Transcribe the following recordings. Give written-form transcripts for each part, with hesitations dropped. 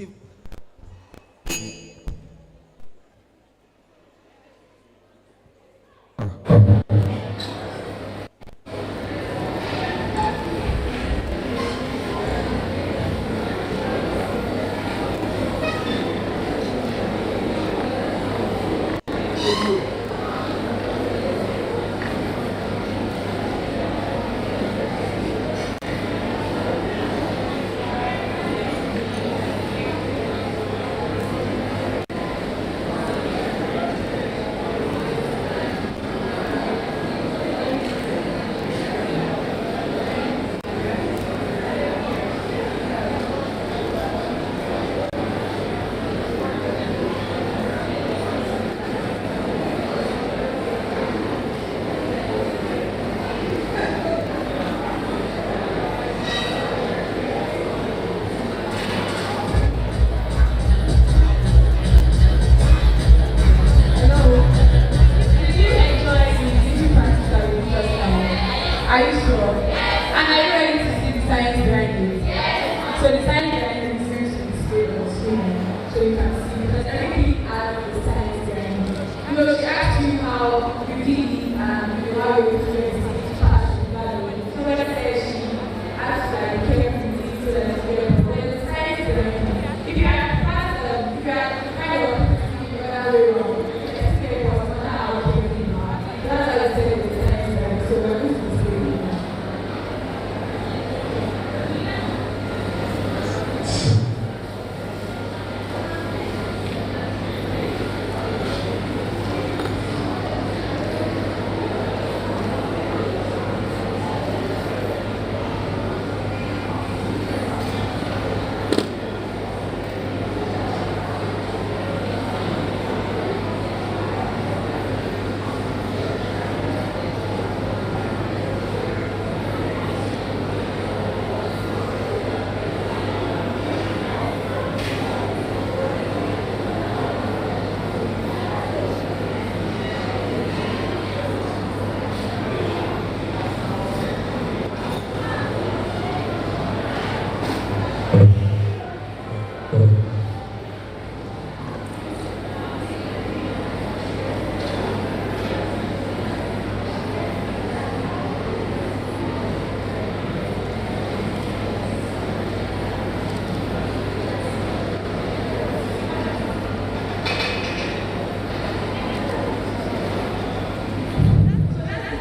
positive. Are you sure? And are you ready to see the science behind it? So the science behind it is going to be displayed on screen. So you can see because everything has the science behind it. You know, she asked you how you did it and you know, how you influenced the class with that. So when I said she asked like carefully so that it's clear. But the science behind it. If you had passed if you had kind of the other way around, it's clear was not how carefully you are. That's why I said the science behind it. So we're going to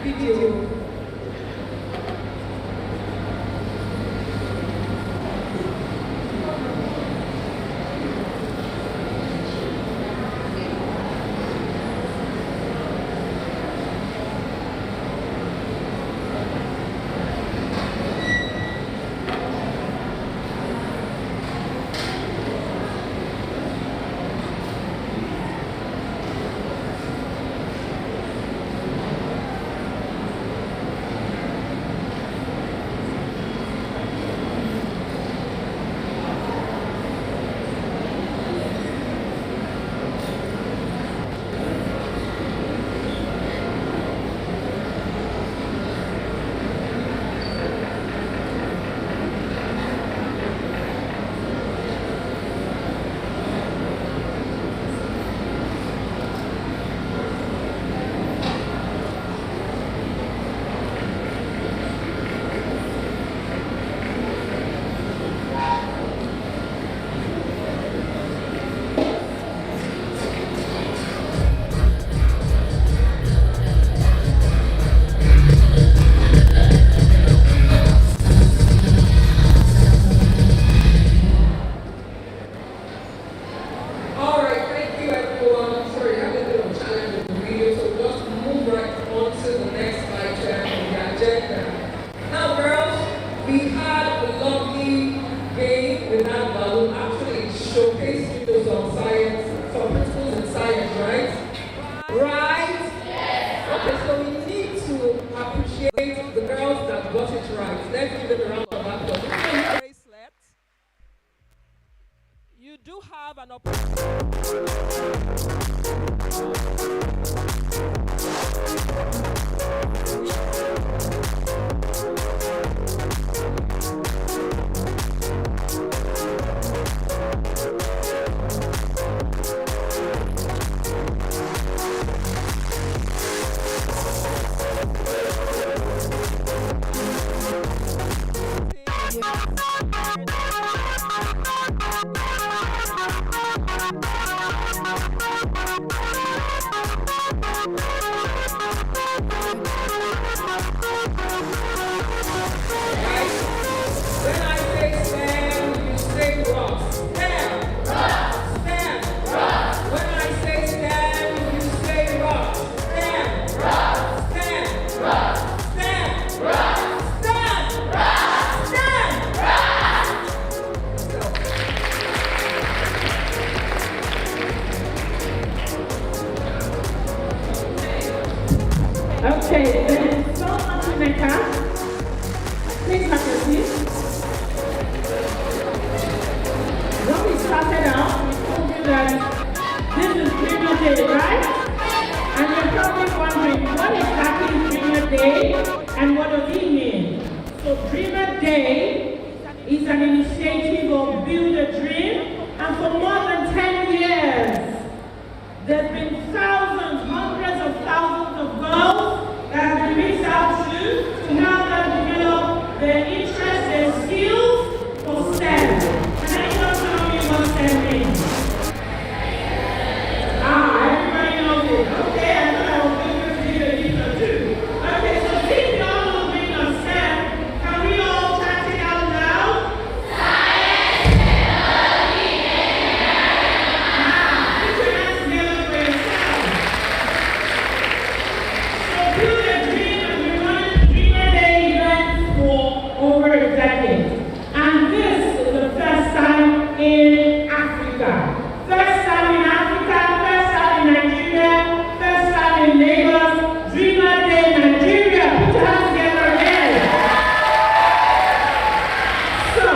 video. You do have an opportunity. Okay, then so much in the car. Please have your seat. When we started out, we told you that this is Dreamer Day, right? And you're probably wondering, what exactly is Dreamer Day and what does it mean? So Dreamer Day is an initiative of Build a Dream, and for more than 10 years, there's been thousands, hundreds of thousands of girls that have been reached out to help them develop their interests, their skills for STEM. Can anyone tell me what STEM means? Everybody knows it. Okay, I thought I was going to give a teacher too. Okay, so since you all know the meaning of STEM, can we all chant it out loud? Science, technology, engineering. Put your hands together for yourself. So Build a Dream has been running Dreamer Day events for over a decade. And this is the first time in Africa. First time in Africa, first time in Nigeria, first time in Lagos, Dreamer Day Nigeria. Put your hands together again. So,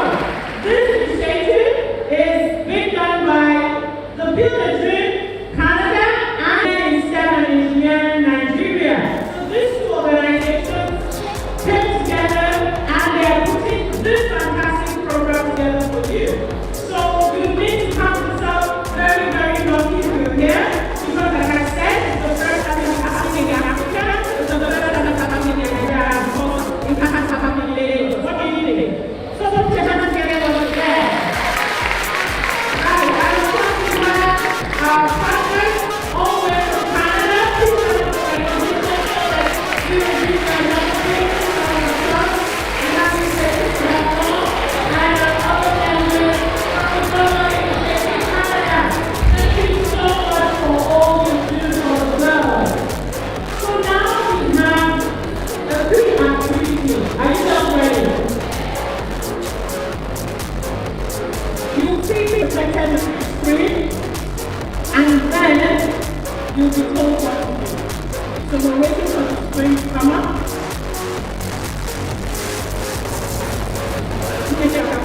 this initiative is being done by the Build a Dream Canada and STEM and Engineering Nigeria. So these two organizations came together and they are putting this fantastic program together for you. So you need to count yourself very, very lucky if you're here, because like I said, it's the first time it's happening in Africa, it's the first time it's happening in Nigeria, and of course, it hasn't happened in Lagos. What do you think? So put your hands together over there. Right, I was talking about our partners all the way from Canada, people that are recognition that we will be their demonstration on the front, and that is the platform, and other than this, Canada. Thank you so much for all you do for the world. So now we have a quick activity. Are you all ready? You will see the reflected screen, and then you'll be told what to do. So we're waiting for the screen to come up. Take your hands.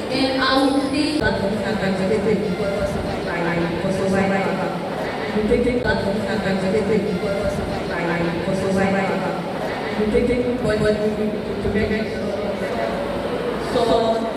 And I will take that for survival. You take that for survival. You take what to make so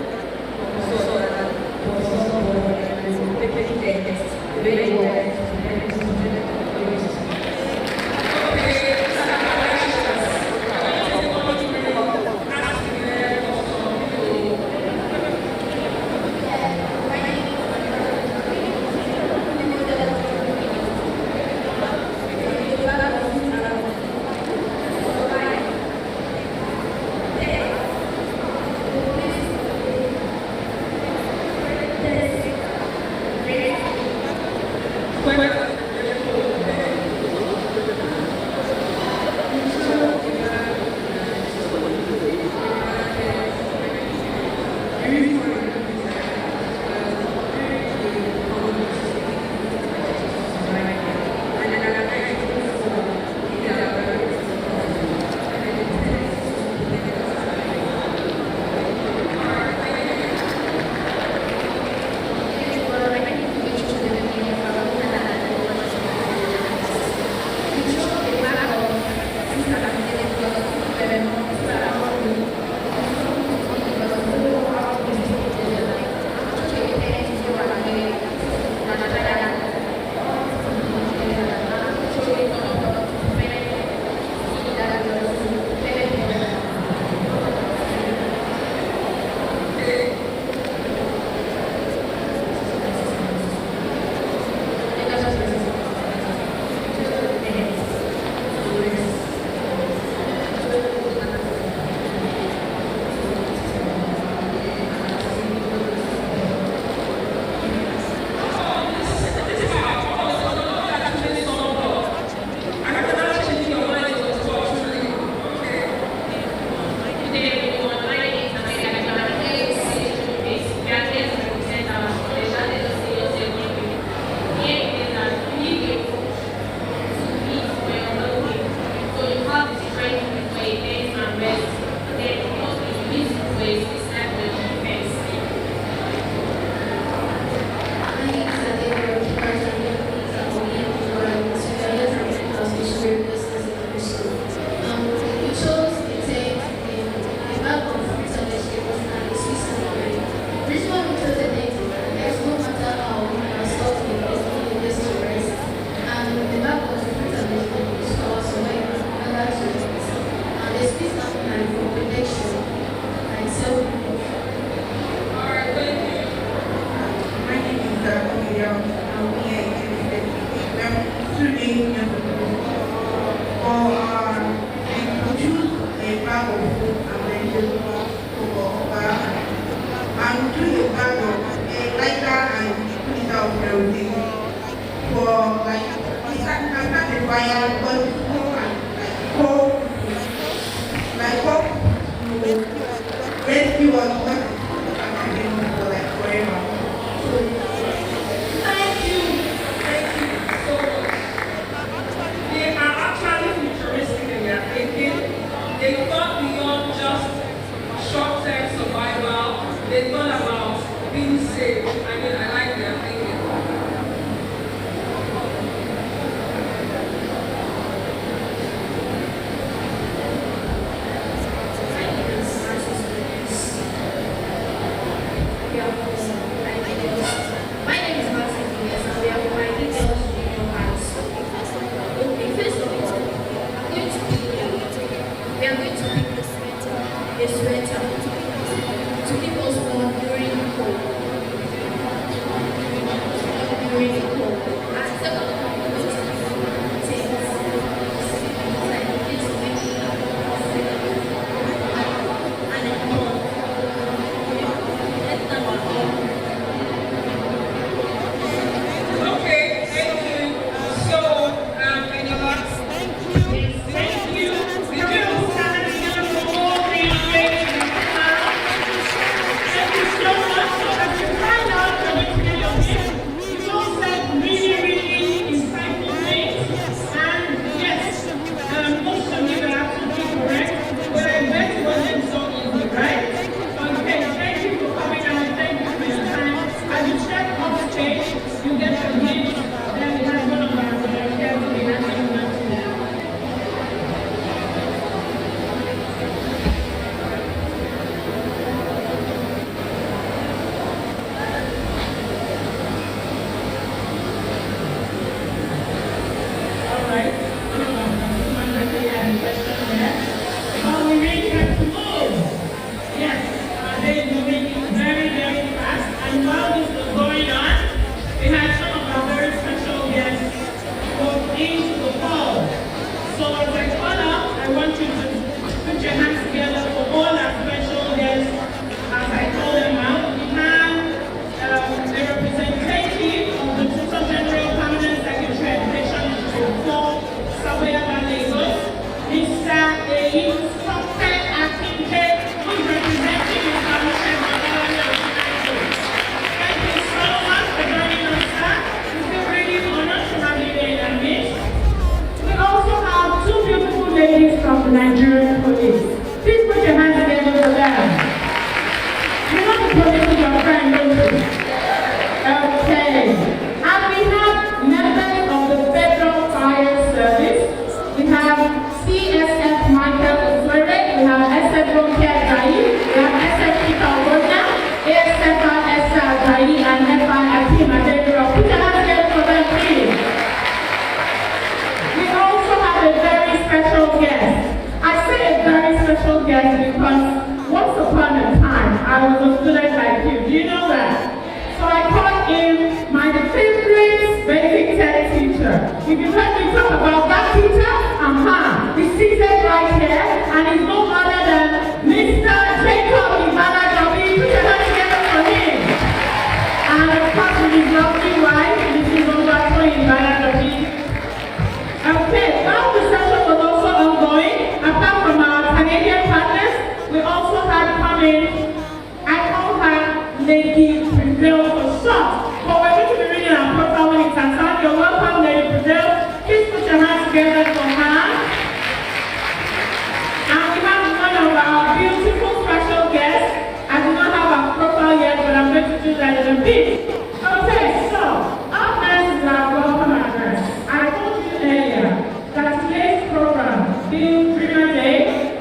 was a student like you. Do you know that? So I called him my favorite basic tech teacher. If you heard me talk about that teacher, he's seated right here, and he's no other than Mr. Jacob Ivana Jabi. Put your hands together for him. And of course, with his lovely wife, Mrs. Obato Ivana Jabi. Okay, while the session was also ongoing, apart from our Canadian partners, we also had coming, I call her Lady Prevail for short. But we're going to be reading our profile when it's answered. You're welcome, Lady Prevail. Please put your hands together for her. And we have one of our beautiful special guests. I do not have our profile yet, but I'm going to do that in a bit. Okay, so up next is our welcome address. I told you earlier that today's program, being Dreamer Day,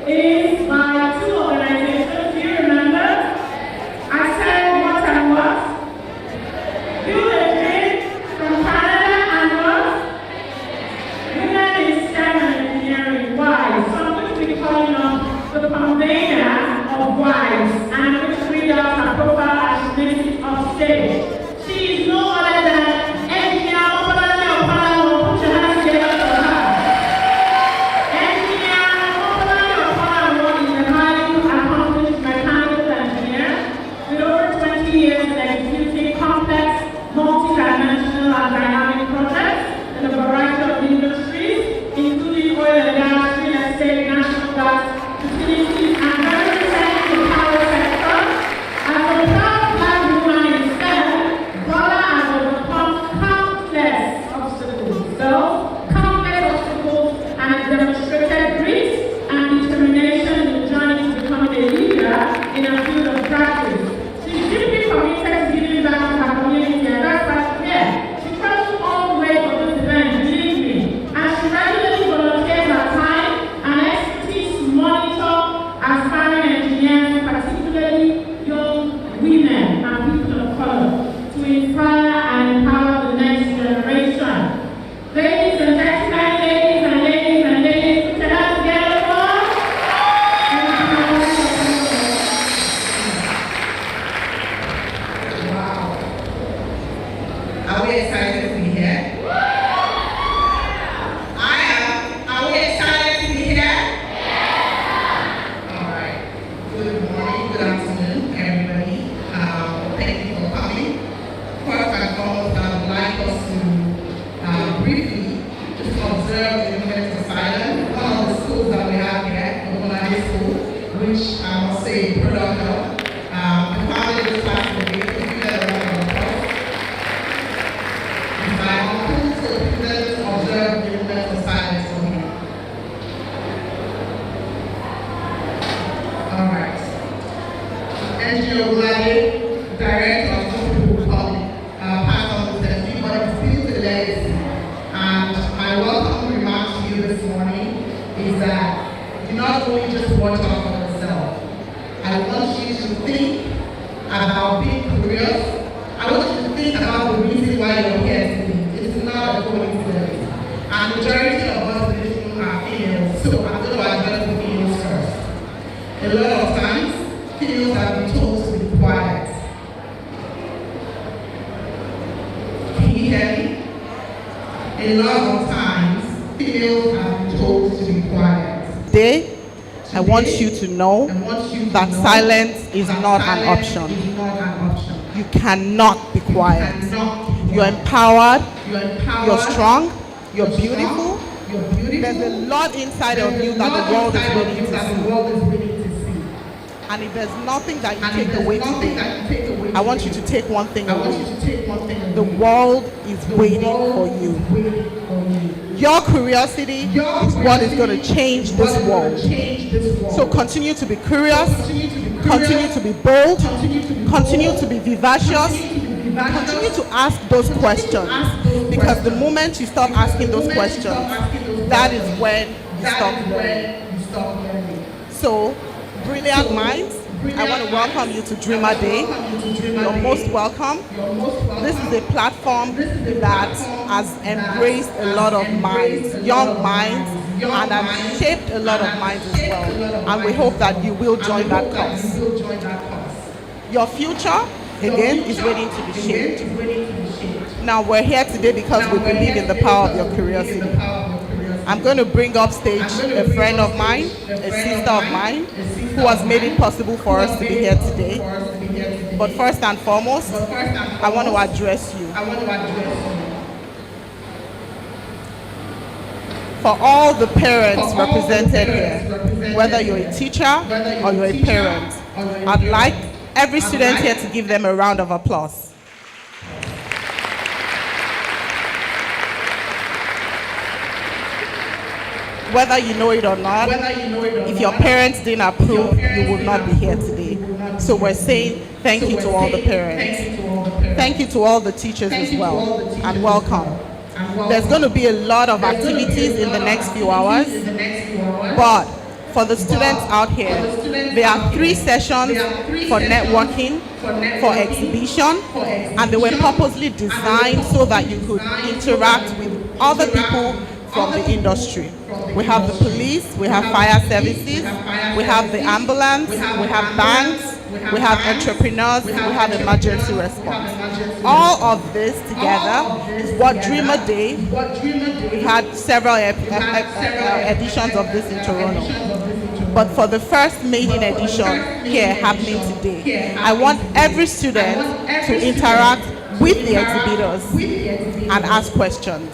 is by two organizations. Do you remember? I said what and what? Build a Dream from Canada and what? Women in STEM and Engineering, WISE. So I'm going to be calling on the convener of WISE, and I'm going to read out her profile as she makes it off stage. She is no other than Engineer Opalani. Put your hands together for her. Engineer Opalani is a highly accomplished mechanical engineer with over 20 years in executing complex, multi-dimensional and dynamic projects in a variety of industries, including oil and gas, real estate, natural gas, utilities, and very recently the power sector. As a proud black woman in STEM, Bola has overcome countless obstacles, and demonstrated grit and determination in the journey to becoming a leader in a field of practice. She's deeply committed to giving back to her community, and that's why she traveled all the way for this event, believe me. And she regularly volunteers her time and expertise to monitor aspiring engineers, particularly young women and people of color, to inspire and empower the next generation. Ladies and gentlemen, ladies, put your hands together for. Wow. Are we excited to be here? I am. Are we excited to be here? All right. Good morning, good afternoon, everybody. Thank you for coming. First and foremost, I would like us to briefly just observe the moment of silence. One of the schools that we have here, Ogunlade School, which I must say is product of. The family this past week, if you let a round of applause. It's my uncle, so let's observe the moment of silence for him. All right. Engineer Ogunlade, director of some people call it, passed on the testimony, but it's still the legacy. And my welcome remark to you this morning is that you not only just watch out for yourself. I want you to think about being curious. I want you to think about the reason why you're here today. It's not a coincidence. And the majority of us in this room are females, so I'm going to address the females first. A lot of times, females have been told to be quiet. Can you hear me? A lot of times, females have been told to be quiet. Today, I want you to know that silence is not an option. You cannot be quiet. You're empowered, you're strong, you're beautiful. There's a lot inside of you that the world is willing to see. And if there's nothing that you take away today, I want you to take one thing away. The world is waiting for you. Your curiosity is what is going to change this world. So continue to be curious, continue to be bold, continue to be vivacious, continue to ask those questions. Because the moment you stop asking those questions, that is when you stop learning. So, brilliant minds, I want to welcome you to Dreamer Day. You're most welcome. This is a platform that has embraced a lot of minds, young minds, and has shaped a lot of minds as well. And we hope that you will join that cause. Your future, again, is waiting to be shaped. Now, we're here today because we believe in the power of your curiosity. I'm going to bring up stage a friend of mine, a sister of mine, who has made it possible for us to be here today. But first and foremost, I want to address you. For all the parents represented here, whether you're a teacher or you're a parent, I'd like every student here to give them a round of applause. Whether you know it or not, if your parents didn't approve, you would not be here today. So we're saying thank you to all the parents. Thank you to all the teachers as well, and welcome. There's going to be a lot of activities in the next few hours, but for the students out here, there are 3 sessions for networking, for exhibition, and they were purposely designed so that you could interact with other people from the industry. We have the police, we have fire services, we have the ambulance, we have banks, we have entrepreneurs, we have emergency response. All of this together is what Dreamer Day. We've had several editions of this in Toronto. But for the first maiden edition here happening today, I want every student to interact with the exhibitors and ask questions.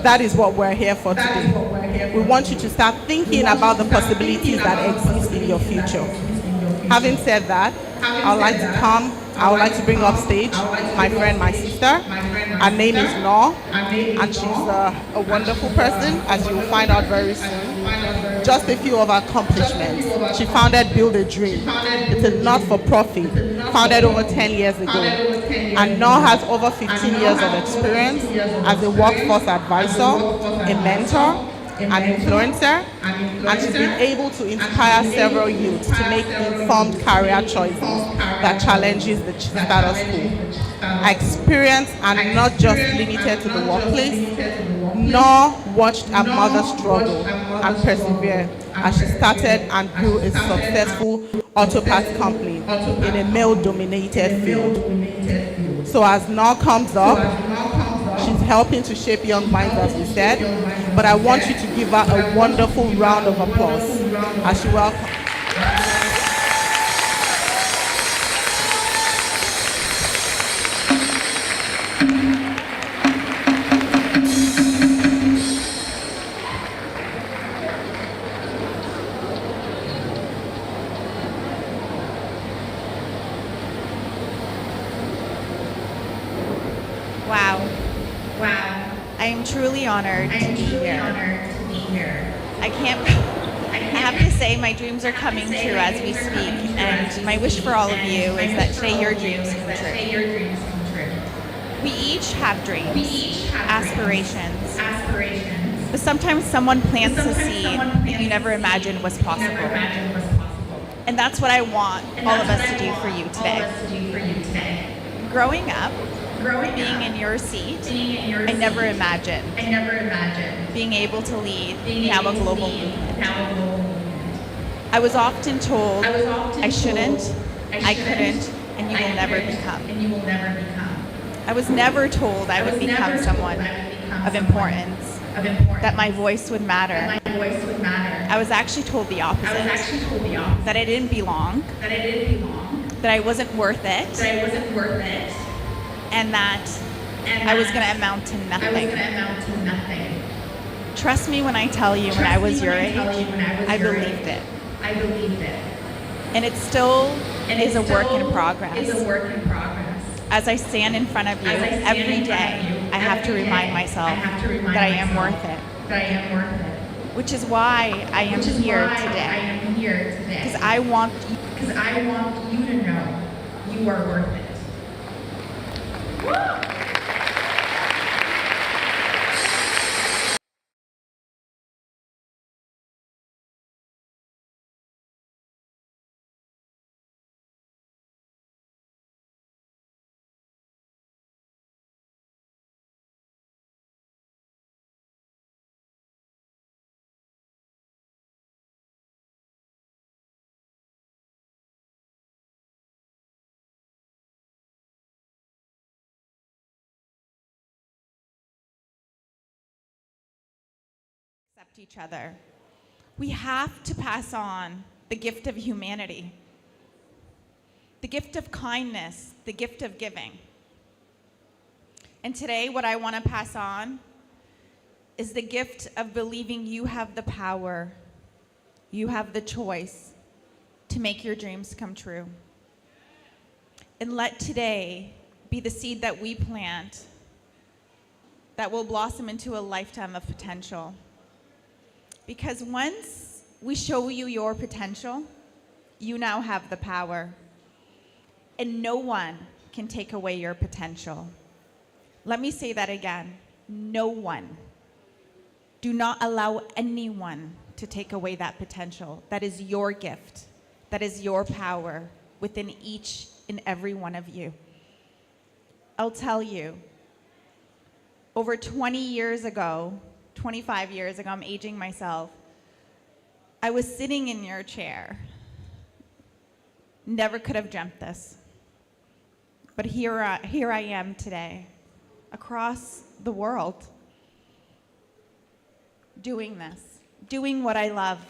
That is what we're here for today. We want you to start thinking about the possibilities that exist in your future. Having said that, I would like to bring up stage my friend, my sister. Her name is Noor, and she's a wonderful person, as you will find out very soon. Just a few of her accomplishments. She founded Build a Dream. It's a not-for-profit, founded over 10 years ago. And Noor has over 15 years of experience as a workforce advisor, a mentor, an influencer, and she's been able to inspire several youths to make informed career choices that challenges the status quo. Her experience are not just limited to the workplace, nor watched her mother struggle and persevere as she started and grew a successful auto parts company in a male-dominated field. So as Noor comes up, she's helping to shape young minds, as we said, but I want you to give her a wonderful round of applause as she welcomes. I am truly honored to be here. I have to say my dreams are coming true as we speak, and my wish for all of you is that today your dreams come true. We each have dreams, aspirations, but sometimes someone plants a seed that you never imagined was possible. And that's what I want all of us to do for you today. Growing up, being in your seat, I never imagined being able to lead now a global movement. I was often told I shouldn't, I couldn't, and you will never become. I was never told I would become someone of importance, that my voice would matter. I was actually told the opposite, that I didn't belong, that I wasn't worth it, and that I was going to amount to nothing. Trust me when I tell you, when I was your age, I believed it. And it still is a work in progress. As I stand in front of you every day, I have to remind myself that I am worth it. Which is why I am here today. Because I want you to know you are worth it. Woo! accept each other. We have to pass on the gift of humanity, the gift of kindness, the gift of giving. And today, what I want to pass on is the gift of believing you have the power, you have the choice to make your dreams come true. And let today be the seed that we plant that will blossom into a lifetime of potential. Because once we show you your potential, you now have the power. And no one can take away your potential. Let me say that again. No one. Do not allow anyone to take away that potential. That is your gift. That is your power within each and every one of you. I'll tell you, over 20 years ago, 25 years ago, I'm aging myself, I was sitting in your chair. Never could have dreamt this. But here I am today, across the world, doing this, doing what I love.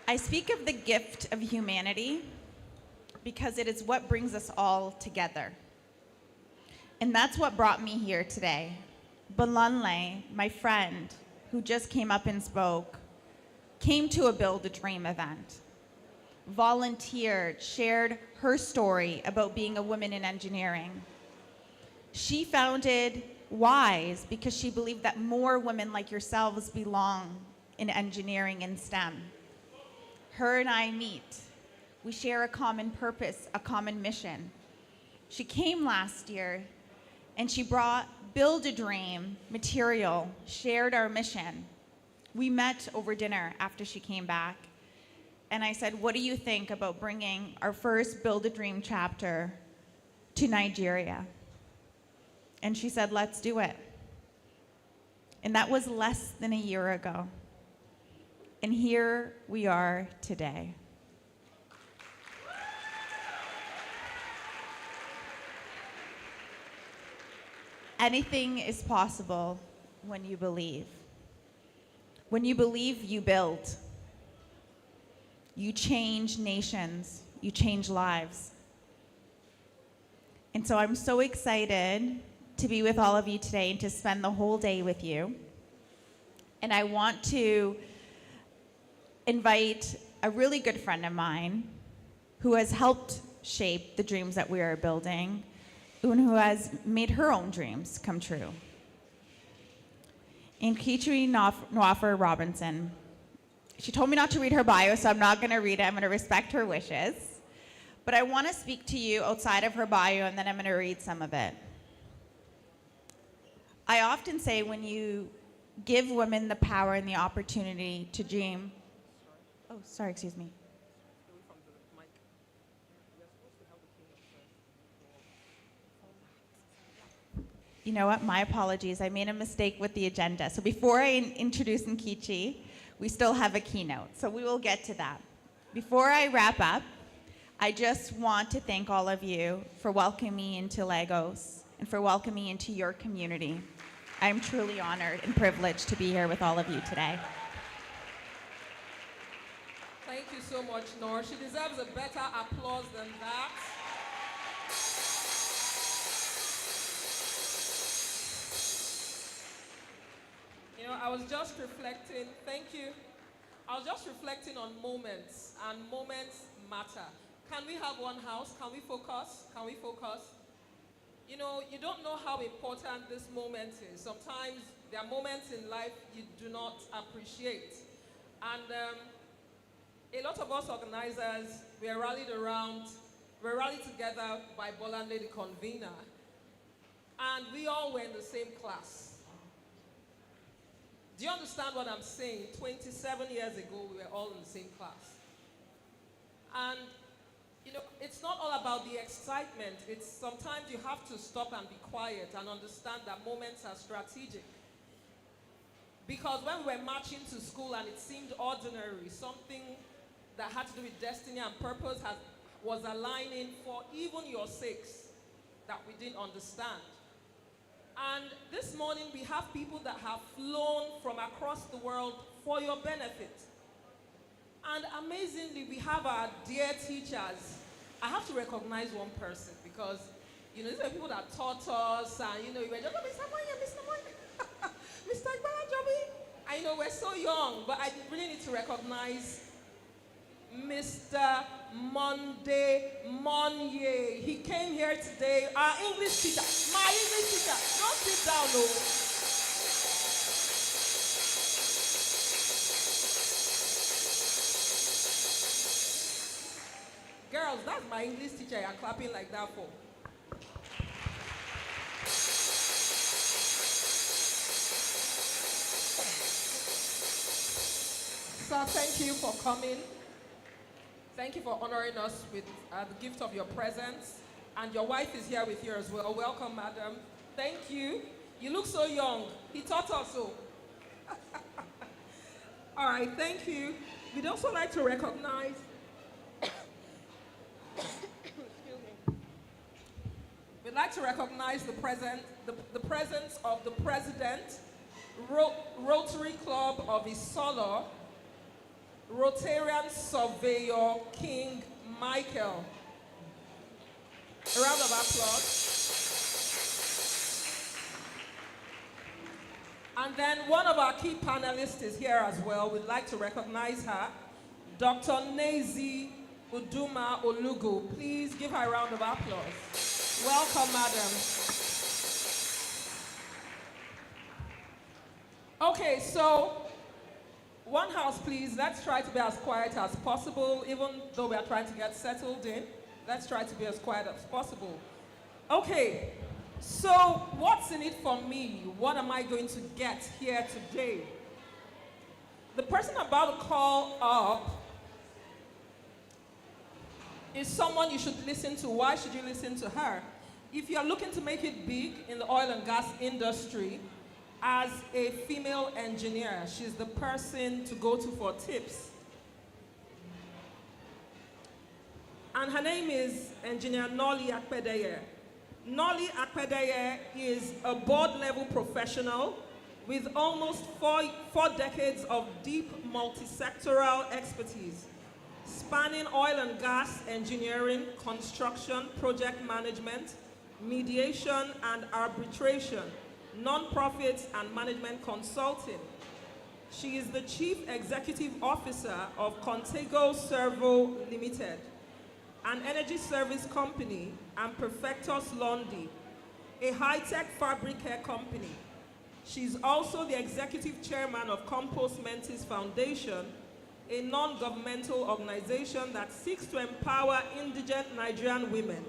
I speak of the gift of humanity because it is what brings us all together. And that's what brought me here today. Balanle, my friend, who just came up and spoke, came to a Build a Dream event, volunteered, shared her story about being a woman in engineering. She founded WISE because she believed that more women like yourselves belong in engineering and STEM. Her and I meet. We share a common purpose, a common mission. She came last year and she brought Build a Dream material, shared our mission. We met over dinner after she came back. And I said, what do you think about bringing our first Build a Dream chapter to Nigeria? And she said, let's do it. And that was less than a year ago. And here we are today. Anything is possible when you believe. When you believe, you build. You change nations. You change lives. And so I'm so excited to be with all of you today and to spend the whole day with you. And I want to invite a really good friend of mine who has helped shape the dreams that we are building and who has made her own dreams come true. And Keetri Nwafer Robinson. She told me not to read her bio, so I'm not going to read it. I'm going to respect her wishes. But I want to speak to you outside of her bio, and then I'm going to read some of it. I often say when you give women the power and the opportunity to dream. Oh, sorry, excuse me. You know what? My apologies. I made a mistake with the agenda. So before I introduce Nkechi, we still have a keynote. So we will get to that. Before I wrap up, I just want to thank all of you for welcoming me into Lagos and for welcoming me into your community. I'm truly honored and privileged to be here with all of you today. Thank you so much, Nor. She deserves a better applause than that. You know, I was just reflecting, thank you. I was just reflecting on moments, and moments matter. Can we have one house? Can we focus? Can we focus? You know, you don't know how important this moment is. Sometimes there are moments in life you do not appreciate. And a lot of us organizers, we're rallied together by Bolanle, the convener. And we all were in the same class. Do you understand what I'm saying? 27 years ago, we were all in the same class. And, you know, it's not all about the excitement. It's sometimes you have to stop and be quiet and understand that moments are strategic. Because when we were marching to school and it seemed ordinary, something that had to do with destiny and purpose was aligning for even your sakes, that we didn't understand. And this morning we have people that have flown from across the world for your benefit. And amazingly, we have our dear teachers. I have to recognize one person because, you know, these are people that taught us, and, you know, you were just, Mr. Moye, Mr. Moye, Mr. Igbalajobi. And, you know, we're so young, but I really need to recognize Mr. Monday Monye. He came here today, our English teacher, my English teacher. Don't sit down, no. Girls, that's my English teacher you're clapping like that for. Sir, thank you for coming. Thank you for honoring us with the gift of your presence. And your wife is here with you as well. Welcome, madam. Thank you. You look so young. He taught us so. All right, thank you. We'd also like to recognize We'd like to recognize the presence of the president, Rotary Club of Isolo, Rotarian Surveyor King Michael. A round of applause. And then one of our key panelists is here as well. We'd like to recognize her, Dr. Nezi Uduma Olugu. Please give her a round of applause. Welcome, madam. Okay, so one house, please. Let's try to be as quiet as possible, even though we are trying to get settled in. Let's try to be as quiet as possible. Okay, so what's in it for me? What am I going to get here today? The person I'm about to call up is someone you should listen to. Why should you listen to her? If you're looking to make it big in the oil and gas industry, as a female engineer, she's the person to go to for tips. And her name is Engineer Nolly Akpedeye. Nolly Akpedeye is a board-level professional with almost four decades of deep multi-sectoral expertise, spanning oil and gas engineering, construction, project management, mediation and arbitration, non-profits and management consulting. She is the Chief Executive Officer of Contego Servo Limited, an energy service company, and Perfectus Londi, a high-tech fabric care company. She's also the Executive Chairman of Compost Mentis Foundation, a non-governmental organization that seeks to empower indigent Nigerian women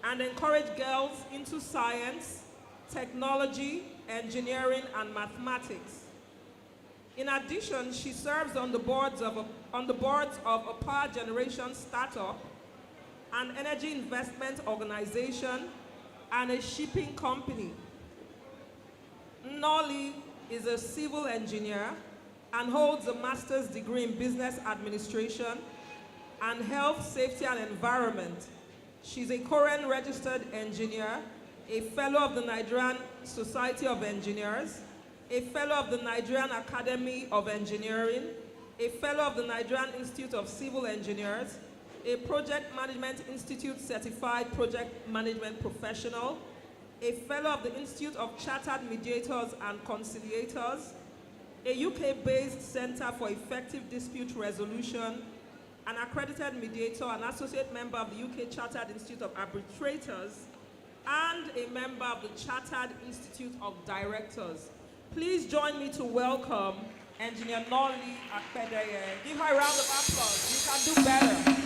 and encourage girls into science, technology, engineering, and mathematics. In addition, she serves on the boards of a power generation startup, an energy investment organization, and a shipping company. Nolly is a civil engineer and holds a master's degree in business administration and health, safety, and environment. She's a current registered engineer, a fellow of the Nigerian Society of Engineers, a fellow of the Nigerian Academy of Engineering, a fellow of the Nigerian Institute of Civil Engineers, a Project Management Institute certified project management professional, a fellow of the Institute of Chartered Mediators and Conciliators, a UK-based Center for Effective Dispute Resolution, an accredited mediator, an associate member of the UK Chartered Institute of Arbitrators, and a member of the Chartered Institute of Directors. Please join me to welcome Engineer Nolly Akpedeye. Give her a round of applause. You can do better.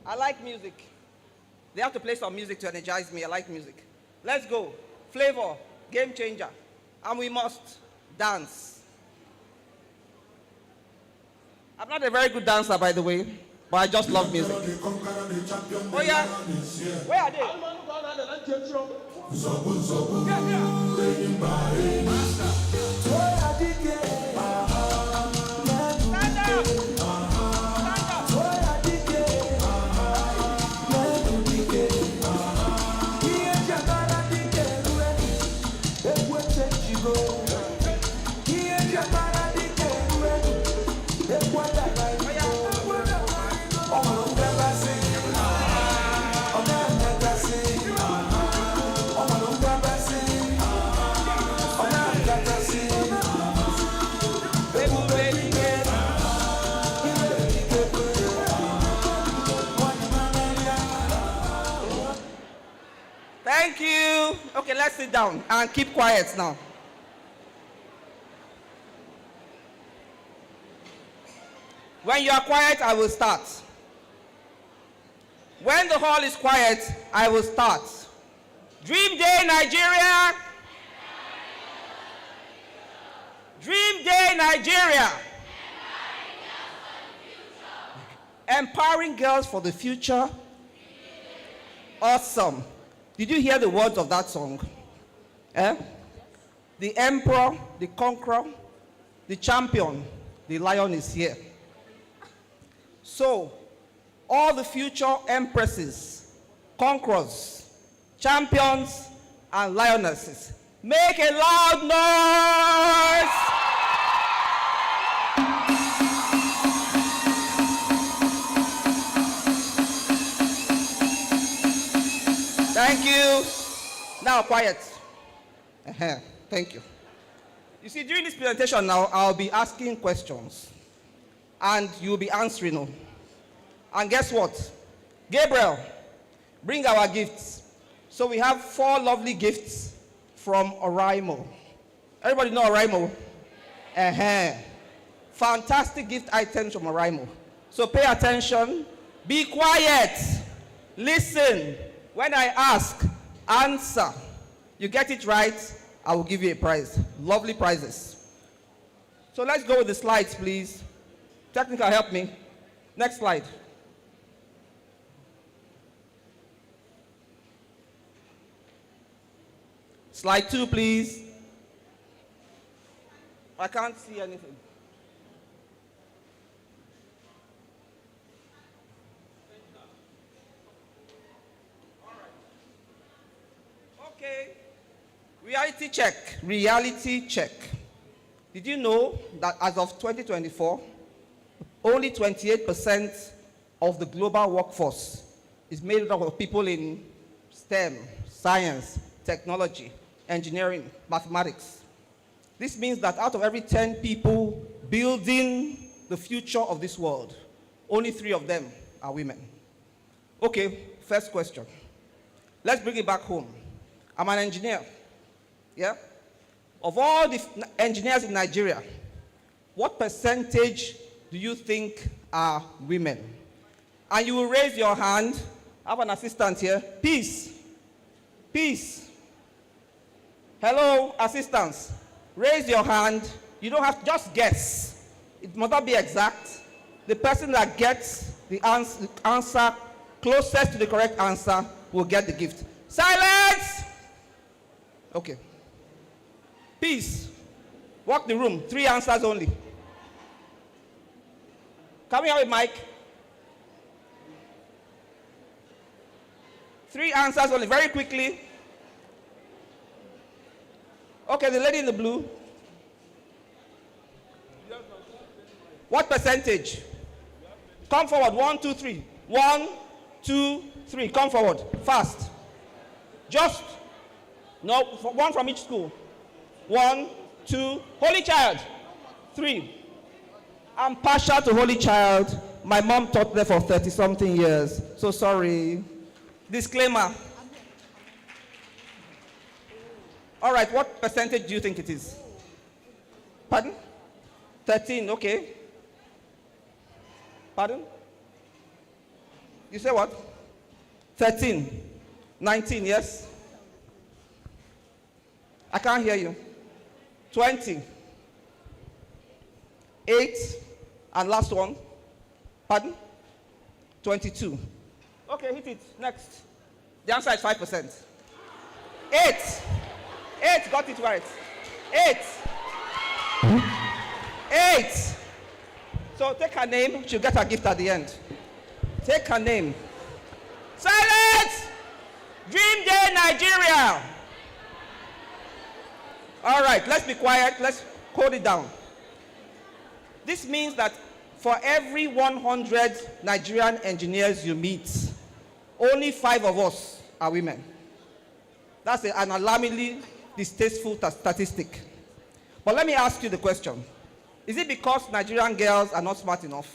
I like music. They have to play some music to energize me. I like music. Let's go. Flavor, game changer. And we must dance. I'm not a very good dancer, by the way, but I just love music. Oh, yeah? Where are they? Thank you. Okay, let's sit down and keep quiet now. When you are quiet, I will start. When the hall is quiet, I will start. Dream Day, Nigeria. Dream Day, Nigeria. Empowering girls for the future. Awesome. Did you hear the words of that song? The emperor, the conqueror, the champion, the lion is here. So, all the future empresses, conquerors, champions, and lionesses, make a loud noise! Thank you. Now, quiet. Thank you. You see, during this presentation now, I'll be asking questions. And you'll be answering. And guess what? Gabriel, bring our gifts. So we have 4 lovely gifts from Oraimo. Everybody know Oraimo? Fantastic gift items from Oraimo. So pay attention. Be quiet. Listen. When I ask, answer. You get it right, I will give you a prize. Lovely prizes. So let's go with the slides, please. Technical, help me. Next slide. Slide 2, please. I can't see anything. Okay. Reality check. Reality check. Did you know that as of 2024, only 28% of the global workforce is made up of people in STEM, science, technology, engineering, mathematics. This means that out of every 10 people building the future of this world, only 3 of them are women. Okay, first question. Let's bring it back home. I'm an engineer. Yeah? Of all the engineers in Nigeria, what percentage do you think are women? And you will raise your hand. I have an assistant here. Peace. Peace. Hello, assistants. Raise your hand. You don't have to just guess. It must not be exact. The person that gets the answer closest to the correct answer will get the gift. Silence! Okay. Peace. Walk the room. 3 answers only. Can we have a mic? 3 answers only. Very quickly. Okay, the lady in the blue. What percentage? Come forward. 1, 2, 3. 1, 2, 3. Come forward. Fast. Just. No, one from each school. 1, 2. Holy Child. 3. I'm partial to Holy Child. My mom taught there for 30-something years. So sorry. Disclaimer. All right, what percentage do you think it is? Pardon? 13, okay. Pardon? You say what? 13. 19, yes? I can't hear you. 20. 8. And last one. Pardon? 22. Okay, hit it. Next. The answer is 5%. 8. 8 got it right. 8. 8. So take her name. She'll get her gift at the end. Take her name. Silence! Dream Day Nigeria. All right, let's be quiet. Let's code it down. This means that for every 100 Nigerian engineers you meet, only 5 of us are women. That's an alarmingly distasteful statistic. But let me ask you the question. Is it because Nigerian girls are not smart enough?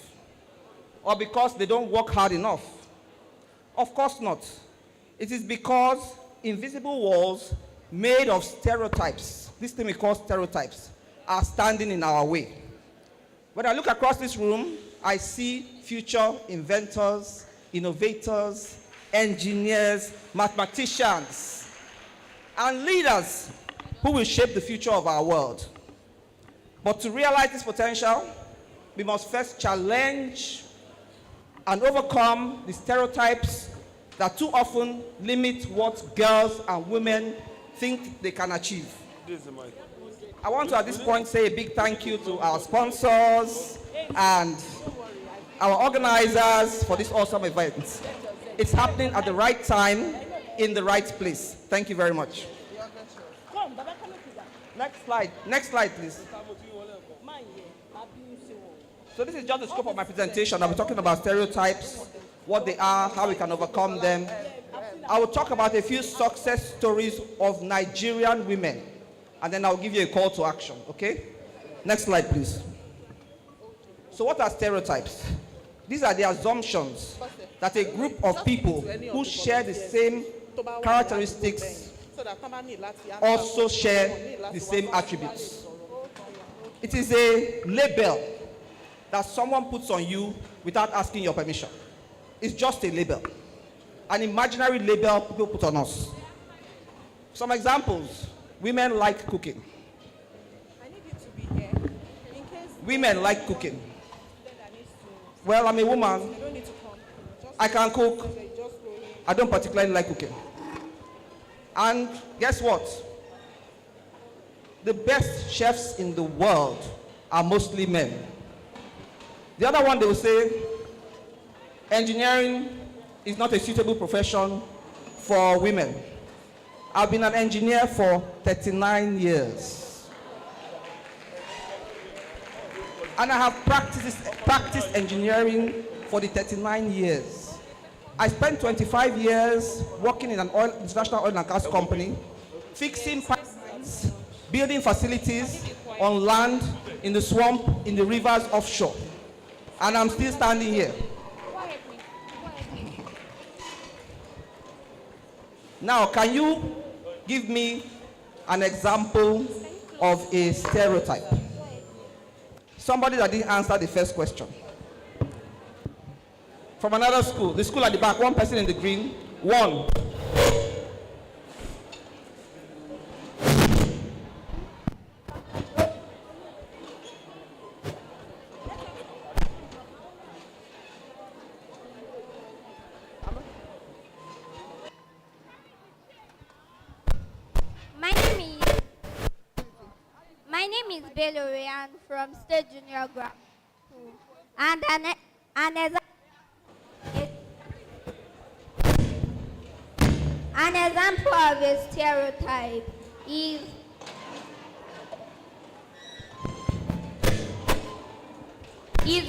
Or because they don't work hard enough? Of course not. It is because invisible walls made of stereotypes, this thing we call stereotypes, are standing in our way. When I look across this room, I see future inventors, innovators, engineers, mathematicians, and leaders who will shape the future of our world. But to realize this potential, we must first challenge and overcome the stereotypes that too often limit what girls and women think they can achieve. I want to at this point say a big thank you to our sponsors and our organizers for this awesome event. It's happening at the right time, in the right place. Thank you very much. Next slide, please. So this is just the scope of my presentation. I'll be talking about stereotypes, what they are, how we can overcome them. I will talk about a few success stories of Nigerian women, and then I'll give you a call to action, okay? Next slide, please. So what are stereotypes? These are the assumptions that a group of people who share the same characteristics also share the same attributes. It is a label that someone puts on you without asking your permission. It's just a label. An imaginary label people put on us. Some examples. Women like cooking. Women like cooking. Well, I'm a woman. I can cook. I don't particularly like cooking. And guess what? The best chefs in the world are mostly men. The other one, they will say, engineering is not a suitable profession for women. I've been an engineer for 39 years. And I have practiced engineering for the 39 years. I spent 25 years working in an international oil and gas company, fixing pipelines, building facilities on land, in the swamp, in the rivers offshore. And I'm still standing here. Now, can you give me an example of a stereotype? Somebody that didn't answer the first question. From another school, the school at the back, one person in the green, one. My name is Belorian from State Junior Grammar School. And an example of a stereotype is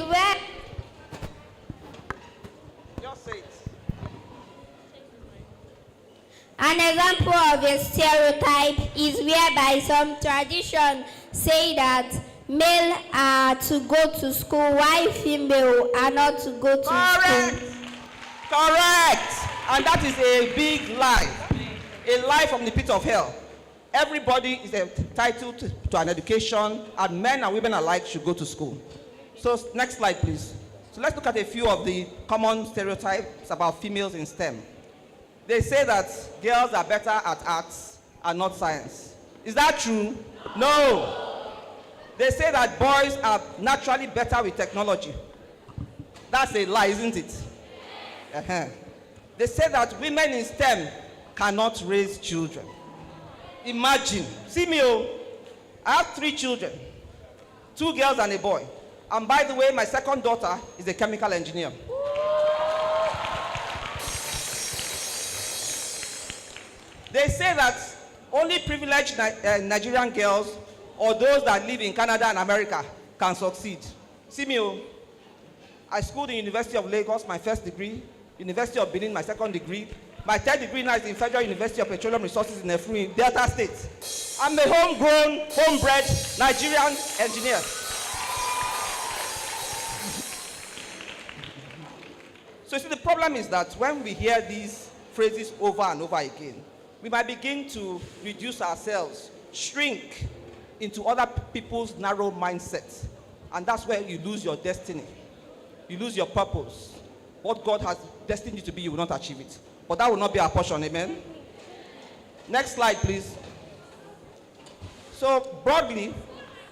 where Just say it. an example of a stereotype is whereby some tradition say that male are to go to school while female are not to go to school. Correct. And that is a big lie. A lie from the pit of hell. Everybody is entitled to an education, and men and women alike should go to school. So next slide, please. So let's look at a few of the common stereotypes about females in STEM. They say that girls are better at arts and not science. Is that true? No. They say that boys are naturally better with technology. That's a lie, isn't it? They say that women in STEM cannot raise children. Imagine. See me, I have 3 children, 2 girls and a boy. And by the way, my second daughter is a chemical engineer. They say that only privileged Nigerian girls or those that live in Canada and America can succeed. See me, I schooled in University of Lagos, my first degree, University of Benin, my second degree. My third degree now is in Federal University of Petroleum Resources in Efru in Delta State. I'm a homegrown, homebred Nigerian engineer. So you see, the problem is that when we hear these phrases over and over again, we might begin to reduce ourselves, shrink into other people's narrow mindset. And that's where you lose your destiny. You lose your purpose. What God has destined you to be, you will not achieve it. But that will not be our portion, amen? Next slide, please. So, broadly,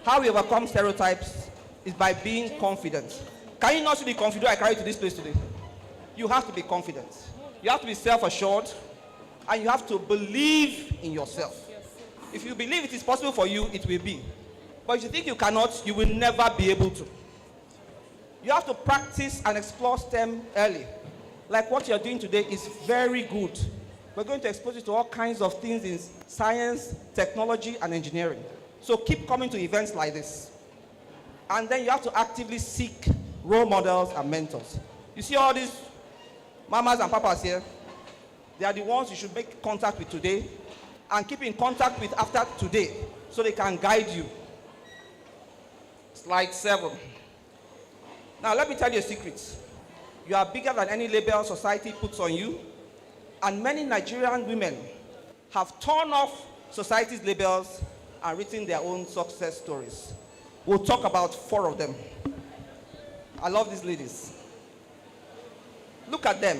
how we overcome stereotypes is by being confident. Can you not see the confidence I carry to this place today? You have to be confident. You have to be self-assured. And you have to believe in yourself. If you believe it is possible for you, it will be. But if you think you cannot, you will never be able to. You have to practice and explore STEM early. Like what you're doing today is very good. We're going to expose you to all kinds of things in science, technology, and engineering. So keep coming to events like this. And then you have to actively seek role models and mentors. You see all these mamas and papas here? They are the ones you should make contact with today and keep in contact with after today so they can guide you. Slide 7. Now let me tell you a secret. You are bigger than any label society puts on you, and many Nigerian women have torn off society's labels and written their own success stories. We'll talk about 4 of them. I love these ladies. Look at them.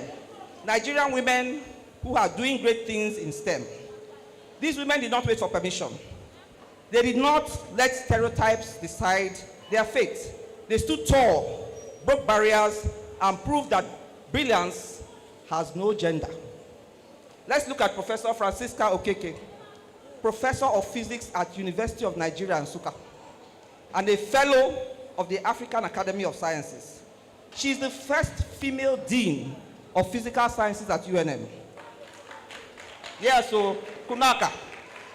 Nigerian women who are doing great things in STEM. These women did not wait for permission. They did not let stereotypes decide their fate. They stood tall, broke barriers, and proved that brilliance has no gender. Let's look at Professor Francisca Okeke, Professor of Physics at University of Nigeria, Nsukka, and a Fellow of the African Academy of Sciences. She is the first female Dean of Physical Sciences at UNM. Yeah, so Kunaka.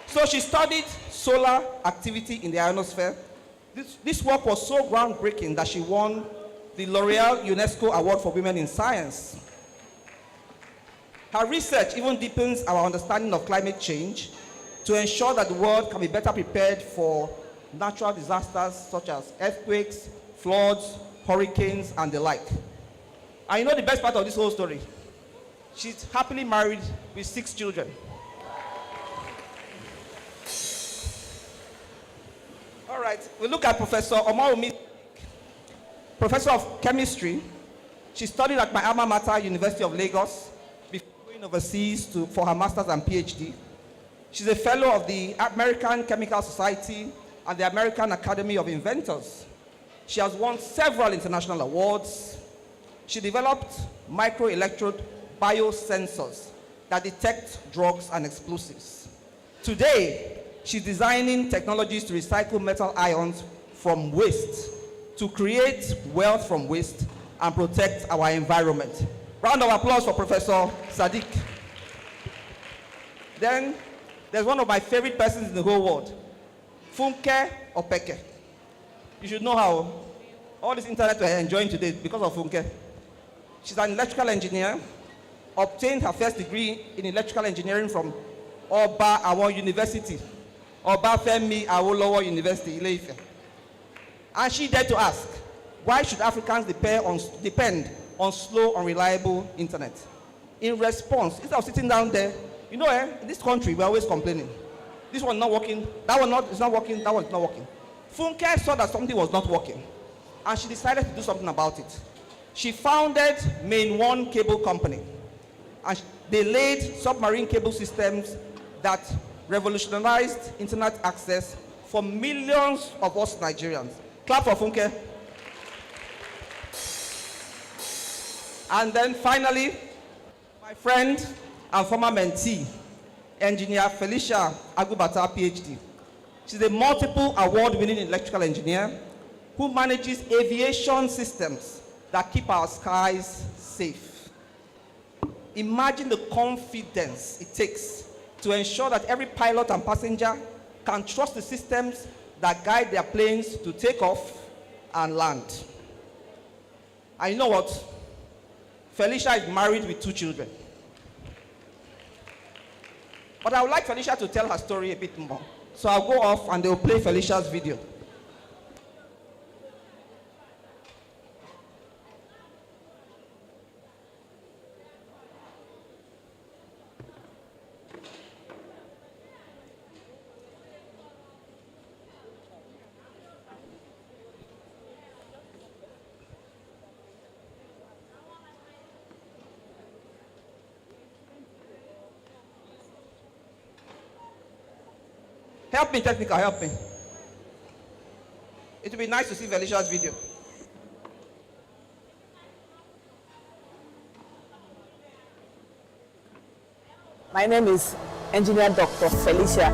So she studied solar activity in the ionosphere. This work was so groundbreaking that she won the L'Oreal UNESCO Award for Women in Science. Her research even deepens our understanding of climate change to ensure that the world can be better prepared for natural disasters such as earthquakes, floods, hurricanes, and the like. And you know the best part of this whole story? She's happily married with 6 children. All right, we look at Professor Omaromi, Professor of Chemistry. She studied at my alma mater, University of Lagos, before going overseas for her master's and PhD. She's a fellow of the American Chemical Society and the American Academy of Inventors. She has won several international awards. She developed microelectrode biosensors that detect drugs and explosives. Today, she's designing technologies to recycle metal ions from waste to create wealth from waste and protect our environment. Round of applause for Professor Sadiq. Then, there's one of my favorite persons in the whole world, Funke Opeke. You should know how all this internet we're enjoying today because of Funke. She's an electrical engineer, obtained her first degree in electrical engineering from Oba Awon University, Obafemi Awolowo University, Ile-Ife. And she dared to ask, why should Africans depend on slow, unreliable internet? In response, instead of sitting down there, you know, in this country, we're always complaining. This one's not working, that one is not working, that one's not working. Funke saw that something was not working, and she decided to do something about it. She founded Main One Cable Company, and they laid submarine cable systems that revolutionized internet access for millions of us Nigerians. Clap for Funke. And then finally, my friend and former mentee, engineer Felicia Agubata, PhD. She's a multiple award-winning electrical engineer who manages aviation systems that keep our skies safe. Imagine the confidence it takes to ensure that every pilot and passenger can trust the systems that guide their planes to take off and land. And you know what? Felicia is married with 2 children. But I would like Felicia to tell her story a bit more. So I'll go off and they'll play Felicia's video. Help me, technical, help me. It would be nice to see Felicia's video. My name is Engineer Dr. Felicia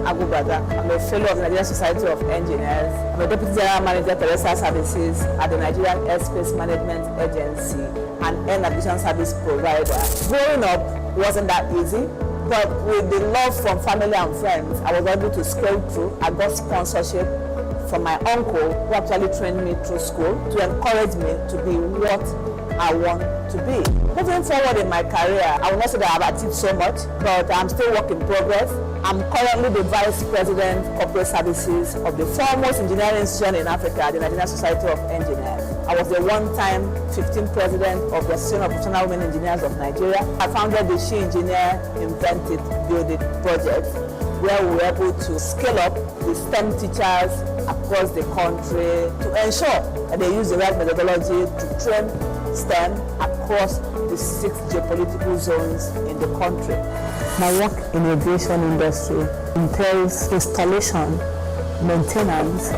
Agubada. I'm a fellow of the Nigerian Society of Engineers. I'm a Deputy General Manager, Terrestrial Services at the Nigerian Airspace Management Agency and Air Navigation Service Provider. Growing up wasn't that easy. But with the love from family and friends, I was able to scale through. I got sponsorship from my uncle, who actually trained me through school to encourage me to be what I want to be. Moving forward in my career, I will not say that I've achieved so much, but I'm still work in progress. I'm currently the Vice President of Corporate Services of the foremost engineering institution in Africa, the Nigerian Society of Engineers. I was the one-time 15th President of the Association of Professional Women Engineers of Nigeria. I founded the She Engineer Invent It, Build It project, where we were able to scale up the STEM teachers across the country to ensure that they use the right methodology to train STEM across the 6 geopolitical zones in the country. My work in the aviation industry entails installation, maintenance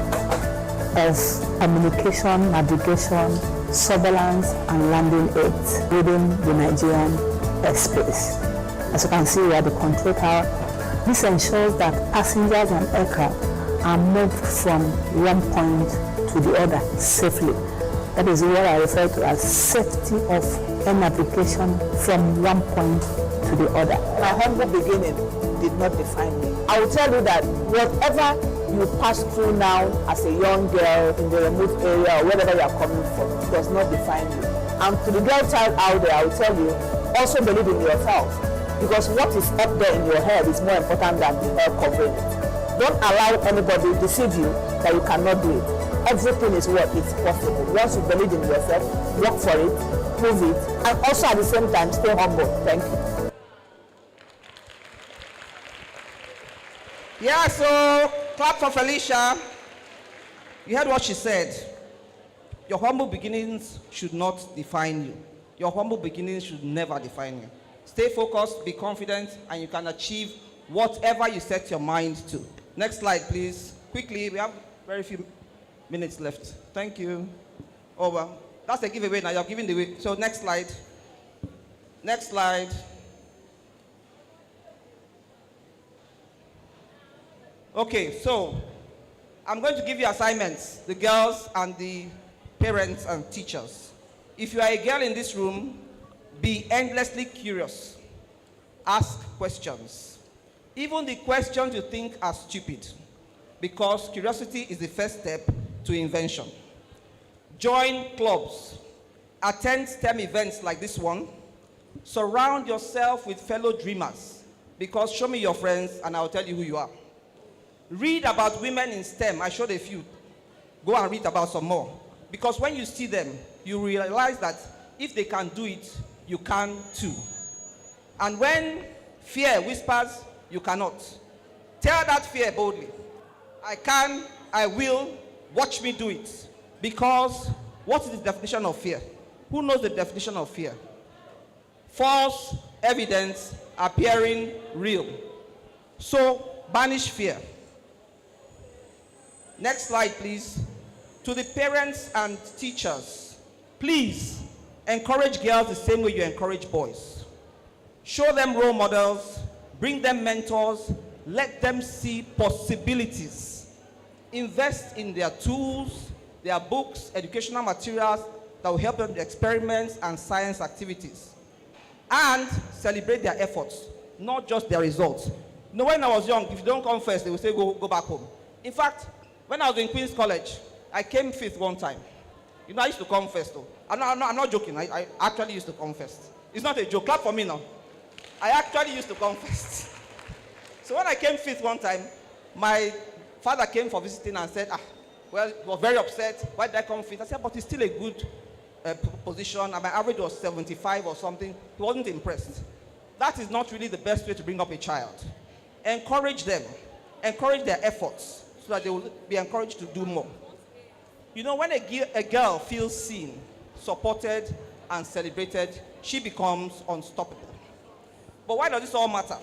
of communication, navigation, surveillance and landing aids within the Nigerian airspace. As you can see, we are the control tower. This ensures that passengers and aircraft are moved from one point to the other safely. That is what I refer to as safety of air navigation from one point to the other. My humble beginning did not define me. I will tell you that whatever you pass through now as a young girl in the remote area or wherever you are coming from does not define you. And to the girl child out there, I will tell you, also believe in yourself. Because what is up there in your head is more important than the air covering it. Don't allow anybody to deceive you that you cannot do it. Everything is what is possible. Once you believe in yourself, work for it, prove it, and also at the same time stay humble. Thank you. Yeah, so clap for Felicia. You heard what she said. Your humble beginnings should not define you. Your humble beginnings should never define you. Stay focused, be confident, and you can achieve whatever you set your mind to. Next slide, please. Quickly, we have very few minutes left. Thank you. Over. That's a giveaway now. You're giving the way. So next slide. Next slide. Okay, so I'm going to give you assignments, the girls and the parents and teachers. If you are a girl in this room, be endlessly curious. Ask questions. Even the questions you think are stupid, because curiosity is the first step to invention. Join clubs. Attend STEM events like this one. Surround yourself with fellow dreamers, because show me your friends and I'll tell you who you are. Read about women in STEM. I showed a few. Go and read about some more. Because when you see them, you realize that if they can do it, you can too. And when fear whispers, you cannot. Tell that fear boldly. I can, I will, watch me do it. Because what is the definition of fear? Who knows the definition of fear? False evidence appearing real. So banish fear. Next slide, please. To the parents and teachers, please encourage girls the same way you encourage boys. Show them role models, bring them mentors, let them see possibilities. Invest in their tools, their books, educational materials that will help them with experiments and science activities. And celebrate their efforts, not just their results. You know, when I was young, if you don't come first, they will say, go back home. In fact, when I was in Queen's College, I came 5th one time. You know, I used to come first, though. I'm not joking. I actually used to come first. It's not a joke. Clap for me now. I actually used to come first. So when I came 5th one time, my father came for visiting and said, well, he was very upset. Why did I come 5th? I said, but it's still a good position. And my average was 75 or something. He wasn't impressed. That is not really the best way to bring up a child. Encourage them. Encourage their efforts so that they will be encouraged to do more. You know, when a girl feels seen, supported, and celebrated, she becomes unstoppable. But why does this all matter?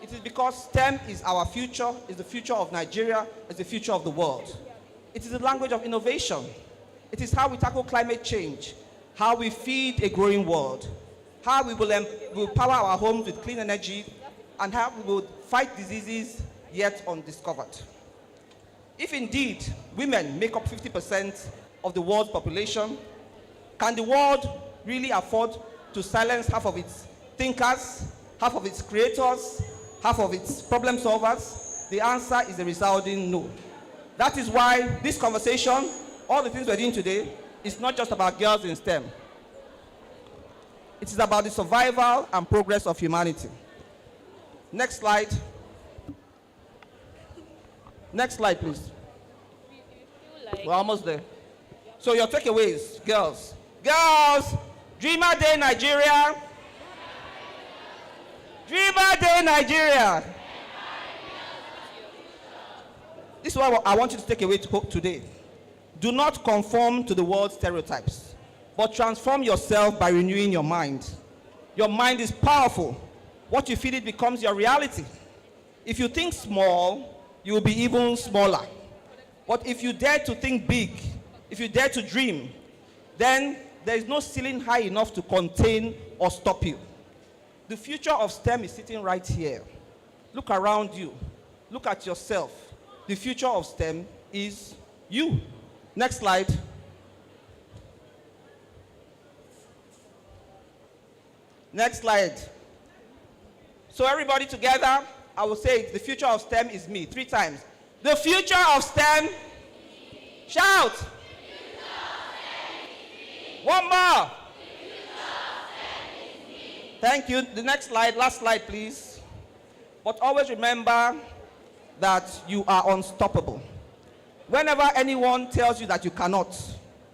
It is because STEM is our future, is the future of Nigeria, is the future of the world. It is the language of innovation. It is how we tackle climate change, how we feed a growing world, how we will power our homes with clean energy, and how we will fight diseases yet undiscovered. If indeed women make up 50% of the world's population, can the world really afford to silence half of its thinkers, half of its creators, half of its problem solvers? The answer is a resounding no. That is why this conversation, all the things we're doing today, is not just about girls in STEM. It is about the survival and progress of humanity. Next slide. Next slide, please. We're almost there. So your takeaways, girls. Girls, Dreamer Day Nigeria. Dreamer Day Nigeria. This is what I want you to take away today. Do not conform to the world's stereotypes, but transform yourself by renewing your mind. Your mind is powerful. What you feed it becomes your reality. If you think small, you will be even smaller. But if you dare to think big, if you dare to dream, then there is no ceiling high enough to contain or stop you. The future of STEM is sitting right here. Look around you. Look at yourself. The future of STEM is you. Next slide. Next slide. So everybody together, I will say it. The future of STEM is me. 3 times. The future of STEM. Shout. One more. Thank you. The next slide, last slide, please. But always remember that you are unstoppable. Whenever anyone tells you that you cannot,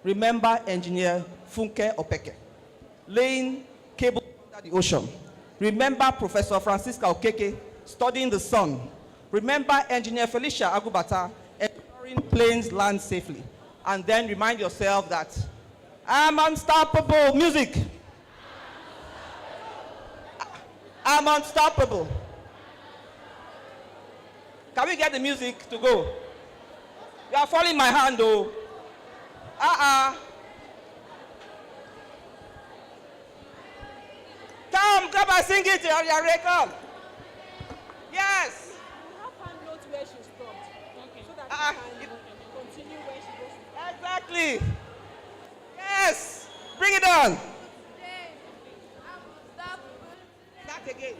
remember engineer Funke Opeke, laying cable under the ocean. Remember Professor Francisca Okeke, studying the sun. Remember engineer Felicia Agubata, ensuring planes land safely. And then remind yourself that I'm unstoppable. Music. I'm unstoppable. Can we get the music to go? You are falling my hand, though. Come and sing it, Yare, come. Yes. You have her note where she stopped. Okay. So that she can continue where she goes. Exactly. Yes. Bring it on. Start again.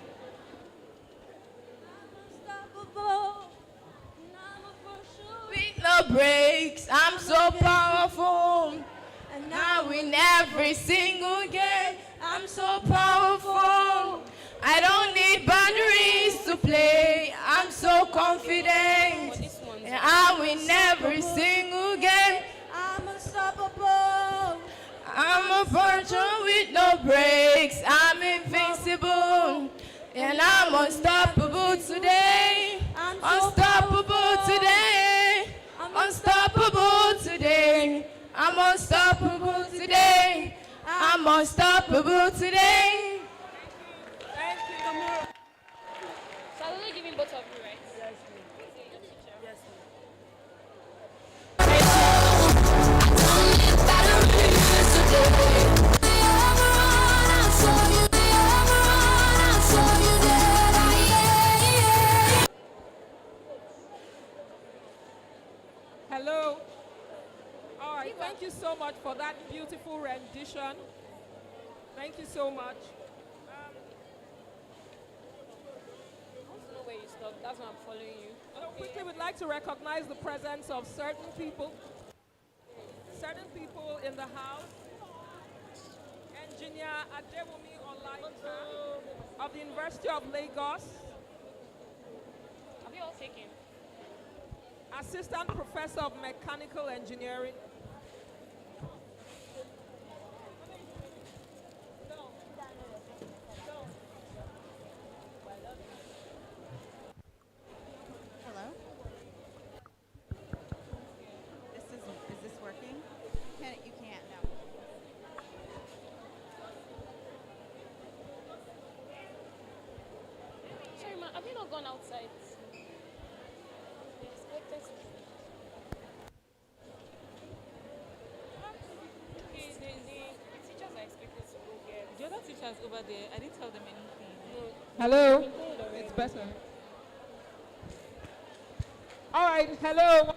With no breaks, I'm so powerful. And now in every single game, I'm so powerful. I don't need boundaries to play. I'm so confident. And I win every single game. I'm unstoppable. I'm a puncher with no breaks. I'm invincible. And I'm unstoppable today. Unstoppable today. Unstoppable today. I'm unstoppable today. I'm unstoppable today. Thank you. So I will give him both of you. that beautiful rendition. Thank you so much. I want to know where you stopped. That's why I'm following you. So quickly, we'd like to recognize the presence of certain people in the house. Engineer Adewumi Olaika of the University of Lagos. Have you all taken? Assistant Professor of Mechanical Engineering. Hello? Is this working? You can't, no. Sorry, ma, have you not gone outside? Yes, expected to. Okay, the teachers are expected to go here. The other teachers over there, I didn't tell them anything. No. Hello? It's better. All right, hello.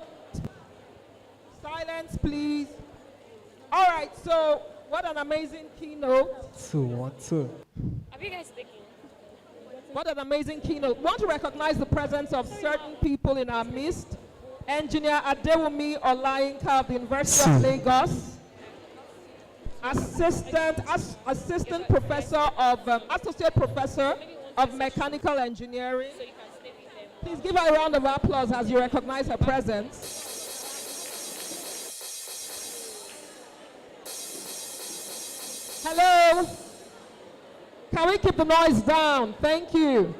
Silence, please. All right, so what an amazing keynote. Have you guys taken? What an amazing keynote. Want to recognize the presence of certain people in our midst. Engineer Adewumi Olaika of the University of Lagos. Assistant Professor of, Associate Professor of Mechanical Engineering. So you can stay with them. Please give her a round of applause as you recognize her presence. Hello. Can we keep the noise down? Thank you.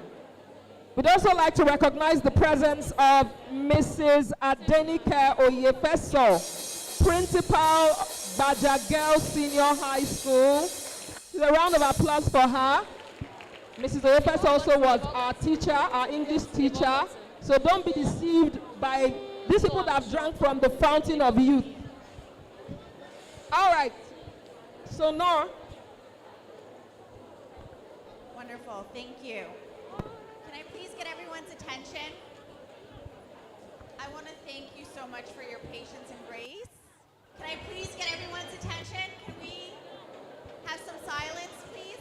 We'd also like to recognize the presence of Mrs. Adenike Oyefeso, Principal, Baja Girls Senior High School. A round of applause for her. Mrs. Oyefeso also was our teacher, our English teacher. So don't be deceived by these people that have drunk from the fountain of youth. All right. So Nora. Wonderful, thank you. Can I please get everyone's attention? I want to thank you so much for your patience and grace. Can I please get everyone's attention? Can we have some silence, please?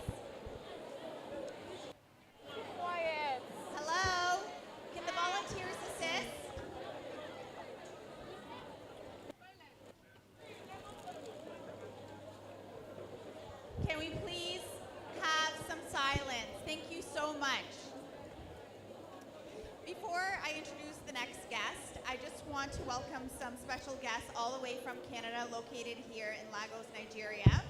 Quiet. Hello? Can the volunteers assist? Can we please have some silence? Thank you so much. Before I introduce the next guest, I just want to welcome some special guests all the way from Canada, located here in Lagos, Nigeria.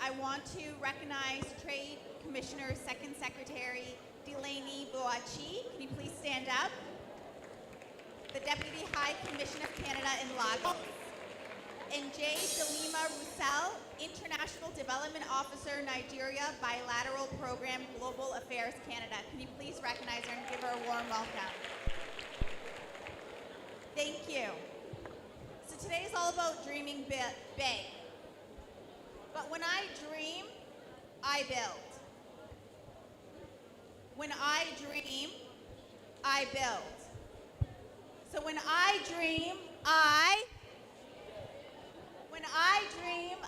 I want to recognize Trade Commissioner Second Secretary Delaney Boachi. Can you please stand up? The Deputy High Commissioner of Canada in Lagos. And J. Delima Roussel, International Development Officer, Nigeria, Bilateral Program, Global Affairs Canada. Can you please recognize her and give her a warm welcome? Thank you. So today is all about dreaming big. But when I dream, I build. When I dream, I build. So when I dream, when I dream,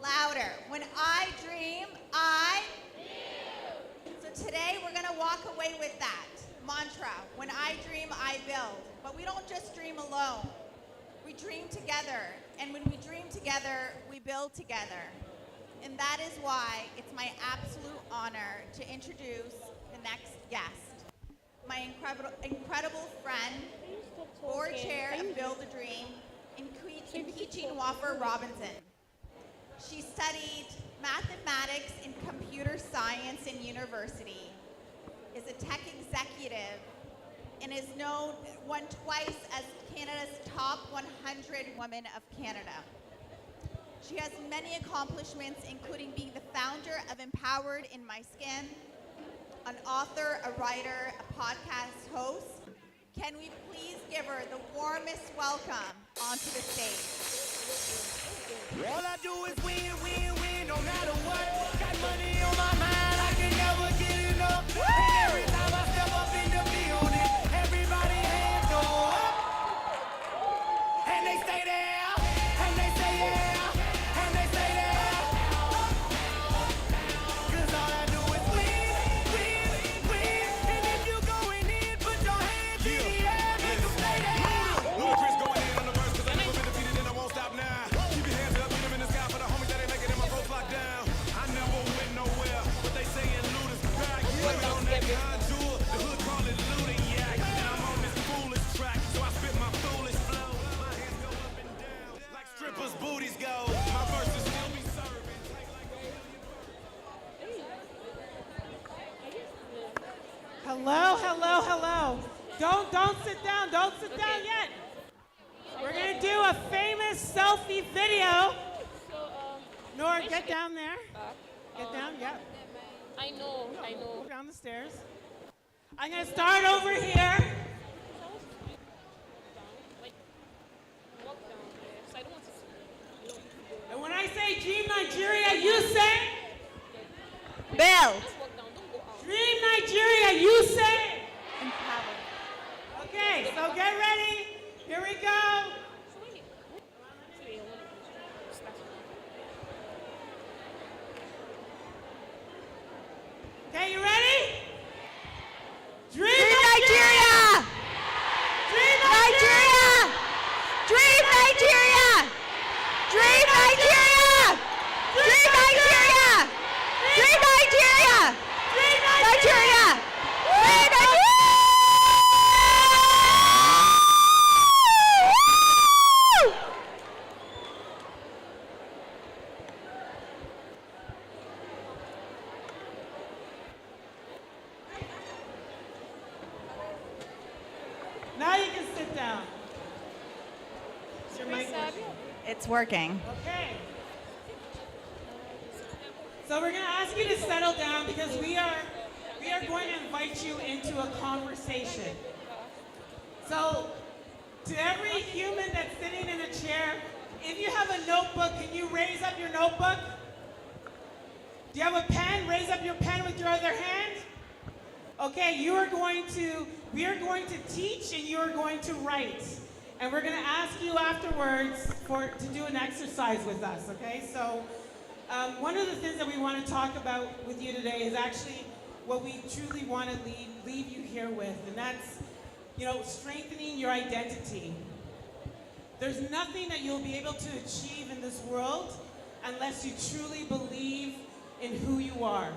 louder. When I dream, So today we're going to walk away with that mantra. When I dream, I build. But we don't just dream alone. We dream together. And when we dream together, we build together. And that is why it's my absolute honor to introduce the next guest. My incredible friend, board chair of Build a Dream, Nkechi Nwaffer Robinson. She studied mathematics and computer science in university, is a tech executive, and is won twice as Canada's top 100 women of Canada. She has many accomplishments, including being the founder of Empowered in My Skin, an author, a writer, a podcast host. Can we please give her the warmest welcome onto the stage? All I do is win, win, win, no matter what. Got money on my mind, I can never get enough. And every time I step up in the building, everybody hands go up. And they stay there. Hello, hello, hello. Don't sit down. Don't sit down yet. We're going to do a famous selfie video. Nora, get down there. Get down, yeah. I know. Go down the stairs. I'm going to start over here. And when I say Dream Nigeria, you say? Bill. Dream Nigeria, you say? Okay, so get ready. Here we go. Okay, you ready? Dream Nigeria! Dream Nigeria! Dream Nigeria! Dream Nigeria! Dream Nigeria! Dream Nigeria! Dream Nigeria! Dream Nigeria! Now you can sit down. Is your mic working? It's working. Okay. So we're going to ask you to settle down because we are going to invite you into a conversation. So to every human that's sitting in a chair, if you have a notebook, can you raise up your notebook? Do you have a pen? Raise up your pen with your other hand. Okay, we are going to teach and you are going to write. And we're going to ask you afterwards to do an exercise with us, okay? So one of the things that we want to talk about with you today is actually what we truly want to leave you here with, and that's, strengthening your identity. There's nothing that you'll be able to achieve in this world unless you truly believe in who you are.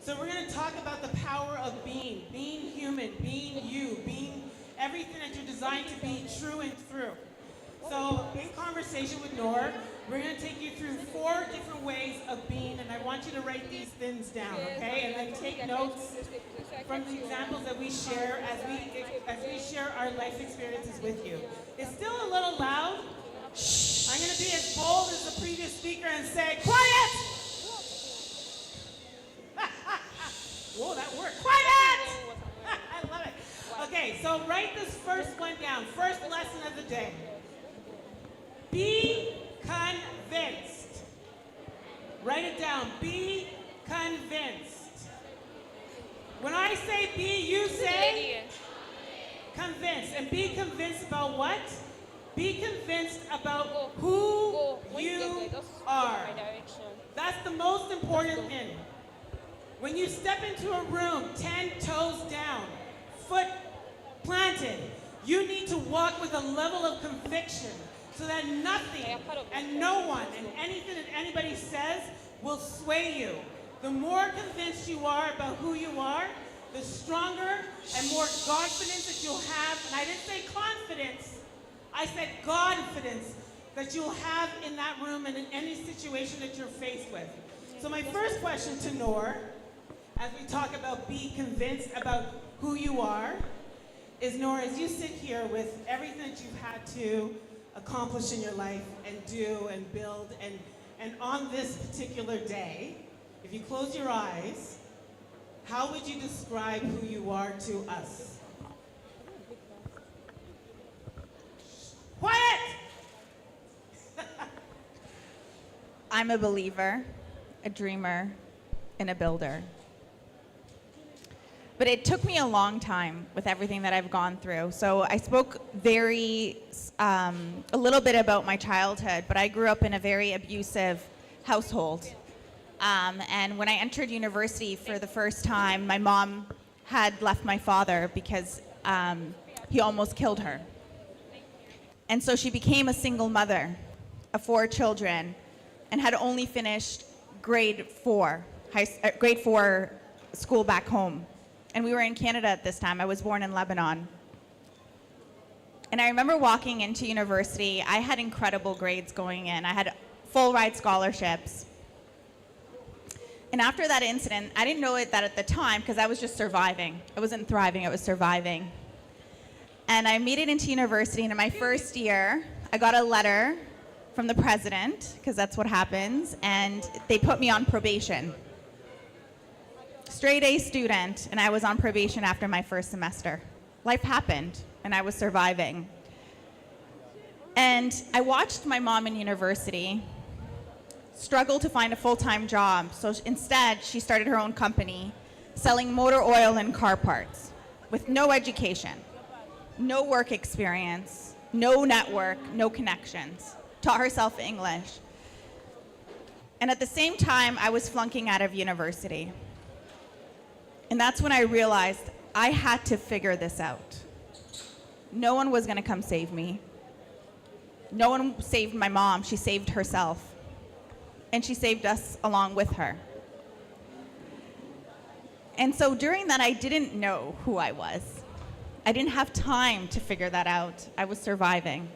So we're going to talk about the power of being human, being you, being everything that you're designed to be true and through. So in conversation with Nor, we're going to take you through 4 different ways of being, and I want you to write these things down, okay? And then take notes from the examples that we share as we share our life experiences with you. It's still a little loud. I'm going to be as bold as the previous speaker and say, quiet! Whoa, that worked. Quiet! I love it. Okay, so write this first one down. First lesson of the day. Be convinced. Write it down. Be convinced. When I say be, you say convinced. And be convinced about what? Be convinced about who you are. That's the most important thing. When you step into a room, 10 toes down, foot planted, you need to walk with a level of conviction so that nothing and no one and anything that anybody says will sway you. The more convinced you are about who you are, the stronger and more confidence that you'll have. And I didn't say confidence, I said confidence that you'll have in that room and in any situation that you're faced with. So my first question to Noor, as we talk about be convinced about who you are, is Noor, as you sit here with everything that you've had to accomplish in your life and do and build, and on this particular day, if you close your eyes, how would you describe who you are to us? Quiet! I'm a believer, a dreamer, and a builder. But it took me a long time with everything that I've gone through. So I spoke a little bit about my childhood, but I grew up in a very abusive household. And when I entered university for the first time, my mom had left my father because he almost killed her. And so she became a single mother of 4 children and had only finished grade 4 school back home. And we were in Canada at this time. I was born in Lebanon. And I remember walking into university. I had incredible grades going in. I had full ride scholarships. And after that incident, I didn't know that at the time because I was just surviving. I wasn't thriving, I was surviving. And I made it into university, and in my first year, I got a letter from the president, because that's what happens, and they put me on probation. Straight A student, and I was on probation after my first semester. Life happened, and I was surviving. And I watched my mom in university struggle to find a full-time job, so instead she started her own company selling motor oil and car parts with no education, no work experience, no network, no connections. Taught herself English. And at the same time, I was flunking out of university. And that's when I realized I had to figure this out. No one was gonna come save me. No one saved my mom, she saved herself. And she saved us along with her. And so during that, I didn't know who I was. I didn't have time to figure that out. I was surviving.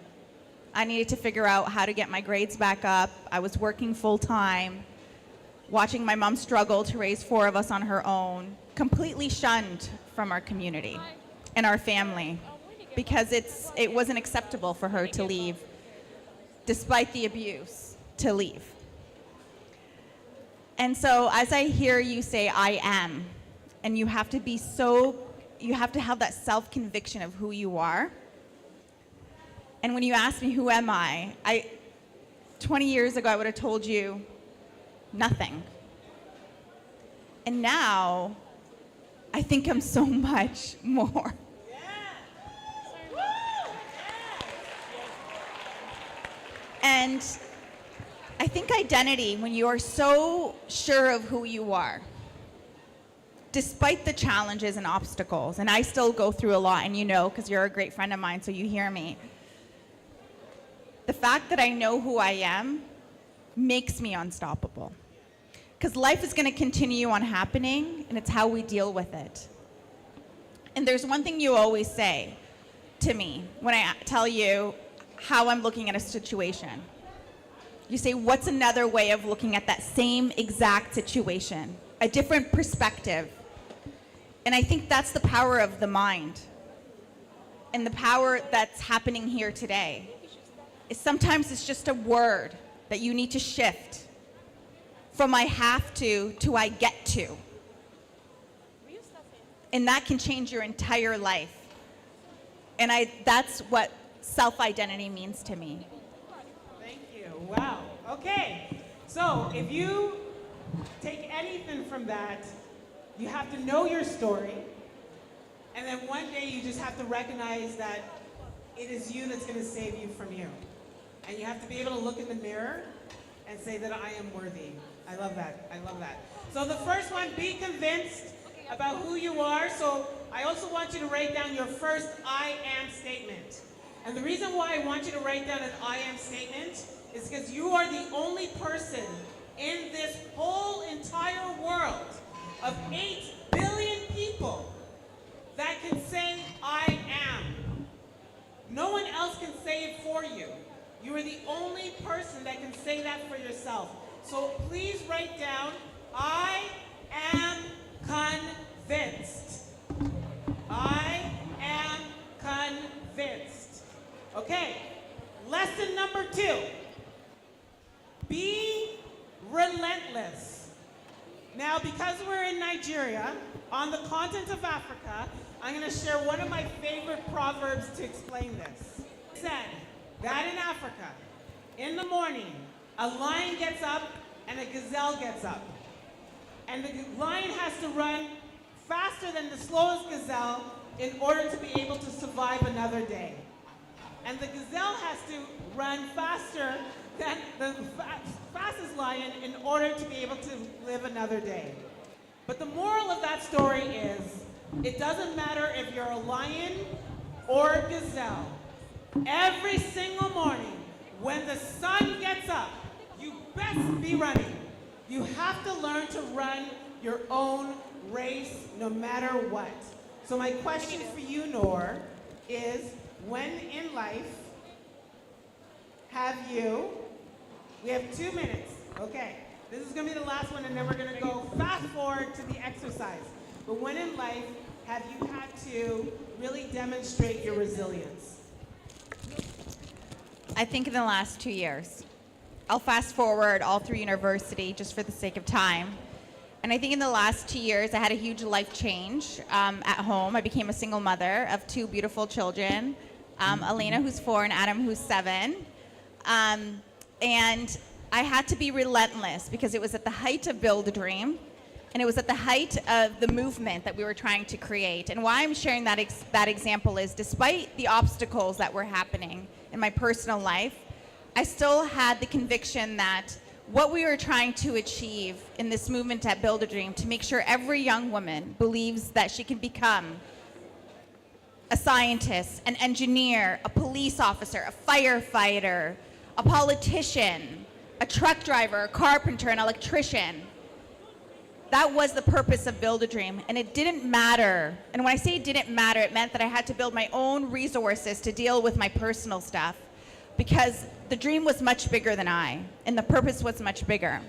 I needed to figure out how to get my grades back up. I was working full time, watching my mom struggle to raise 4 of us on her own, completely shunned from our community and our family because it wasn't acceptable for her to leave, despite the abuse, to leave. And so as I hear you say, I am, and you have to have that self-conviction of who you are. And when you ask me, who am I? 20 years ago, I would have told you nothing. And now, I think I'm so much more. And I think identity, when you are so sure of who you are, despite the challenges and obstacles, and I still go through a lot, and you know, because you're a great friend of mine, so you hear me. The fact that I know who I am makes me unstoppable. Because life is going to continue on happening, and it's how we deal with it. And there's one thing you always say to me when I tell you how I'm looking at a situation. You say, what's another way of looking at that same exact situation? A different perspective. And I think that's the power of the mind. And the power that's happening here today. Sometimes it's just a word that you need to shift from I have to I get to. And that can change your entire life. And that's what self-identity means to me. Thank you. Wow. Okay. So if you take anything from that, you have to know your story. And then one day you just have to recognize that it is you that's going to save you from you. And you have to be able to look in the mirror and say that I am worthy. I love that. I love that. So the first one, be convinced about who you are. So I also want you to write down your first I am statement. And the reason why I want you to write down an I am statement is because you are the only person in this whole entire world of 8 billion people that can say I am. No one else can say it for you. You are the only person that can say that for yourself. So please write down, I am convinced. I am convinced. Okay, lesson number 2. Be relentless. Now, because we're in Nigeria, on the continent of Africa, I'm going to share one of my favorite proverbs to explain this. It said that in Africa, in the morning, a lion gets up and a gazelle gets up. And the lion has to run faster than the slowest gazelle in order to be able to survive another day. And the gazelle has to run faster than the fastest lion in order to be able to live another day. But the moral of that story is, it doesn't matter if you're a lion or a gazelle. Every single morning, when the sun gets up, you best be running. You have to learn to run your own race no matter what. So my question for you, Noor, is when in life have you, we have 2 minutes, okay. This is going to be the last one, and then we're going to go fast forward to the exercise. But when in life have you had to really demonstrate your resilience? I think in the last 2 years. I'll fast forward all through university just for the sake of time. And I think in the last 2 years, I had a huge life change at home. I became a single mother of 2 beautiful children, Elena, who's 4, and Adam, who's 7. And I had to be relentless because it was at the height of Build a Dream, and it was at the height of the movement that we were trying to create. And why I'm sharing that example is, despite the obstacles that were happening in my personal life, I still had the conviction that what we were trying to achieve in this movement at Build a Dream, to make sure every young woman believes that she can become a scientist, an engineer, a police officer, a firefighter, a politician, a truck driver, a carpenter, an electrician. That was the purpose of Build a Dream, and it didn't matter. And when I say it didn't matter, it meant that I had to build my own resources to deal with my personal stuff, because the dream was much bigger than I, and the purpose was much bigger.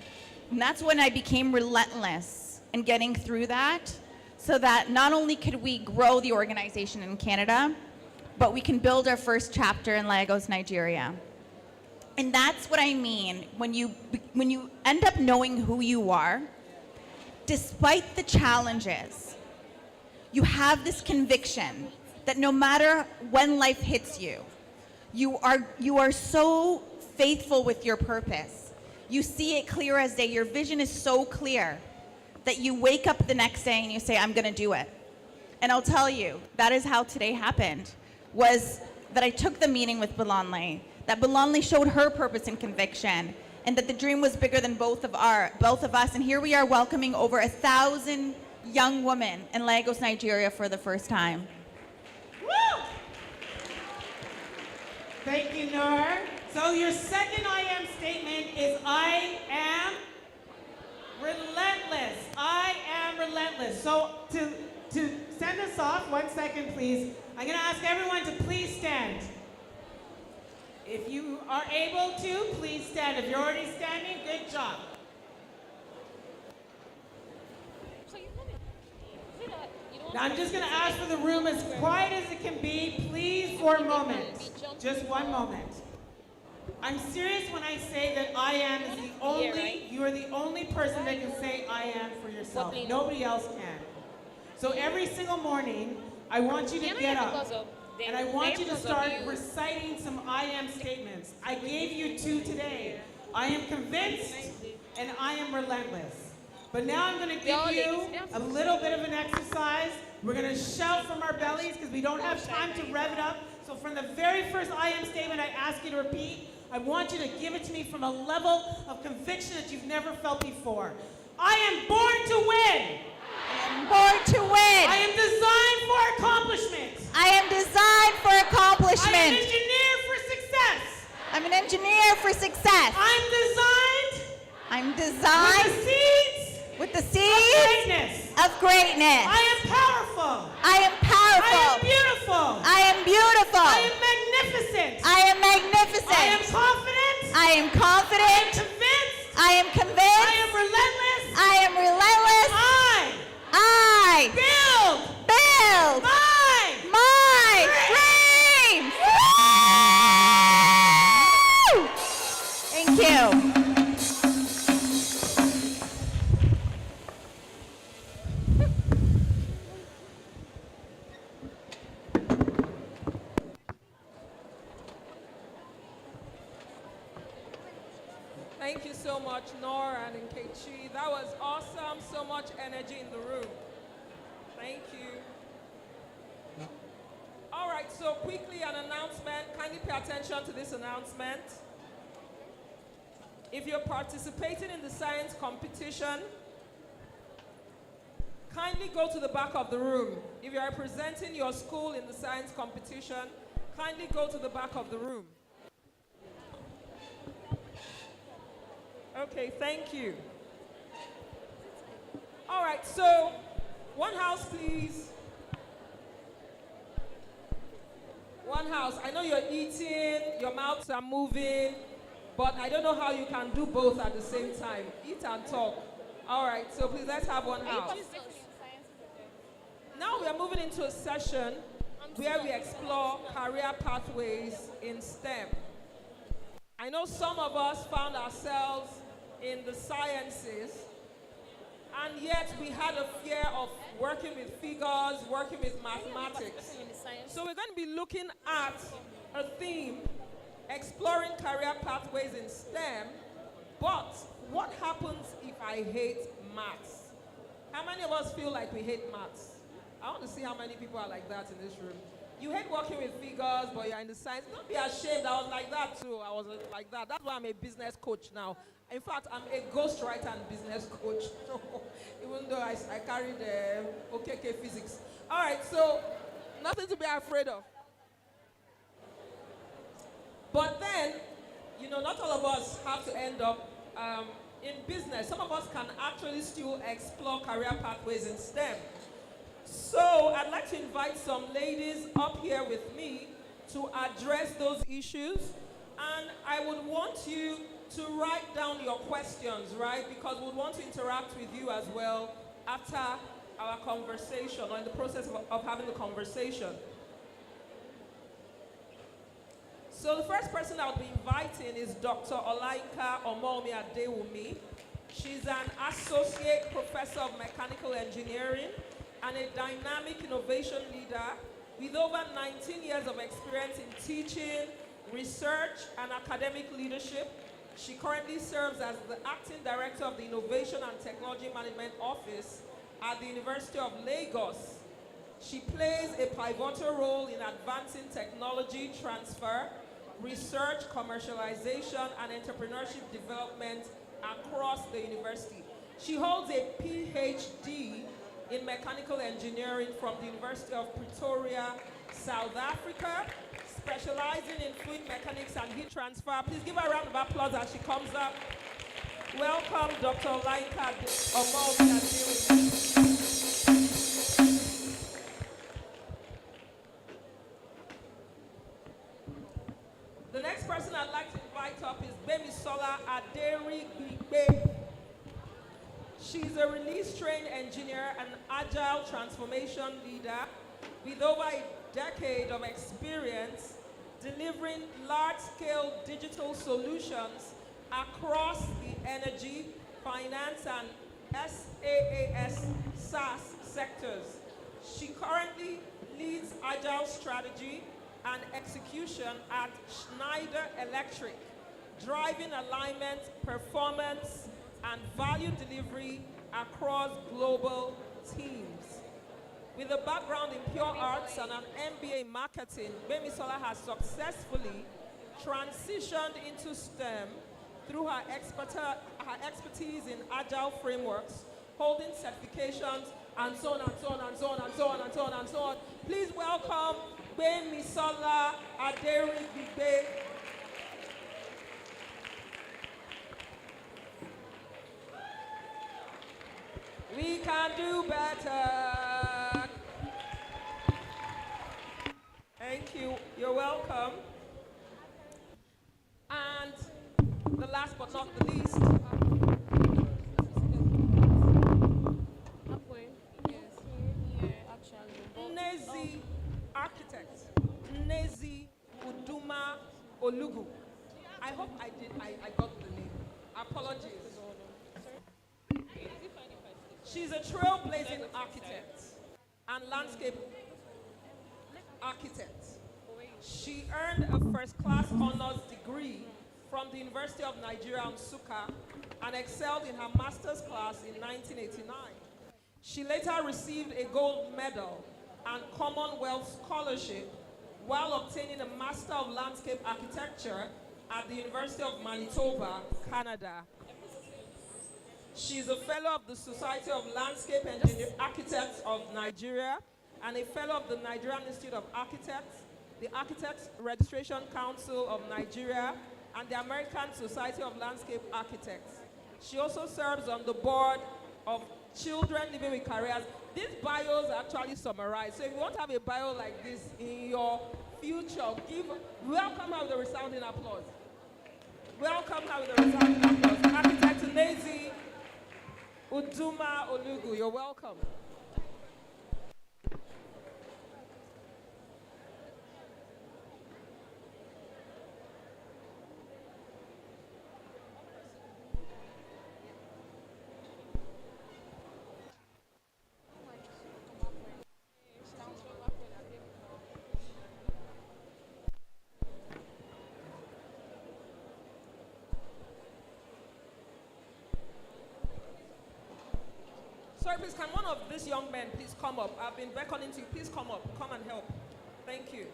And that's when I became relentless in getting through that, so that not only could we grow the organization in Canada, but we can build our first chapter in Lagos, Nigeria. And that's what I mean when you end up knowing who you are, despite the challenges, you have this conviction that no matter when life hits you, you are so faithful with your purpose. You see it clear as day. Your vision is so clear that you wake up the next day and you say, I'm gonna do it. And I'll tell you, that is how today happened, was that I took the meeting with Belanle, that Belanle showed her purpose and conviction, and that the dream was bigger than both of us. And here we are welcoming over 1,000 young women in Lagos, Nigeria for the first time. Woo! Thank you, Noor. So your second I am statement is I am relentless. I am relentless. So to send us off, 1 second, please. I'm going to ask everyone to please stand. If you are able to, please stand. If you're already standing, good job. Now I'm just going to ask for the room as quiet as it can be, please, for a moment. Just one moment. I'm serious when I say that I am is the only, you are the only person that can say I am for yourself. Nobody else can. So every single morning, I want you to get up. And I want you to start reciting some I am statements. I gave you 2 today. I am convinced and I am relentless. But now I'm going to give you a little bit of an exercise. We're going to shout from our bellies because we don't have time to rev it up. So from the very first I am statement I ask you to repeat, I want you to give it to me from a level of conviction that you've never felt before. I am born to win. I am born to win. I am designed for accomplishment. I am designed for accomplishment. I am engineered for success. I'm an engineer for success. I'm designed with the seeds of greatness. I am powerful. I am powerful. I am beautiful. I am beautiful. I am magnificent. I am magnificent. I am confident. I am confident. I am convinced. I am convinced. I am relentless. I am relentless. I build my dreams. Thank you. Thank you so much, Nora and Nkechi. That was awesome. So much energy in the room. Thank you. All right, so quickly an announcement. Kindly pay attention to this announcement. If you're participating in the science competition, kindly go to the back of the room. If you're representing your school in the science competition, kindly go to the back of the room. Okay, thank you. All right, so one house, please. One house. I know you're eating, your mouths are moving. But I don't know how you can do both at the same time. Eat and talk. All right, so please let's have one house. Now we are moving into a session where we explore career pathways in STEM. I know some of us found ourselves in the sciences, and yet we had a fear of working with figures, working with mathematics. So we're going to be looking at a theme, exploring career pathways in STEM, but what happens if I hate maths? How many of us feel like we hate maths? I want to see how many people are like that in this room. You hate working with figures, but you're in the science. Don't be ashamed. I was like that too. I was like that. That's why I'm a business coach now. In fact, I'm a ghostwriter and business coach. Even though I carried OKK physics. All right, so nothing to be afraid of. But then, you know, not all of us have to end up in business. Some of us can actually still explore career pathways in STEM. So I'd like to invite some ladies up here with me to address those issues. And I would want you to write down your questions, right? Because we want to interact with you as well after our conversation or in the process of having the conversation. So the first person I'll be inviting is Dr. Olaika Omomi Adewumi. She's an associate professor of mechanical engineering and a dynamic innovation leader with over 19 years of experience in teaching, research, and academic leadership. She currently serves as the acting director of the Innovation and Technology Management Office at the University of Lagos. She plays a pivotal role in advancing technology transfer, research, commercialization, and entrepreneurship development across the university. She holds a PhD in mechanical engineering from the University of Pretoria, South Africa, specializing in fluid mechanics and heat transfer. Please give her a round of applause as she comes up. Welcome, Dr. Olaika Omomi. The next person I'd like to invite up is Bemisola Aderi-Gbigbe. She's a release-trained engineer and agile transformation leader with over a decade of experience delivering large-scale digital solutions across the energy, finance, and SaaS sectors. She currently leads agile strategy and execution at Schneider Electric, driving alignment, performance, and value delivery across global teams. With a background in pure arts and an MBA in marketing, Bemisola has successfully transitioned into STEM through her expertise in agile frameworks, holding certifications, and so on and so on and so on and so on and so on and so on. Please welcome Bemisola Aderi-Gbigbe. We can do better. Thank you. You're welcome. And the last but not the least, Nnezi Architect, Nnezi Uduma Olugu. I hope I got the name. Apologies. She's a trailblazing architect and landscape architect. She earned a first-class honors degree from the University of Nigeria, Nsukka, and excelled in her master's class in 1989. She later received a gold medal and Commonwealth scholarship while obtaining a Master of Landscape Architecture at the University of Manitoba, Canada. She is a fellow of the Society of Landscape Architects of Nigeria and a fellow of the Nigerian Institute of Architects, the Architects Registration Council of Nigeria, and the American Society of Landscape Architects. She also serves on the board of Children Living with Careers. These bios are actually summarized. So if you want to have a bio like this in your future, welcome her with a resounding applause. Welcome her with a resounding applause. Architect Unezi Uduma Olugu, you're welcome. Sorry, please, can one of these young men please come up? I've been beckoning to you. Please come up. Come and help. Thank you.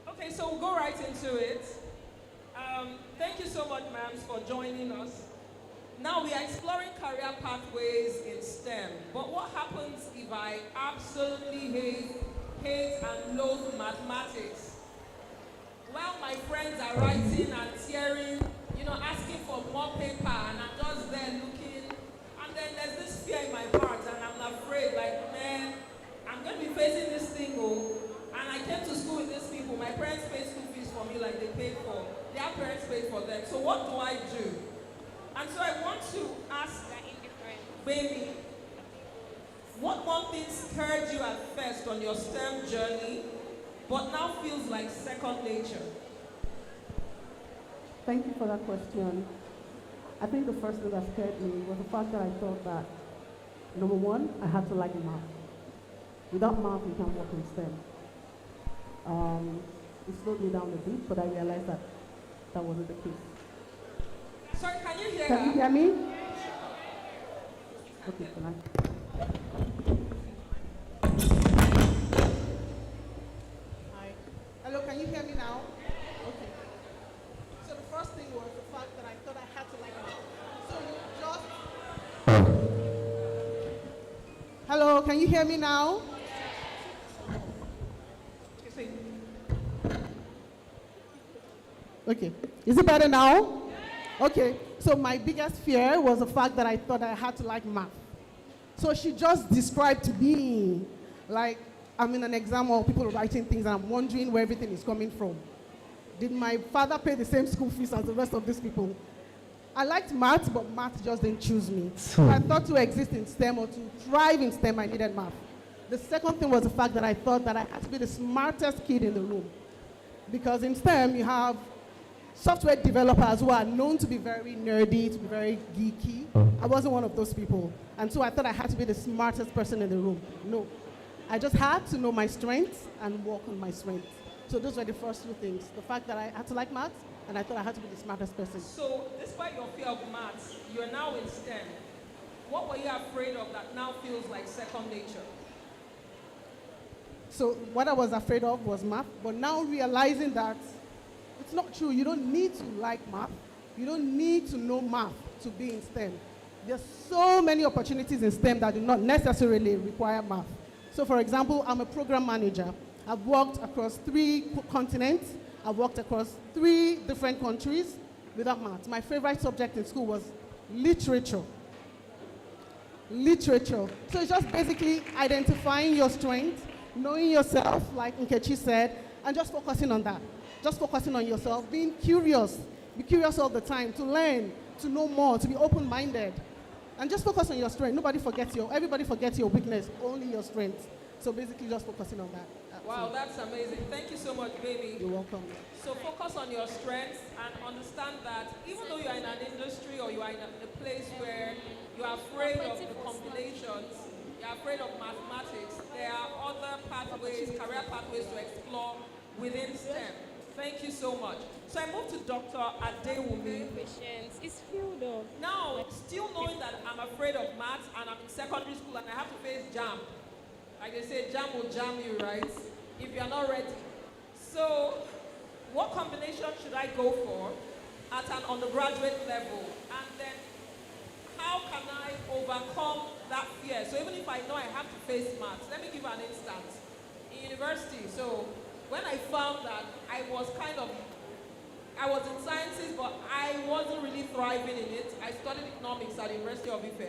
Okay, so we'll go right into it. Thank you so much, ma'am, for joining us. Now we are exploring career pathways in STEM. But what happens if I absolutely hate and loathe mathematics? While my friends are writing and tearing, asking for more paper, and I'm just there looking, and then there's this fear in my heart, and I'm afraid, like, man, I'm going to be facing this thing, and I came to school with these people. My parents paid school fees for me like they paid for, their parents paid for them. So what do I do? And so I want to ask Baby, what one thing scared you at first on your STEM journey, but now feels like second nature? Thank you for that question. I think the first thing that scared me was the fact that I thought that, number one, I had to like math. Without math, you can't work in STEM. It slowed me down a bit, but I realized that that wasn't the case. Sorry, can you hear Can you hear me? Okay, can I? Hi. Hello, can you hear me now? Okay. So the first thing was the fact that I thought I had to like math. So you just... Hello, can you hear me now? Okay. Is it better now? Okay. So my biggest fear was the fact that I thought I had to like math. So she just described to me like I'm in an exam or people are writing things and I'm wondering where everything is coming from. Did my father pay the same school fees as the rest of these people? I liked math, but math just didn't choose me. So I thought to exist in STEM or to thrive in STEM, I needed math. The second thing was the fact that I thought that I had to be the smartest kid in the room. Because in STEM, you have software developers who are known to be very nerdy, to be very geeky. I wasn't one of those people. And so I thought I had to be the smartest person in the room. No. I just had to know my strengths and work on my strengths. So those were the first two things. The fact that I had to like maths, and I thought I had to be the smartest person. So despite your fear of maths, you're now in STEM. What were you afraid of that now feels like second nature? So what I was afraid of was math, but now realizing that it's not true. You don't need to like math. You don't need to know math to be in STEM. There's so many opportunities in STEM that do not necessarily require math. So for example, I'm a program manager. I've worked across 3 continents. I've worked across 3 different countries without math. My favorite subject in school was literature. Literature. So it's just basically identifying your strengths, knowing yourself, like Nkechi said, and just focusing on that. Just focusing on yourself, being curious. Be curious all the time, to learn, to know more, to be open-minded. And just focus on your strength. Everybody forgets your weakness, only your strengths. So basically just focusing on that. Wow, that's amazing. Thank you so much, Baby. You're welcome. So focus on your strengths and understand that even though you are in an industry or you are in a place where you are afraid of the combinations, you're afraid of mathematics, there are other pathways, career pathways to explore within STEM. Thank you so much. So I moved to Dr. Adewumi. Patience. It's filled up. Now, still knowing that I'm afraid of maths and I'm in secondary school and I have to face JAM. Like they say, JAM will jam you, right? If you're not ready. So, what combination should I go for at an undergraduate level? And then, how can I overcome that fear? So even if I know I have to face maths, let me give an instance. In university, so when I found that I was in sciences, but I wasn't really thriving in it, I studied economics at the University of Ife.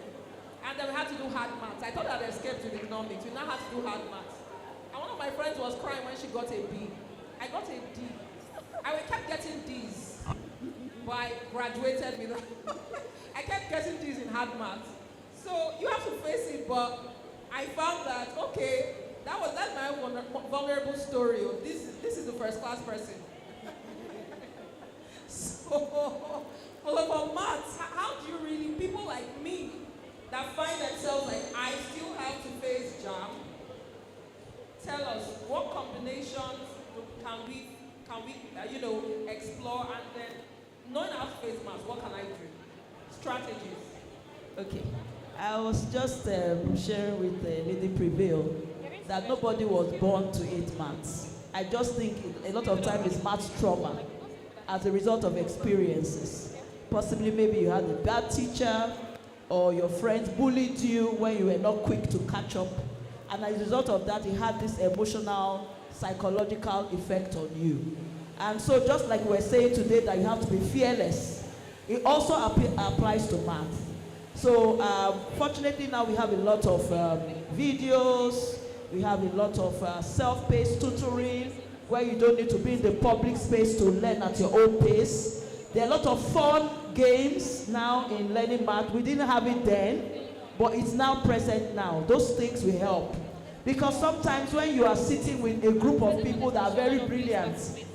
And then we had to do hard maths. I thought I'd escaped with economics. We now had to do hard maths. And one of my friends was crying when she got a B. I got a D. I kept getting Ds. But I graduated with I kept getting D's in hard maths. So you have to face it, but I found that, okay, that's my own vulnerable story. This is the first class person. So for maths, how do you really, people like me that find themselves like, I still have to face JAM, tell us what combinations can we explore, and then knowing how to face maths, what can I do? Strategies. Okay. I was just sharing with Lady Prevail that nobody was born to hate maths. I just think a lot of time it's maths trauma as a result of experiences. Possibly maybe you had a bad teacher or your friends bullied you when you were not quick to catch up. And as a result of that, it had this emotional, psychological effect on you. And so just like we were saying today that you have to be fearless, it also applies to math. So fortunately now we have a lot of videos, we have a lot of self-paced tutoring where you don't need to be in the public space to learn at your own pace. There are a lot of fun games now in learning math. We didn't have it then, but it's now present now. Those things will help. Because sometimes when you are sitting with a group of people that are very brilliant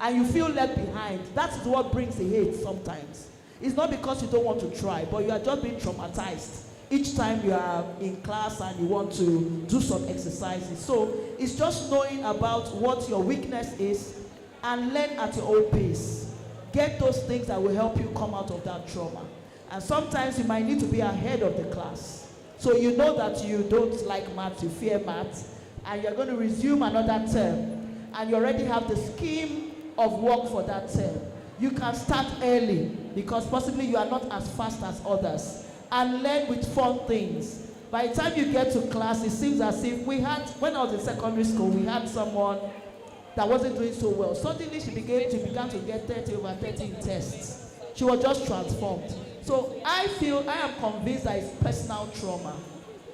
and you feel left behind, that is what brings the hate sometimes. It's not because you don't want to try, but you are just being traumatized each time you are in class and you want to do some exercises. So it's just knowing about what your weakness is and learn at your own pace. Get those things that will help you come out of that trauma. And sometimes you might need to be ahead of the class. So you know that you don't like maths, you fear maths, and you're going to resume another term, and you already have the scheme of work for that term. You can start early because possibly you are not as fast as others, and learn with fun things. By the time you get to class, it seems as if when I was in secondary school, we had someone that wasn't doing so well. Suddenly she began to get 30 over 30 in tests. She was just transformed. So I am convinced that it's personal trauma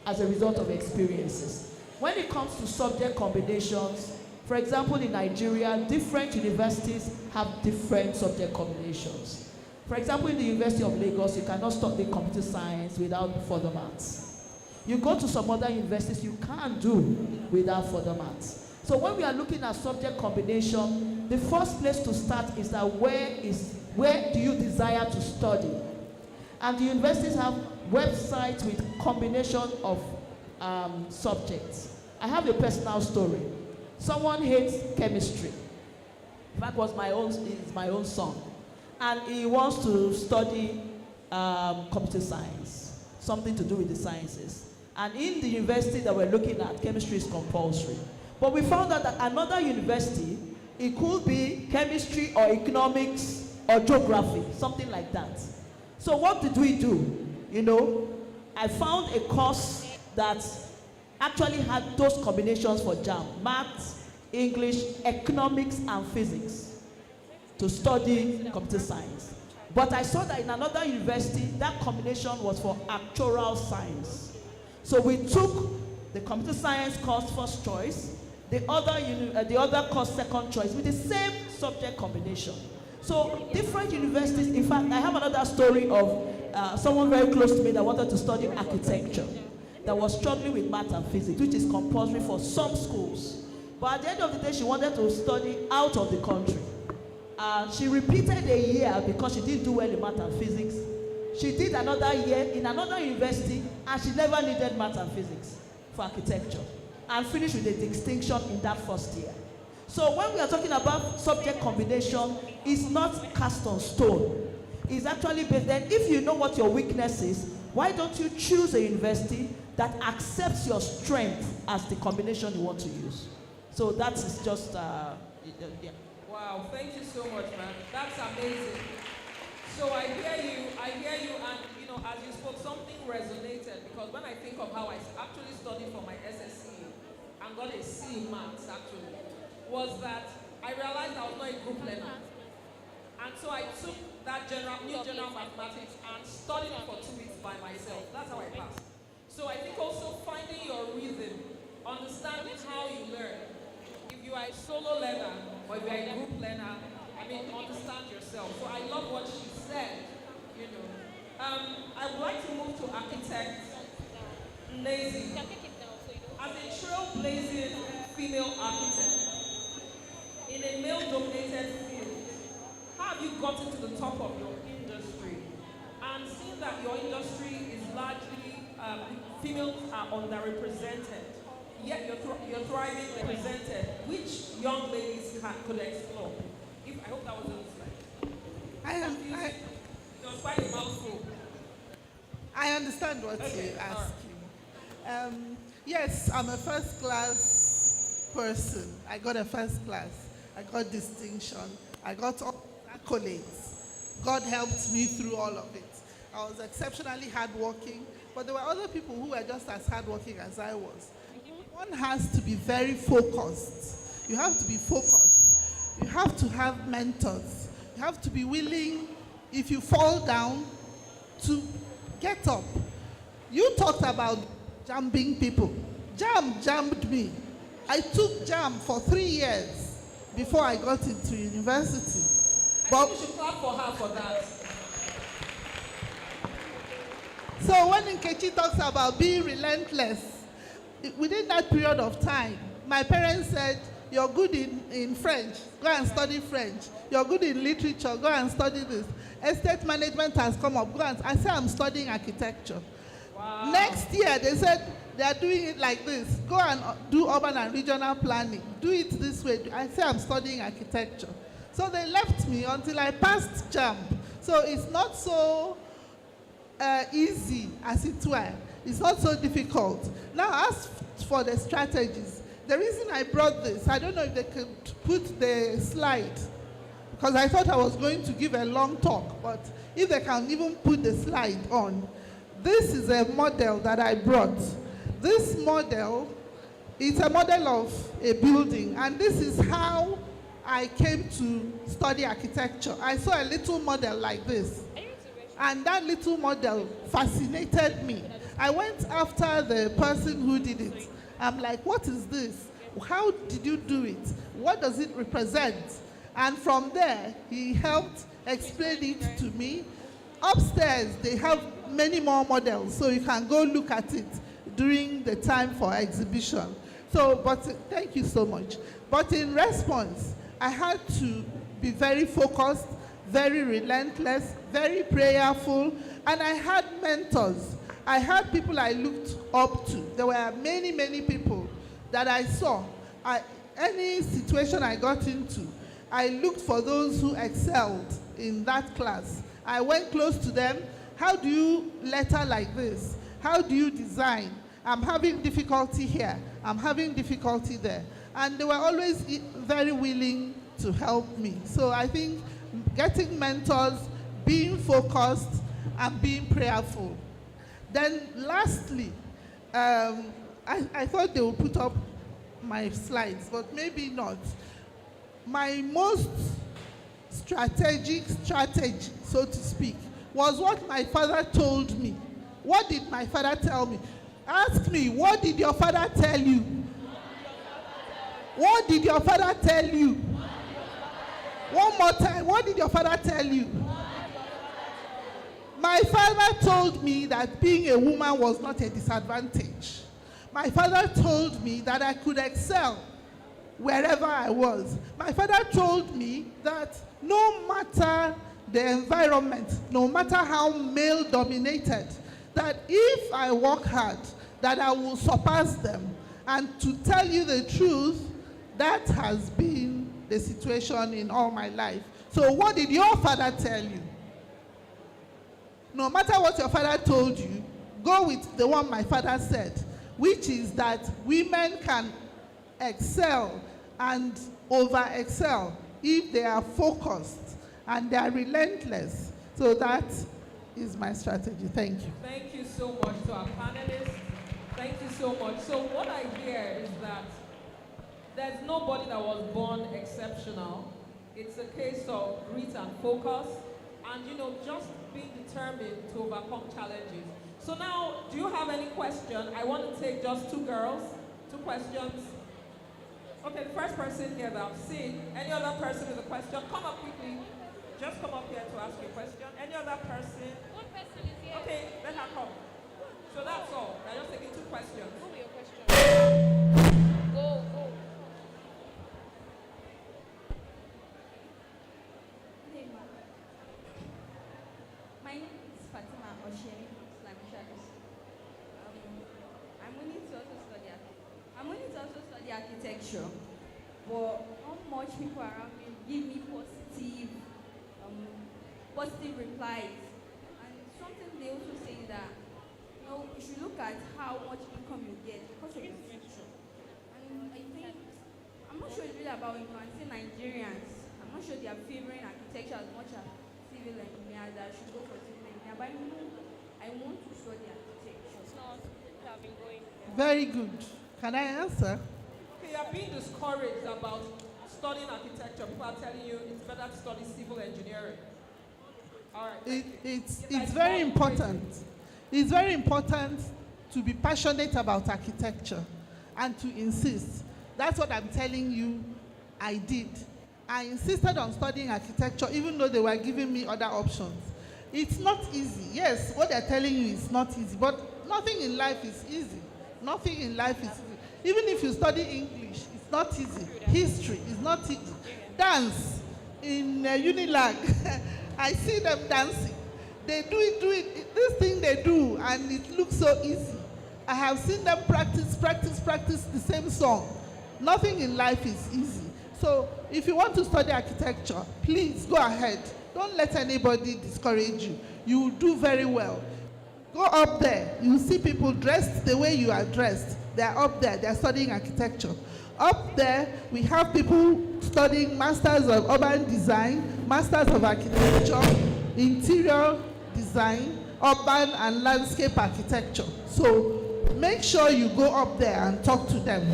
as a result of experiences. When it comes to subject combinations, for example, in Nigeria, different universities have different subject combinations. For example, in the University of Lagos, you cannot study computer science without further maths. You go to some other universities, you can't do without further maths. So when we are looking at subject combination, the first place to start is that where do you desire to study? And the universities have websites with combination of subjects. I have a personal story. Someone hates chemistry. In fact, it's my own son. And he wants to study computer science, something to do with the sciences. And in the university that we're looking at, chemistry is compulsory. But we found out that another university, it could be chemistry or economics or geography, something like that. So what did we do? I found a course that actually had those combinations for JAM: maths, English, economics, and physics, to study computer science. But I saw that in another university, that combination was for actuarial science. So we took the computer science course first choice, the other course second choice, with the same subject combination. So different universities, in fact, I have another story of someone very close to me that wanted to study architecture, that was struggling with math and physics, which is compulsory for some schools. But at the end of the day, she wanted to study out of the country. She repeated a year because she didn't do well in math and physics. She did another year in another university, and she never needed math and physics. for architecture and finish with a distinction in that first year. So when we are talking about subject combination, it's not cast on stone. It's actually based, then if you know what your weakness is, why don't you choose a university that accepts your strength as the combination you want to use? So that is just, yeah. Wow, thank you so much, man. That's amazing. So I hear you, and you know, as you spoke, something resonated, because when I think of how I actually studied for my SSC and got a C in maths, actually, was that I realized I was not a group learner. And so I took that new general mathematics and studied it for 2 weeks by myself. That's how I passed. So I think also finding your rhythm, understanding how you learn. If you are a solo learner or if you are a group learner, I mean, understand yourself. So I love what she said, you know. I would like to move to architect Lazy. As a trailblazing female architect in a male-dominated field, how have you gotten to the top of your industry? And seeing that your industry is largely, females are underrepresented, yet you're thriving represented. Which young ladies could explore? I hope that was on the slide. It was quite a mouthful. I understand what you're asking. Yes, I'm a first class person. I got a first class. I got distinction. I got all accolades. God helped me through all of it. I was exceptionally hardworking, but there were other people who were just as hardworking as I was. One has to be very focused. You have to be focused. You have to have mentors. You have to be willing, if you fall down, to get up. You talked about jamming people. Jam jammed me. I took jam for 3 years before I got into university. I think we should clap for her for that. So when Nkechi talks about being relentless, within that period of time, my parents said, you're good in French, go and study French. You're good in literature, go and study this. Estate management has come up, go and, I said, I'm studying architecture. Wow. Next year, they said, they are doing it like this. Go and do urban and regional planning. Do it this way. I say I'm studying architecture. So they left me until I passed JAMB. So it's not so easy, as it were. It's not so difficult. Now, as for the strategies, the reason I brought this, I don't know if they could put the slide, because I thought I was going to give a long talk, but if they can even put the slide on. This is a model that I brought. This model is a model of a building, and this is how I came to study architecture. I saw a little model like this, and that little model fascinated me. I went after the person who did it. I'm like, what is this? How did you do it? What does it represent? And from there, he helped explain it to me. Upstairs, they have many more models, so you can go look at it during the time for exhibition. So, but thank you so much. But in response, I had to be very focused, very relentless, very prayerful, and I had mentors. I had people I looked up to. There were many, many people that I saw. Any situation I got into, I looked for those who excelled in that class. I went close to them. How do you letter like this? How do you design? I'm having difficulty here. I'm having difficulty there. And they were always very willing to help me. So I think getting mentors, being focused, and being prayerful. Then lastly, I thought they would put up my slides, but maybe not. My most strategic strategy, so to speak, was what my father told me. What did my father tell me? Ask me, what did your father tell you? What did your father tell you? One more time, what did your father tell you? My father told me that being a woman was not a disadvantage. My father told me that I could excel wherever I was. My father told me that no matter the environment, no matter how male-dominated, that if I work hard that I will surpass them. And to tell you the truth, that has been the situation in all my life. So what did your father tell you? No matter what your father told you, go with the one my father said, which is that women can excel and over-excel if they are focused and they are relentless. So that is my strategy. Thank you. Thank you so much to our panelists. Thank you so much. So what I hear is that there's nobody that was born exceptional. It's a case of grit and focus and, you know, just being determined to overcome challenges. So now, do you have any question? I want to take just 2 girls, 2 questions. Okay, the first person here that I've seen. Any other person with a question? Come up quickly. Just come up here to ask a question. Any other person? One person is here. Okay, let her come. So that's all. I'm just taking 2 questions. What were your questions? Go. My name is Fatima Oshe. I'm willing to also study architecture, but not much people around me give me positive replies. And something they also say that, you know, you should look at how much income you get because of the future. And I think, I'm not sure it's really about income. I say Nigerians, I'm not sure they are favoring architecture as much as civil engineers that should go for civil engineer. But I want to study architecture. It's not, people have been going. Very good. Can I answer? Okay, you are being discouraged about studying architecture. People are telling you it's better to study civil engineering. All right. It's very important. It's very important to be passionate about architecture and to insist. That's what I'm telling you I did. I insisted on studying architecture even though they were giving me other options. It's not easy. Yes, what they're telling you is not easy, but nothing in life is easy. Nothing in life is easy. Even if you study English, it's not easy. History is not easy. Dance in Unilag, I see them dancing. They do it. This thing they do, and it looks so easy. I have seen them practice the same song. Nothing in life is easy. So if you want to study architecture, please go ahead. Don't let anybody discourage you. You will do very well. Go up there. You see people dressed the way you are dressed. They are up there. They are studying architecture. Up there, we have people studying Masters of Urban Design, Masters of Architecture, Interior Design, Urban and Landscape Architecture. So make sure you go up there and talk to them.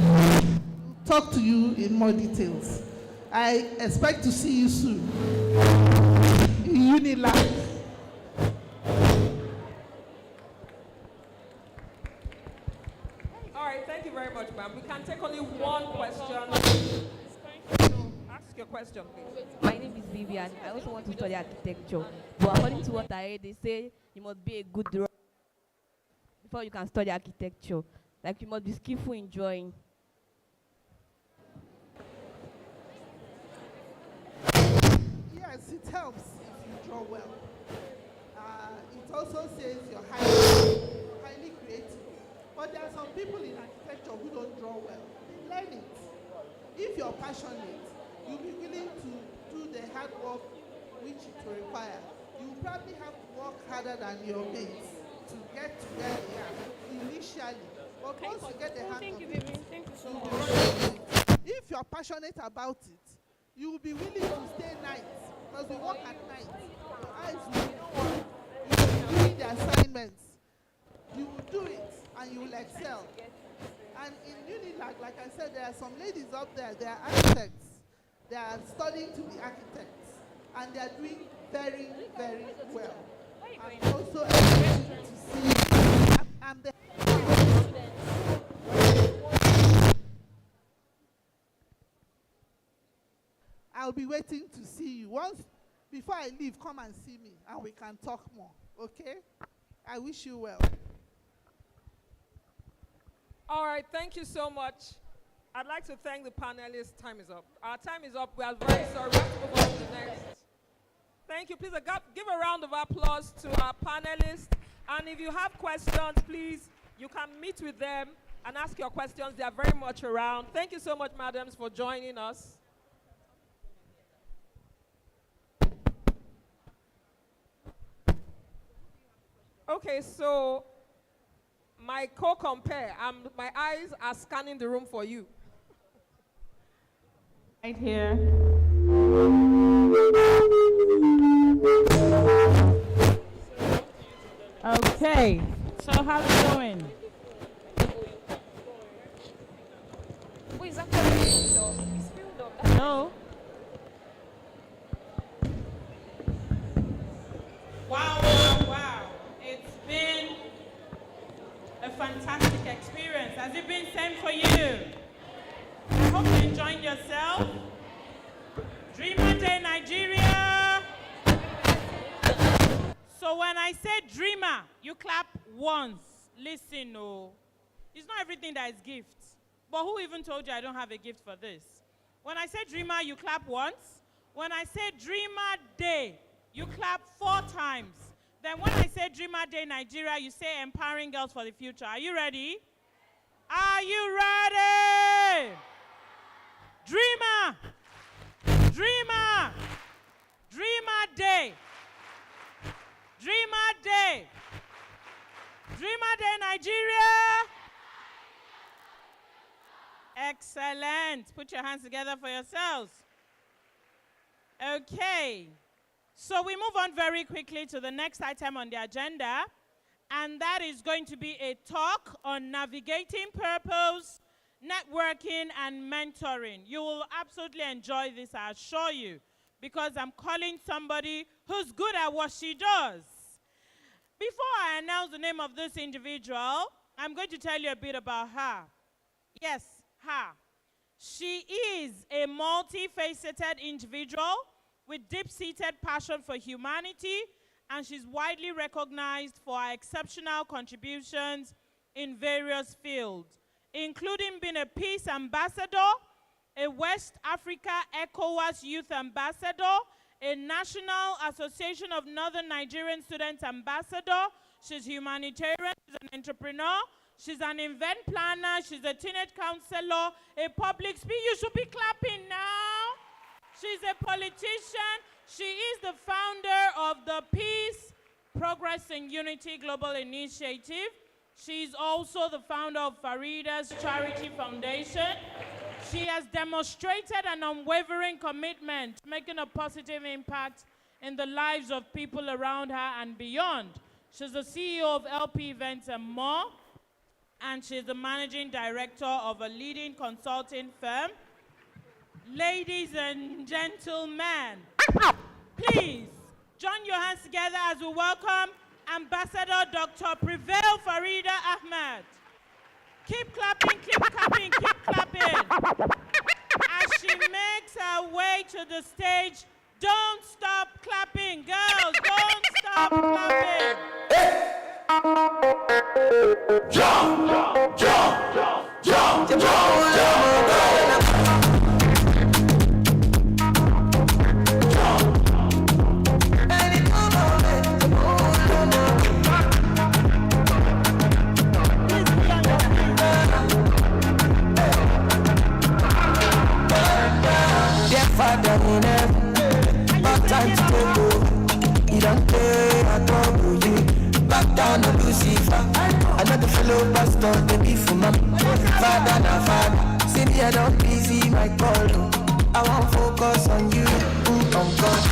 Talk to you in more details. I expect to see you soon in Unilag. All right, thank you very much, ma'am. We can take only one question. Ask your question, please. My name is Vivian. I also want to study architecture. But according to what I read, they say you must be a good drawer before you can study architecture. Like you must be skillful in drawing. Yes, it helps if you draw well. It also says you're highly creative. But there are some people in architecture who don't draw well. They learn it. If you're passionate, you'll be willing to do the hard work which it will require. You probably have to work harder than your mates to get to where they are initially. But once you get the hang of it, Thank you so much. if you're passionate about it, you will be willing to stay nights because we work at night. Your eyes will be open. You will be doing the assignments. You will do it and you will excel. And in Unilag, like I said, there are some ladies up there, they are architects. They are studying to be architects. And they are doing very, very well. I'm also excited to see. I'm the I'll be waiting to see you. Before I leave, come and see me and we can talk more, okay? I wish you well. All right, thank you so much. I'd like to thank the panelists. Time is up. Our time is up. We are very sorry. We have to move on to the next. Thank you. Please give a round of applause to our panelists. And if you have questions, please You can meet with them and ask your questions. They are very much around. Thank you so much, madams, for joining us. Okay, so my co-compare, my eyes are scanning the room for you. Right here. Okay, so how's it going? No. Wow. It's been a fantastic experience. Has it been same for you? I hope you enjoyed yourself. Dreamer Day, Nigeria. So when I say dreamer, you clap once. Listen, no. It's not everything that is gifts. But who even told you I don't have a gift for this? When I say dreamer, you clap once. When I say Dreamer Day, you clap 4 times. Then when I say Dreamer Day Nigeria, you say empowering girls for the future. Are you ready? Are you ready? Dreamer! Dreamer! Dreamer Day! Dreamer Day! Dreamer Day Nigeria! Excellent. Put your hands together for yourselves. Okay. So we move on very quickly to the next item on the agenda, and that is going to be a talk on navigating purpose, networking, and mentoring. You will absolutely enjoy this, I assure you, because I'm calling somebody who's good at what she does. Before I announce the name of this individual, I'm going to tell you a bit about her. Yes, her. She is a multifaceted individual with deep-seated passion for humanity, and she's widely recognized for her exceptional contributions in various fields, including being a peace ambassador, a West Africa ECOWAS Youth Ambassador, a National Association of Northern Nigerian Students Ambassador. She's humanitarian, she's an entrepreneur, she's an event planner, she's a teenage counselor, a public speaker. You should be clapping now. She's a politician. She is the founder of the Peace, Progress and Unity Global Initiative. She's also the founder of Farida's Charity Foundation. She has demonstrated an unwavering commitment, making a positive impact in the lives of people around her and beyond. She's the CEO of LP Events and more, and she's the managing director of a leading consulting firm. Ladies and gentlemen, please join your hands together as we welcome Ambassador Dr. Prevail Farida Ahmed. Keep clapping, keep clapping, keep clapping. As she makes her way to the stage, don't stop clapping. Girls, don't stop clapping. Jump, jump, jump, jump, jump, jump, jump. Father in heaven, back time to go. You don't pay, I trouble you. Back down to Lucifer. Another fellow pastor, they be for my father, na father. See me, I don't busy my call. I won't focus on you, on God.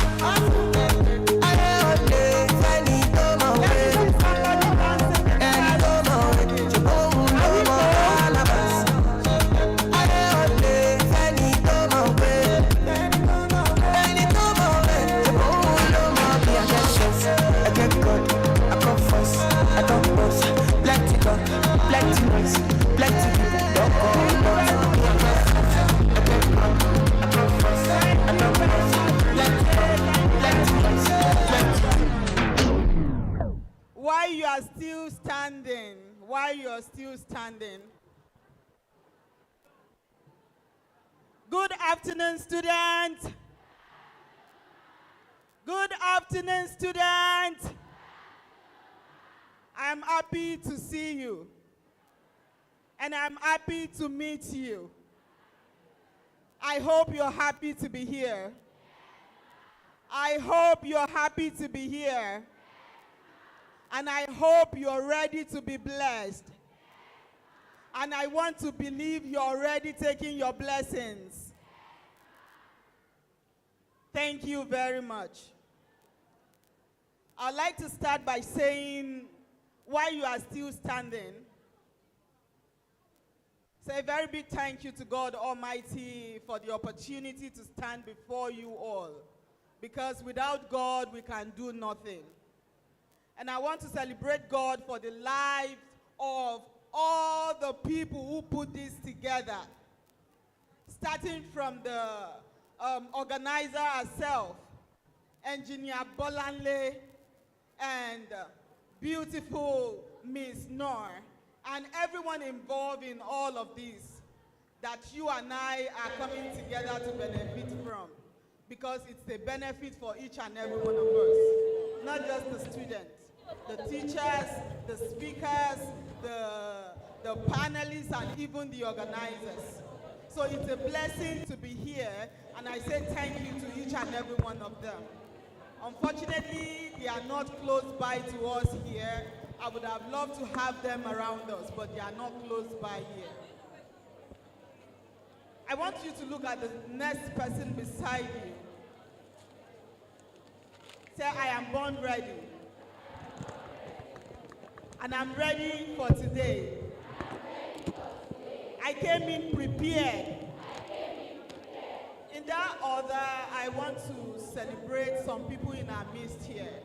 While you are still standing, good afternoon, students. Good afternoon, students. I'm happy to see you. and I'm happy to meet you. I hope you're happy to be here. I hope you're happy to be here. And I hope you're ready to be blessed. And I want to believe you're already taking your blessings. Thank you very much. I'd like to start by saying why you are still standing. Say a very big thank you to God Almighty for the opportunity to stand before you all. Because without God, we can do nothing. And I want to celebrate God for the lives of all the people who put this together. Starting from the organizer herself, Engineer Bolanle, and beautiful Miss Noor, and everyone involved in all of this that you and I are coming together to benefit from. Because it's a benefit for each and every one of us, not just the students, the teachers, the speakers, the panelists, and even the organizers. So it's a blessing to be here, and I say thank you to each and every one of them. Unfortunately, they are not close by to us here. I would have loved to have them around us, but they are not close by here. I want you to look at the next person beside you. Say, I am born ready. And I'm ready for today. I came in prepared. In that order, I want to celebrate some people in our midst here.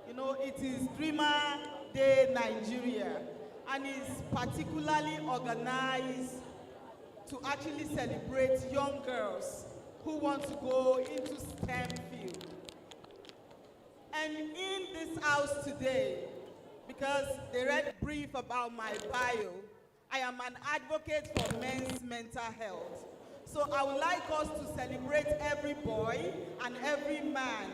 You know, it is Dreamer Day Nigeria, and it's particularly organized to actually celebrate young girls who want to go into STEM field. And in this house today, because they read brief about my bio, I am an advocate for men's mental health. So I would like us to celebrate every boy and every man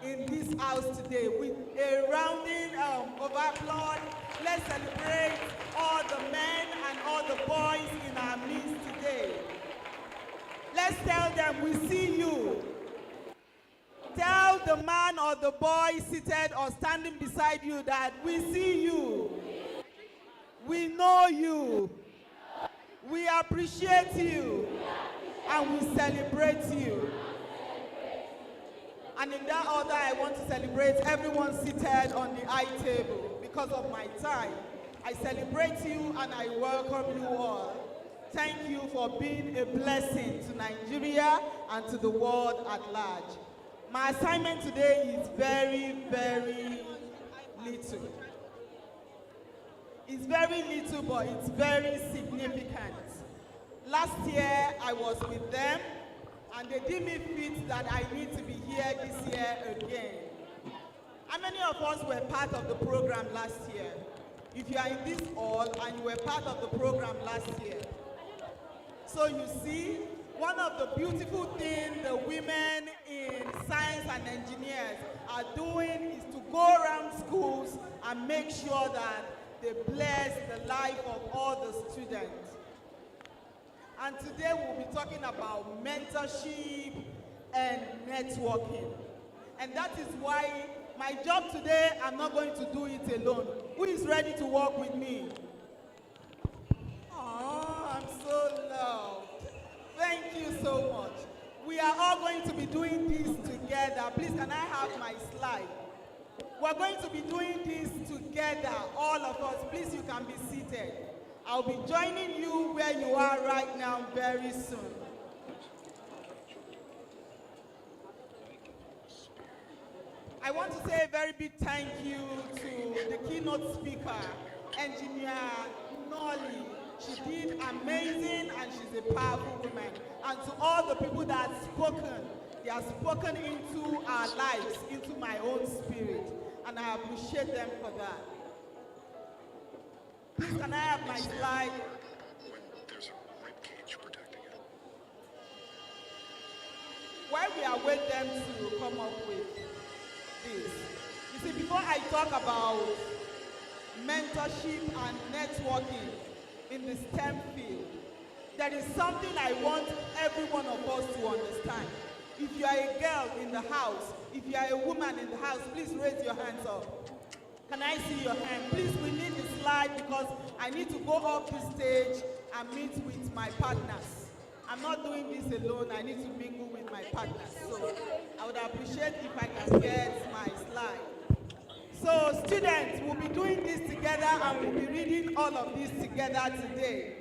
in this house today with a rounding of applause. Let's celebrate all the men and all the boys in our midst today. Let's tell them we see you. Tell the man or the boy seated or standing beside you that we see you. We know you. We appreciate you. And we celebrate you. And in that order, I want to celebrate everyone seated on the high table. Because of my time, I celebrate you and I welcome you all. Thank you for being a blessing to Nigeria and to the world at large. My assignment today is very, very little. It's very little, but it's very significant. Last year, I was with them, and they deemed me fit that I need to be here this year again. How many of us were part of the program last year? If you are in this hall and you were part of the program last year. So you see, one of the beautiful things the women in science and engineers are doing is to go around schools and make sure that they bless the life of all the students. And today we'll be talking about mentorship and networking. And that is why my job today, I'm not going to do it alone. Who is ready to work with me? Oh, I'm so loved. Thank you so much. We are all going to be doing this together. Please, can I have my slide? We're going to be doing this together, all of us. Please, you can be seated. I'll be joining you where you are right now very soon. I want to say a very big thank you to the keynote speaker, Engineer Nolly. She did amazing and she's a powerful woman. And to all the people that have spoken, they have spoken into our lives, into my own spirit. And I appreciate them for that. Please, can I have my slide? While we await them to come up with this, you see, before I talk about mentorship and networking, in the STEM field, there is something I want every one of us to understand. If you are a girl in the house, if you are a woman in the house, please raise your hands up. Can I see your hand? Please, we need the slide because I need to go off the stage and meet with my partners. I'm not doing this alone. I need to mingle with my partners. So I would appreciate if I can get my slide. So students, we'll be doing this together and we'll be reading all of this together today.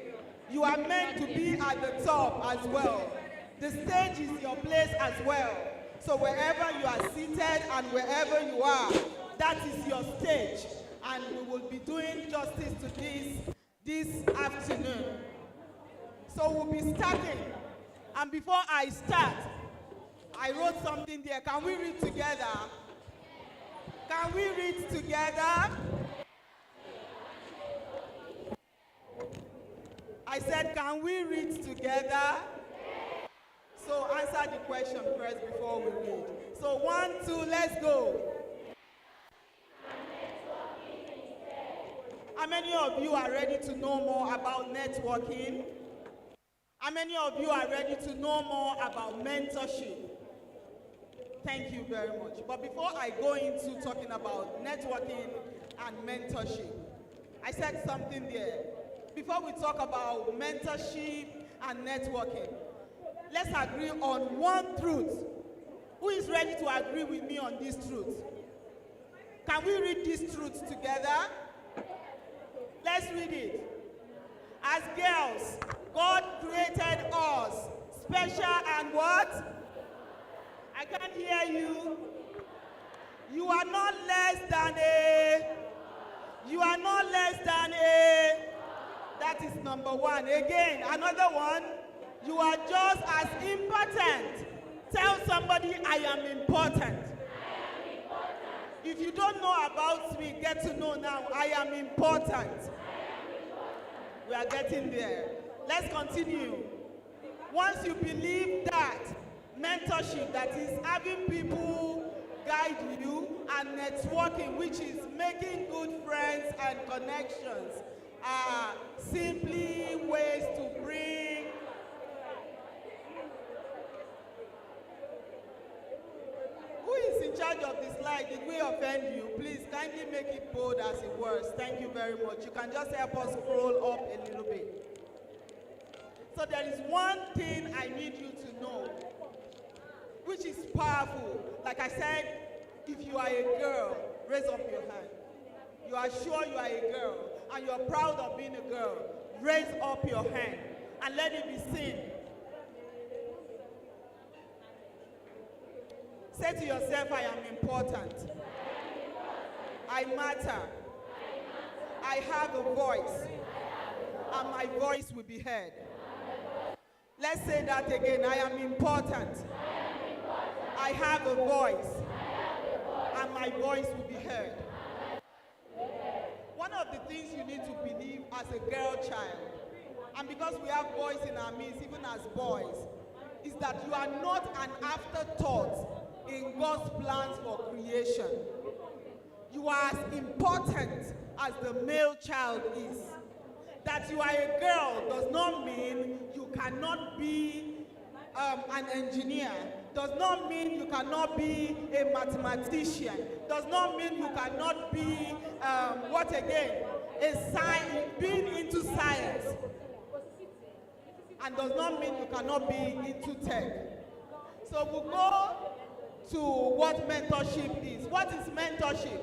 You are meant to be at the top as well. The stage is your place as well. So wherever you are seated and wherever you are, that is your stage. And we will be doing justice to this afternoon. So we'll be starting. And before I start, I wrote something there. Can we read together? Can we read together? I said, can we read together? So answer the question first before we read. So 1, 2, let's go. How many of you are ready to know more about networking? How many of you are ready to know more about mentorship? Thank you very much. But before I go into talking about networking and mentorship, I said something there. Before we talk about mentorship and networking, let's agree on one truth. Who is ready to agree with me on this truth? Can we read this truth together? Let's read it. As girls, God created us special and what? I can't hear you. You are not less than a. You are not less than a. That is number one. Again, another one. You are just as important. Tell somebody, I am important. If you don't know about me, get to know now. I am important. We are getting there. Let's continue. Once you believe that, mentorship, that is having people guide you, and networking, which is making good friends and connections, are simply ways to bring Who is in charge of the slide? Did we offend you? Please kindly make it bold as it was. Thank you very much. You can just help us scroll up a little bit. So there is one thing I need you to know, which is powerful. Like I said, if you are a girl, raise up your hand. You are sure you are a girl, and you are proud of being a girl, raise up your hand, and let it be seen. Say to yourself, I am important. I matter. I have a voice, and my voice will be heard. Let's say that again. I am important. I have a voice, and my voice will be heard. One of the things you need to believe as a girl child, and because we have boys in our midst, even as boys, is that you are not an afterthought in God's plans for creation. You are as important as the male child is. That you are a girl does not mean you cannot be an engineer, does not mean you cannot be a mathematician, does not mean you cannot be, what again? A science, being into science, and does not mean you cannot be into tech. So we'll go to what mentorship is. What is mentorship?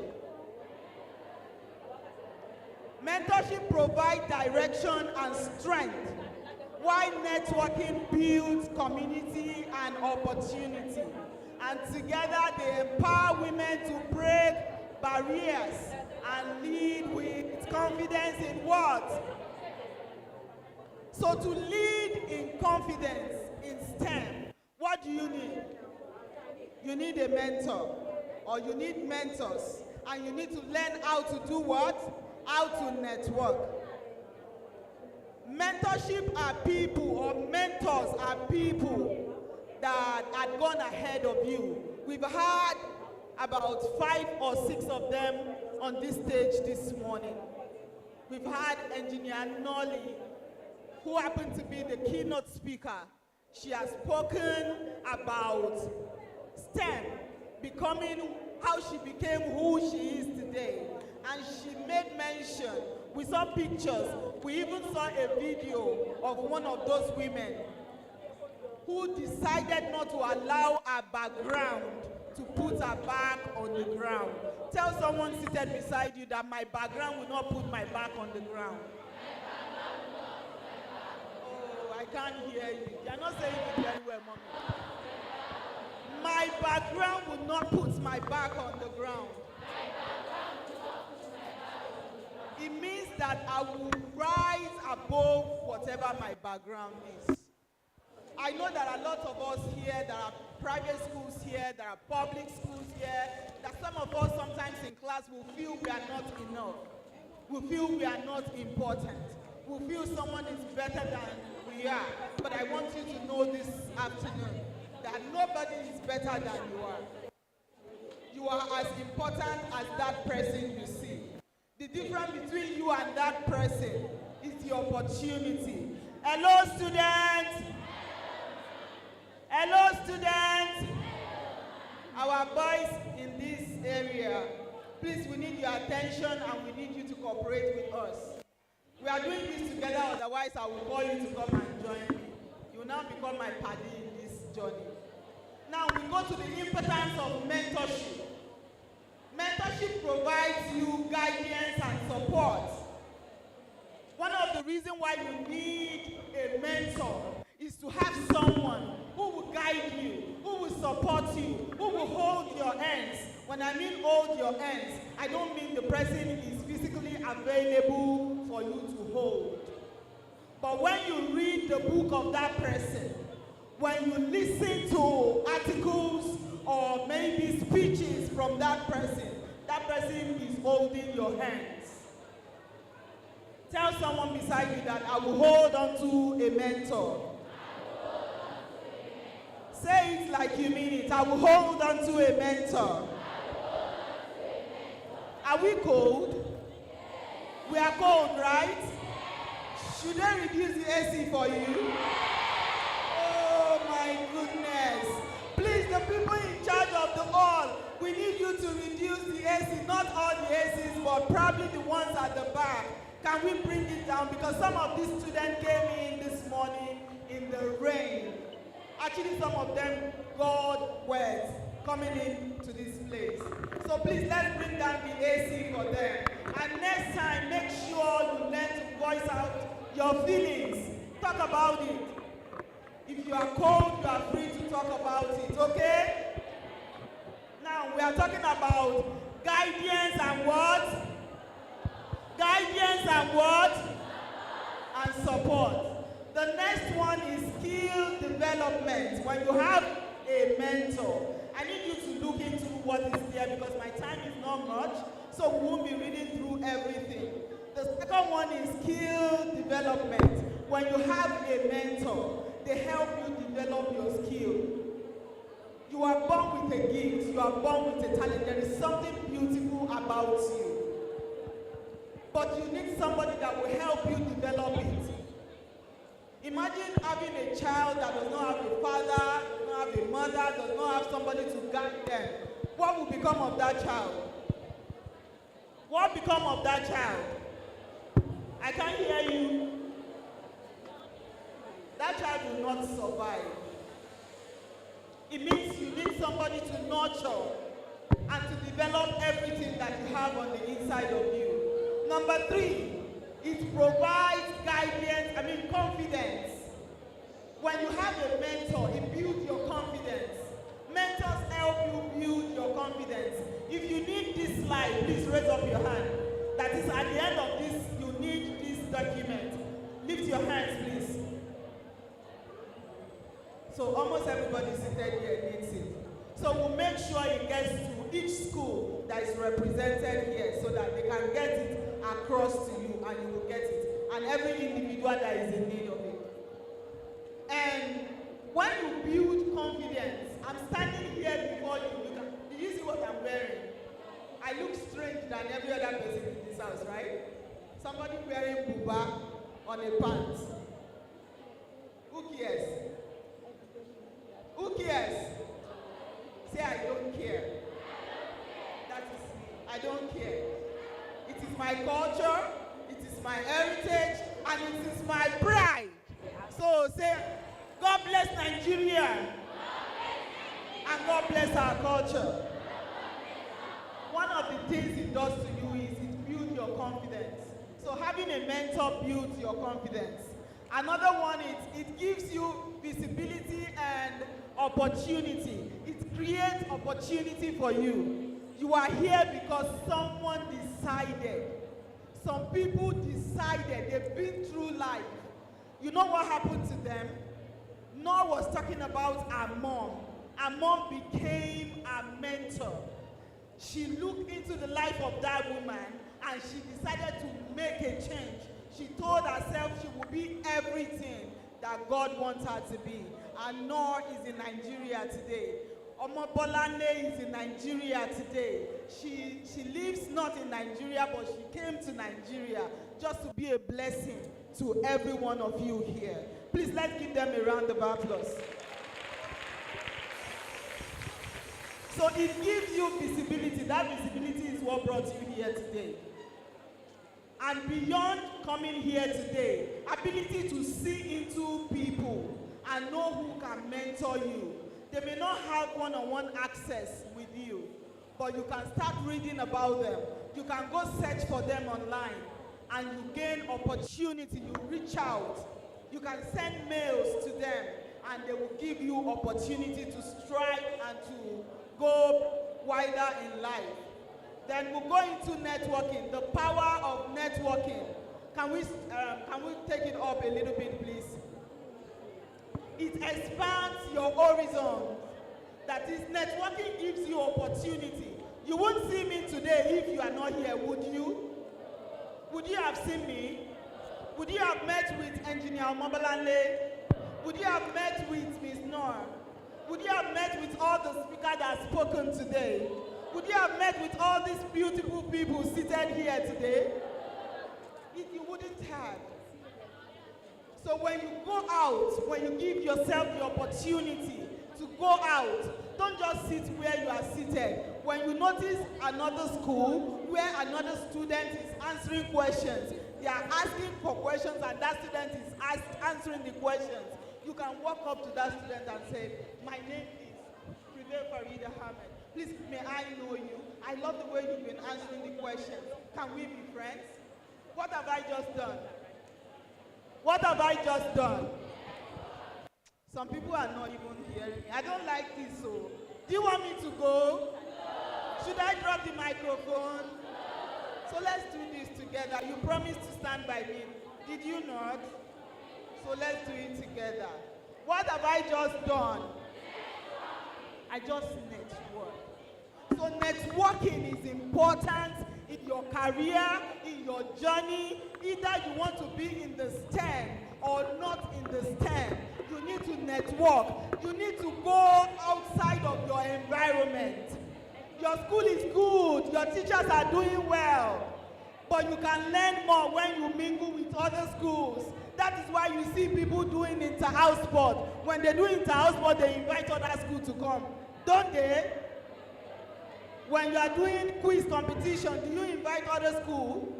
Mentorship provides direction and strength, while networking builds community and opportunity. And together they empower women to break barriers and lead with confidence in what? So to lead in confidence in STEM, what do you need? You need a mentor, or you need mentors, and you need to learn how to do what? How to network. Mentorship are people, or mentors are people that had gone ahead of you. We've had about 5 or 6 of them on this stage this morning. we've had Engineer Nolly, who happened to be the keynote speaker. She has spoken about STEM, becoming how she became who she is today. And she made mention, we saw pictures, we even saw a video of one of those women who decided not to allow her background to put her back on the ground. Tell someone seated beside you that my background will not put my back on the ground. Oh, I can't hear you. You're not saying it very well, mommy. My background will not put my back on the ground. It means that I will rise above whatever my background is. I know there are a lot of us here, there are private schools here, there are public schools here, that some of us sometimes in class will feel we are not enough. We feel we are not important. We feel someone is better than we are. But I want you to know this afternoon that nobody is better than you are. You are as important as that person you see. The difference between you and that person is the opportunity. Hello, students. Hello, students. Our boys in this area, please, we need your attention and we need you to cooperate with us. We are doing this together, otherwise I will call you to come and join me. You will now become my paddy in this journey. Now we go to the importance of mentorship. Mentorship provides you guidance and support. One of the reasons why you need a mentor is to have someone who will guide you, who will support you, who will hold your hands. When I mean hold your hands, I don't mean the person is physically available for you to hold. But when you read the book of that person, when you listen to articles or maybe speeches from that person is holding your hands. Tell someone beside you that I will hold on to a mentor. Say it like you mean it. I will hold on to a mentor. Are we cold? We are cold, right? Should they reduce the AC for you? Oh my goodness. Please, the people in charge of the hall, we need you to reduce the AC. Not all the ACs, but probably the ones at the back. Can we bring it down? Because some of these students came in this morning in the rain. Actually, some of them got wet coming into this place. So please, let's bring down the AC for them. And next time, make sure you learn to voice out your feelings. Talk about it. If you are cold, you are free to talk about it, okay? Now, we are talking about guidance and what? Guidance and what? And support. The next one is skill development. When you have a mentor, I need you to look into what is there because my time is not much, so we won't be reading through everything. The second one is skill development. When you have a mentor, they help you develop your skill. You are born with a gift, you are born with a talent. There is something beautiful about you. But you need somebody that will help you develop it. Imagine having a child that does not have a father, does not have a mother, does not have somebody to guide them. What will become of that child? What will become of that child? I can't hear you. That child will not survive. It means you need somebody to nurture and to develop everything that you have on the inside of you. Number 3, it provides guidance, confidence. When you have a mentor, it builds your confidence. Mentors help you build your confidence. If you need this slide, please raise up your hand. That is, at the end of this, you need this document. Lift your hands, please. So almost everybody seated here needs it. So we'll make sure it gets to each school that is represented here so that they can get it across to you and you will get it. And every individual that is in need of it. And when you build confidence, I'm standing here before you. Do you see what I'm wearing? I look strange than every other person in this house, right? Somebody wearing buba on a pants. Who cares? Who cares? Say, I don't care. That is me. I don't care. It is my culture, it is my heritage, and it is my pride. So say, God bless Nigeria. And God bless our culture. One of the things it does to you is it builds your confidence. So having a mentor builds your confidence. Another one is it gives you visibility and opportunity. It creates opportunity for you. You are here because someone decided. Some people decided, they've been through life. You know what happened to them? Noah was talking about our mom. Our mom became our mentor. She looked into the life of that woman and she decided to make a change. She told herself she would be everything that God wants her to be. And Noor is in Nigeria today. Omobolande is in Nigeria today. She lives not in Nigeria, but she came to Nigeria just to be a blessing to every one of you here. Please, let's give them a round of applause. So it gives you visibility. That visibility is what brought you here today. And beyond coming here today, ability to see into people and know who can mentor you. They may not have one-on-one access with you, but you can start reading about them. You can go search for them online, and you gain opportunity. You reach out. You can send mails to them, and they will give you opportunity to strive and to go wider in life. Then we'll go into networking, the power of networking. Can we take it up a little bit, please? It expands your horizon. That is, networking gives you opportunity. You won't see me today if you are not here, would you? Would you have seen me? Would you have met with Engineer Omobolande? Would you have met with Ms. Noor? Would you have met with all the speakers that have spoken today? Would you have met with all these beautiful people seated here today? You wouldn't have. So when you go out, when you give yourself the opportunity to go out, don't just sit where you are seated. When you notice another school where another student is answering questions, they are asking for questions and that student is answering the questions, you can walk up to that student and say, my name is Prevail Farida Ahmed. Please, may I know you? I love the way you've been answering the questions. Can we be friends? What have I just done? What have I just done? Some people are not even hearing me. I don't like this, so. Do you want me to go? Should I drop the microphone? So let's do this together. You promised to stand by me. Did you not? So let's do it together. What have I just done? I just networked. So networking is important in your career, in your journey. Either you want to be in the STEM or not in the STEM. You need to network. You need to go outside of your environment. Your school is good. Your teachers are doing well. But you can learn more when you mingle with other schools. That is why you see people doing inter-house sport. When they do inter-house sport, they invite other schools to come. Don't they? When you are doing quiz competition, do you invite other schools?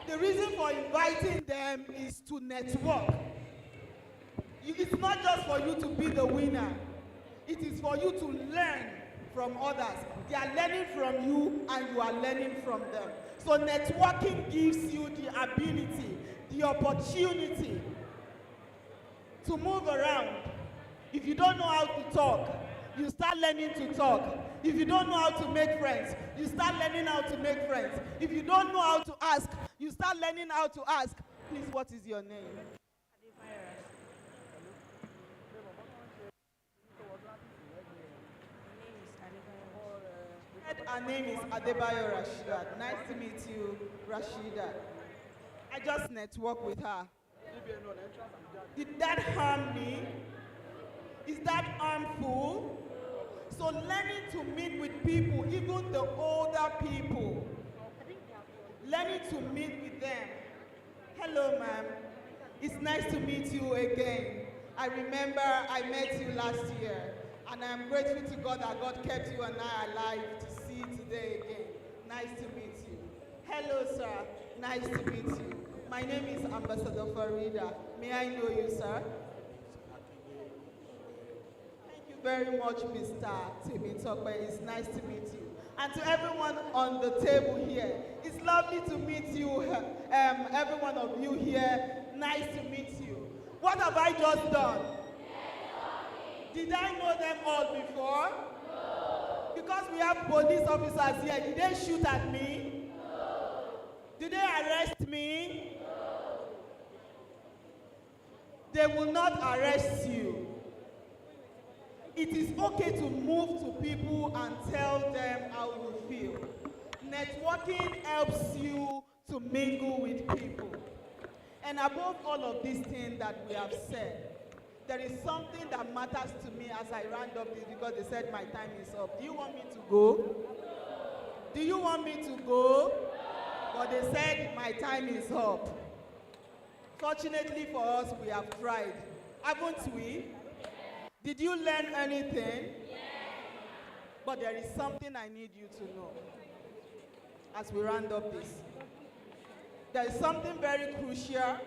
The reason for inviting them is to network. It's not just for you to be the winner. It is for you to learn from others. They are learning from you and you are learning from them. So networking gives you the ability, the opportunity to move around. If you don't know how to talk, you start learning to talk. If you don't know how to make friends, you start learning how to make friends. If you don't know how to ask, you start learning how to ask. Please, what is your name? Her name is Adebayo Rashida. Nice to meet you, Rashida. I just networked with her. Did that harm me? Is that harmful? So learning to meet with people, even the older people, learning to meet with them Hello, ma'am. It's nice to meet you again. I remember I met you last year, and I'm grateful to God that God kept you and I alive to see today again. Nice to meet you. Hello, sir. Nice to meet you. My name is Ambassador Farida. May I know you, sir? Thank you very much, Mr. Timitope. It's nice to meet you. And to everyone on the table here, it's lovely to meet you, every one of you here. Nice to meet you. What have I just done? Did I know them all before? No. Because we have police officers here, did they shoot at me? No. Did they arrest me? No. They will not arrest you. It is okay to move to people and tell them how you feel. Networking helps you to mingle with people. And above all of these things that we have said, there is something that matters to me as I round up this because they said my time is up. Do you want me to go? Do you want me to go? But they said my time is up. Fortunately for us, we have tried. Haven't we? Did you learn anything? Yes. But there is something I need you to know as we round up this. There is something very crucial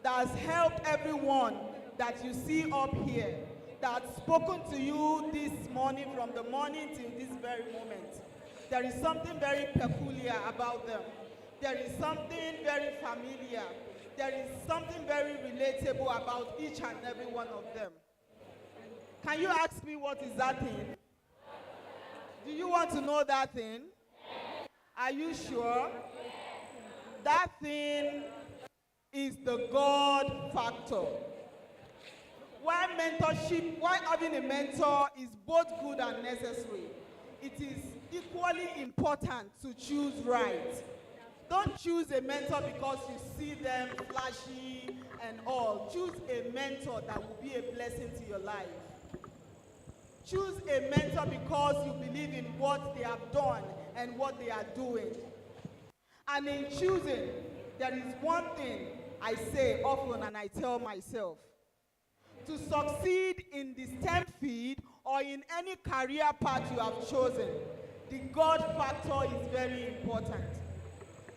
that has helped everyone that you see up here, that's spoken to you this morning, from the morning till this very moment. There is something very peculiar about them. There is something very familiar. There is something very relatable about each and every one of them. Can you ask me what is that thing? Do you want to know that thing? Are you sure? That thing is the God factor. Why mentorship, why having a mentor is both good and necessary, it is equally important to choose right. Don't choose a mentor because you see them flashy and all. Choose a mentor that will be a blessing to your life. Choose a mentor because you believe in what they have done and what they are doing. And in choosing, there is one thing I say often and I tell myself. To succeed in the STEM field or in any career path you have chosen, the God factor is very important.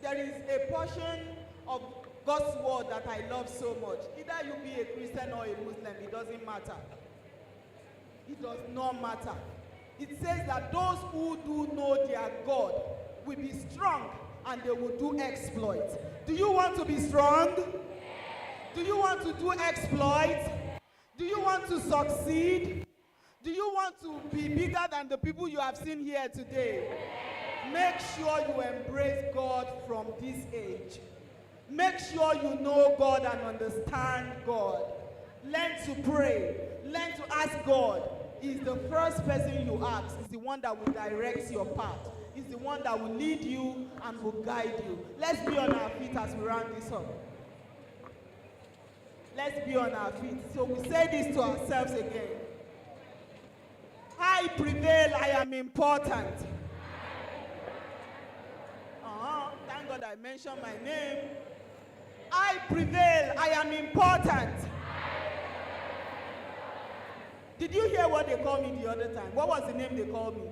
There is a portion of God's word that I love so much. Either you be a Christian or a Muslim, it doesn't matter. It does not matter. It says that those who do know their God will be strong and they will do exploits. Do you want to be strong? Do you want to do exploits? Do you want to succeed? Do you want to be bigger than the people you have seen here today? Make sure you embrace God from this age. Make sure you know God and understand God. Learn to pray. Learn to ask God. He's the first person you ask. He's the one that will direct your path. He's the one that will lead you and will guide you. Let's be on our feet as we round this up. Let's be on our feet. So we say this to ourselves again. I prevail, I am important. Thank God I mentioned my name. I prevail, I am important. Did you hear what they called me the other time? What was the name they called me?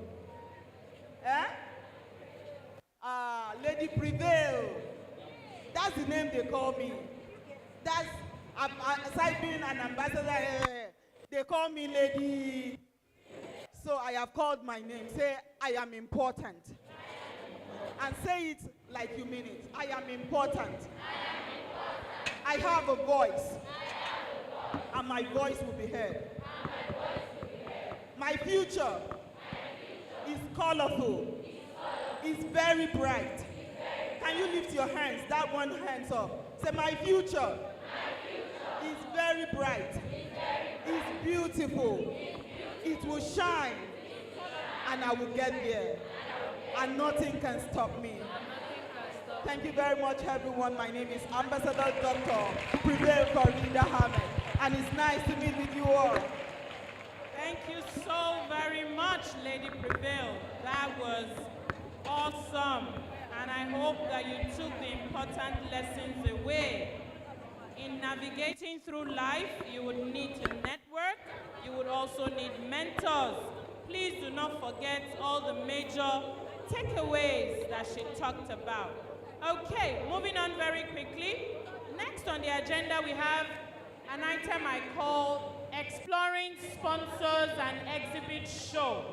Lady Prevail. That's the name they call me. That's, aside being an ambassador, they call me Lady. So I have called my name. Say, I am important. And say it like you mean it. I am important. I have a voice. And my voice will be heard. My future is colorful. It's very bright. Can you lift your hands, that one hand up? Say, my future is very bright. It's beautiful. It will shine. And I will get there. And nothing can stop me. Thank you very much, everyone. My name is Ambassador Dr. Prevail Farida Ahmed. And it's nice to meet with you all. Thank you so very much, Lady Prevail. That was awesome. and I hope that you took the important lessons away. In navigating through life, you would need to network. You would also need mentors. Please do not forget all the major takeaways that she talked about. Okay, moving on very quickly. Next on the agenda, we have an item I call Exploring Sponsors and Exhibit Show.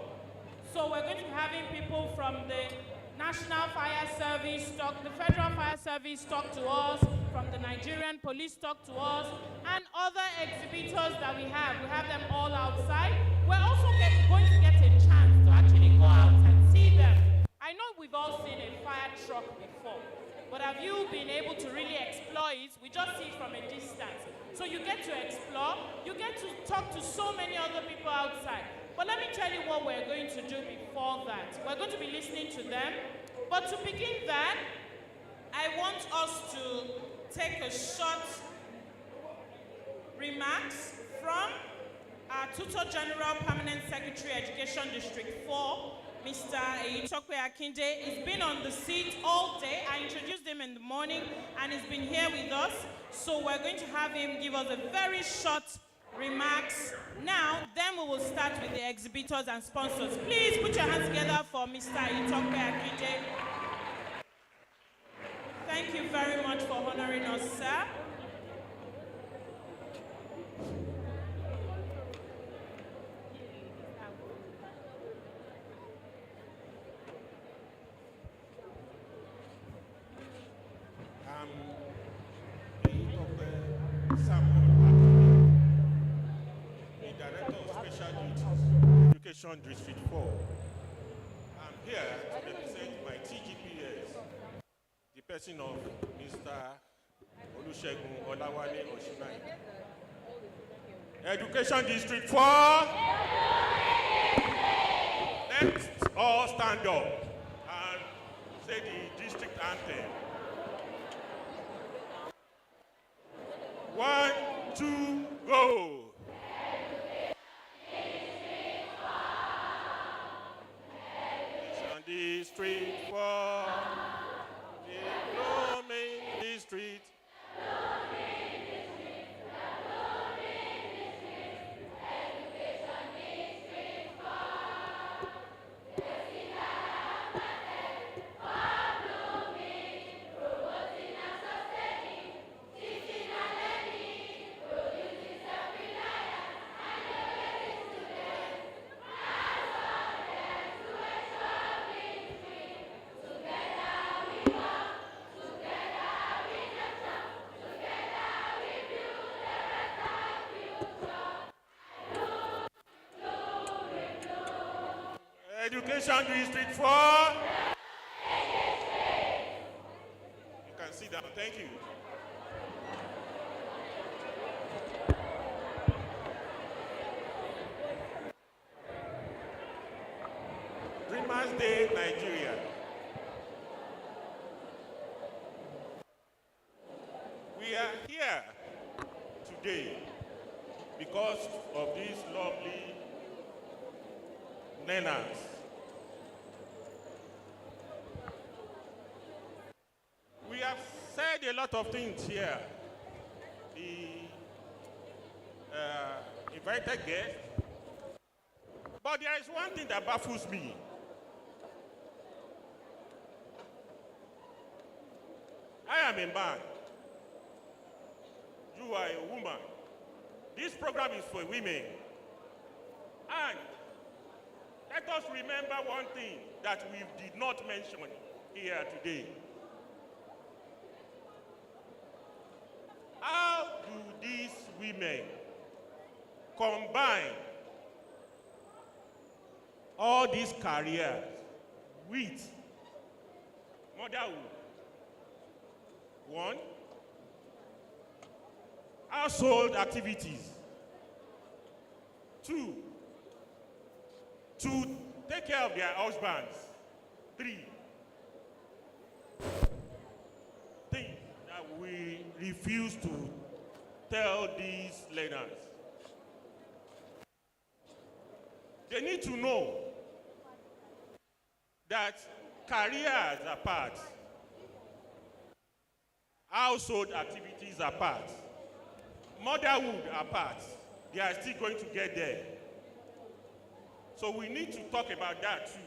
So we're going to be having people from the National Fire Service talk, the Federal Fire Service talk to us, from the Nigerian Police talk to us, and other exhibitors that we have. We have them all outside. We're also going to get a chance to actually go out and see them. I know we've all seen a fire truck before, but have you been able to really explore it? We just see it from a distance. So you get to explore, you get to talk to so many other people outside. But let me tell you what we're going to do before that. We're going to be listening to them. But to begin that, I want us to take a short remarks from our Tutor General Permanent Secretary Education District 4, Mr. Eyitokwe Akinde. He's been on the seat all day. I introduced him in the morning and he's been here with us. So we're going to have him give us a very short remarks now. Then we will start with the exhibitors and sponsors. Please put your hands together for Mr. Eyitokwe Akinde. Thank you very much for honoring us, sir. Education District 4. I'm here to represent my TGPS, the person of Mr. Olusegun Olawale Oshinai. Education District 4. Let's all stand up and say the district anthem. 1, 2, go. District 4, the blooming district. Education District 4. You can sit down. Thank you. Dreamers Day, Nigeria. We are here today because of these lovely learners. We have said a lot of things here. The invited guests. But there is one thing that baffles me. I am a man. You are a woman. This program is for women. And let us remember one thing that we did not mention here today. How do these women combine all these careers with motherhood? One, household activities. Two, to take care of their husbands. Three, things that we refuse to tell these learners. They need to know that careers apart, household activities apart, motherhood apart, they are still going to get there. So we need to talk about that too.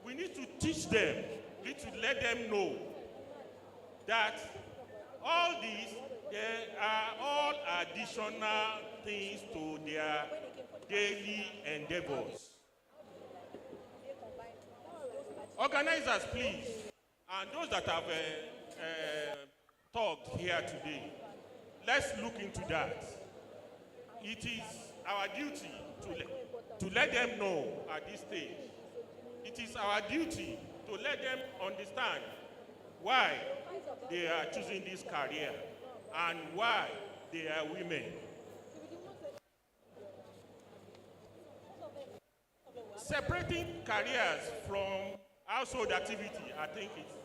We need to teach them, we need to let them know that all these, they are all additional things to their daily endeavors. Organizers, please, and those that have talked here today, let's look into that. It is our duty to let them know at this stage. It is our duty to let them understand why they are choosing this career and why they are women. Separating careers from household activity, I think it's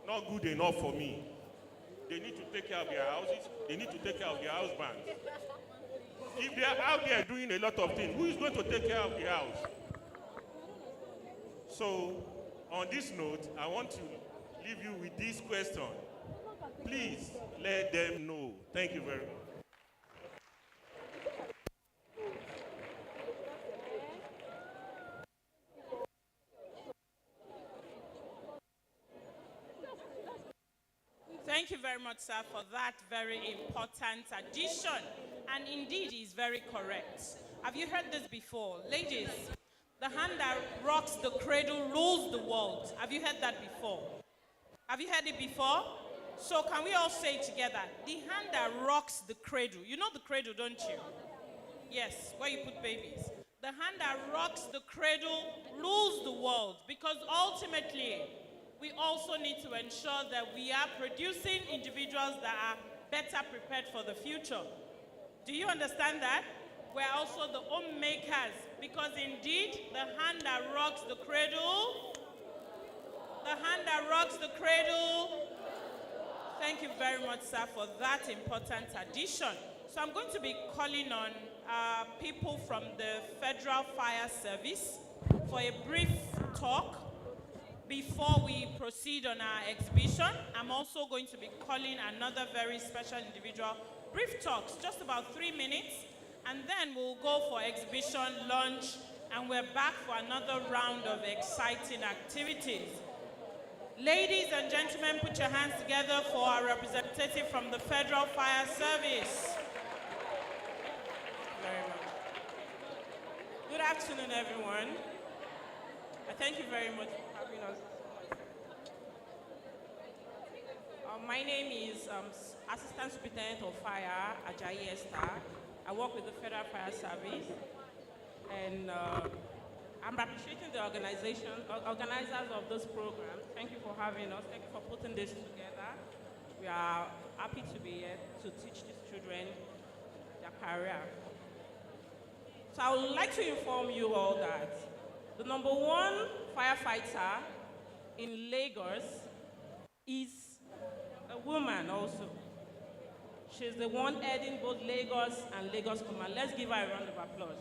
not good enough for me. They need to take care of their houses, they need to take care of their husbands. If they are out there doing a lot of things, who is going to take care of the house? So, on this note, I want to leave you with this question. Please let them know. Thank you very much. Thank you very much, sir, for that very important addition. And indeed, he is very correct. Have you heard this before? Ladies, the hand that rocks the cradle rules the world. Have you heard that before? Have you heard it before? So can we all say it together? The hand that rocks the cradle. You know the cradle, don't you? Yes, where you put babies. The hand that rocks the cradle rules the world, because ultimately, we also need to ensure that we are producing individuals that are better prepared for the future. Do you understand that? We're also the homemakers, because indeed, the hand that rocks the cradle, Thank you very much, sir, for that important addition. So I'm going to be calling on people from the Federal Fire Service for a brief talk before we proceed on our exhibition. I'm also going to be calling another very special individual. Brief talks, just about 3 minutes, and then we'll go for exhibition, lunch, and we're back for another round of exciting activities. Ladies and gentlemen, put your hands together for our representative from the Federal Fire Service. Very much. Good afternoon, everyone. Thank you very much for having us. My name is Assistant Superintendent of Fire, Ajayi Esther. I work with the Federal Fire Service, and I'm appreciating the organizers of this program. Thank you for having us. Thank you for putting this together. We are happy to be here to teach these children their career. So I would like to inform you all that the #1 firefighter in Lagos is a woman also. She's the one heading both Lagos and Lagos Command. Let's give her a round of applause.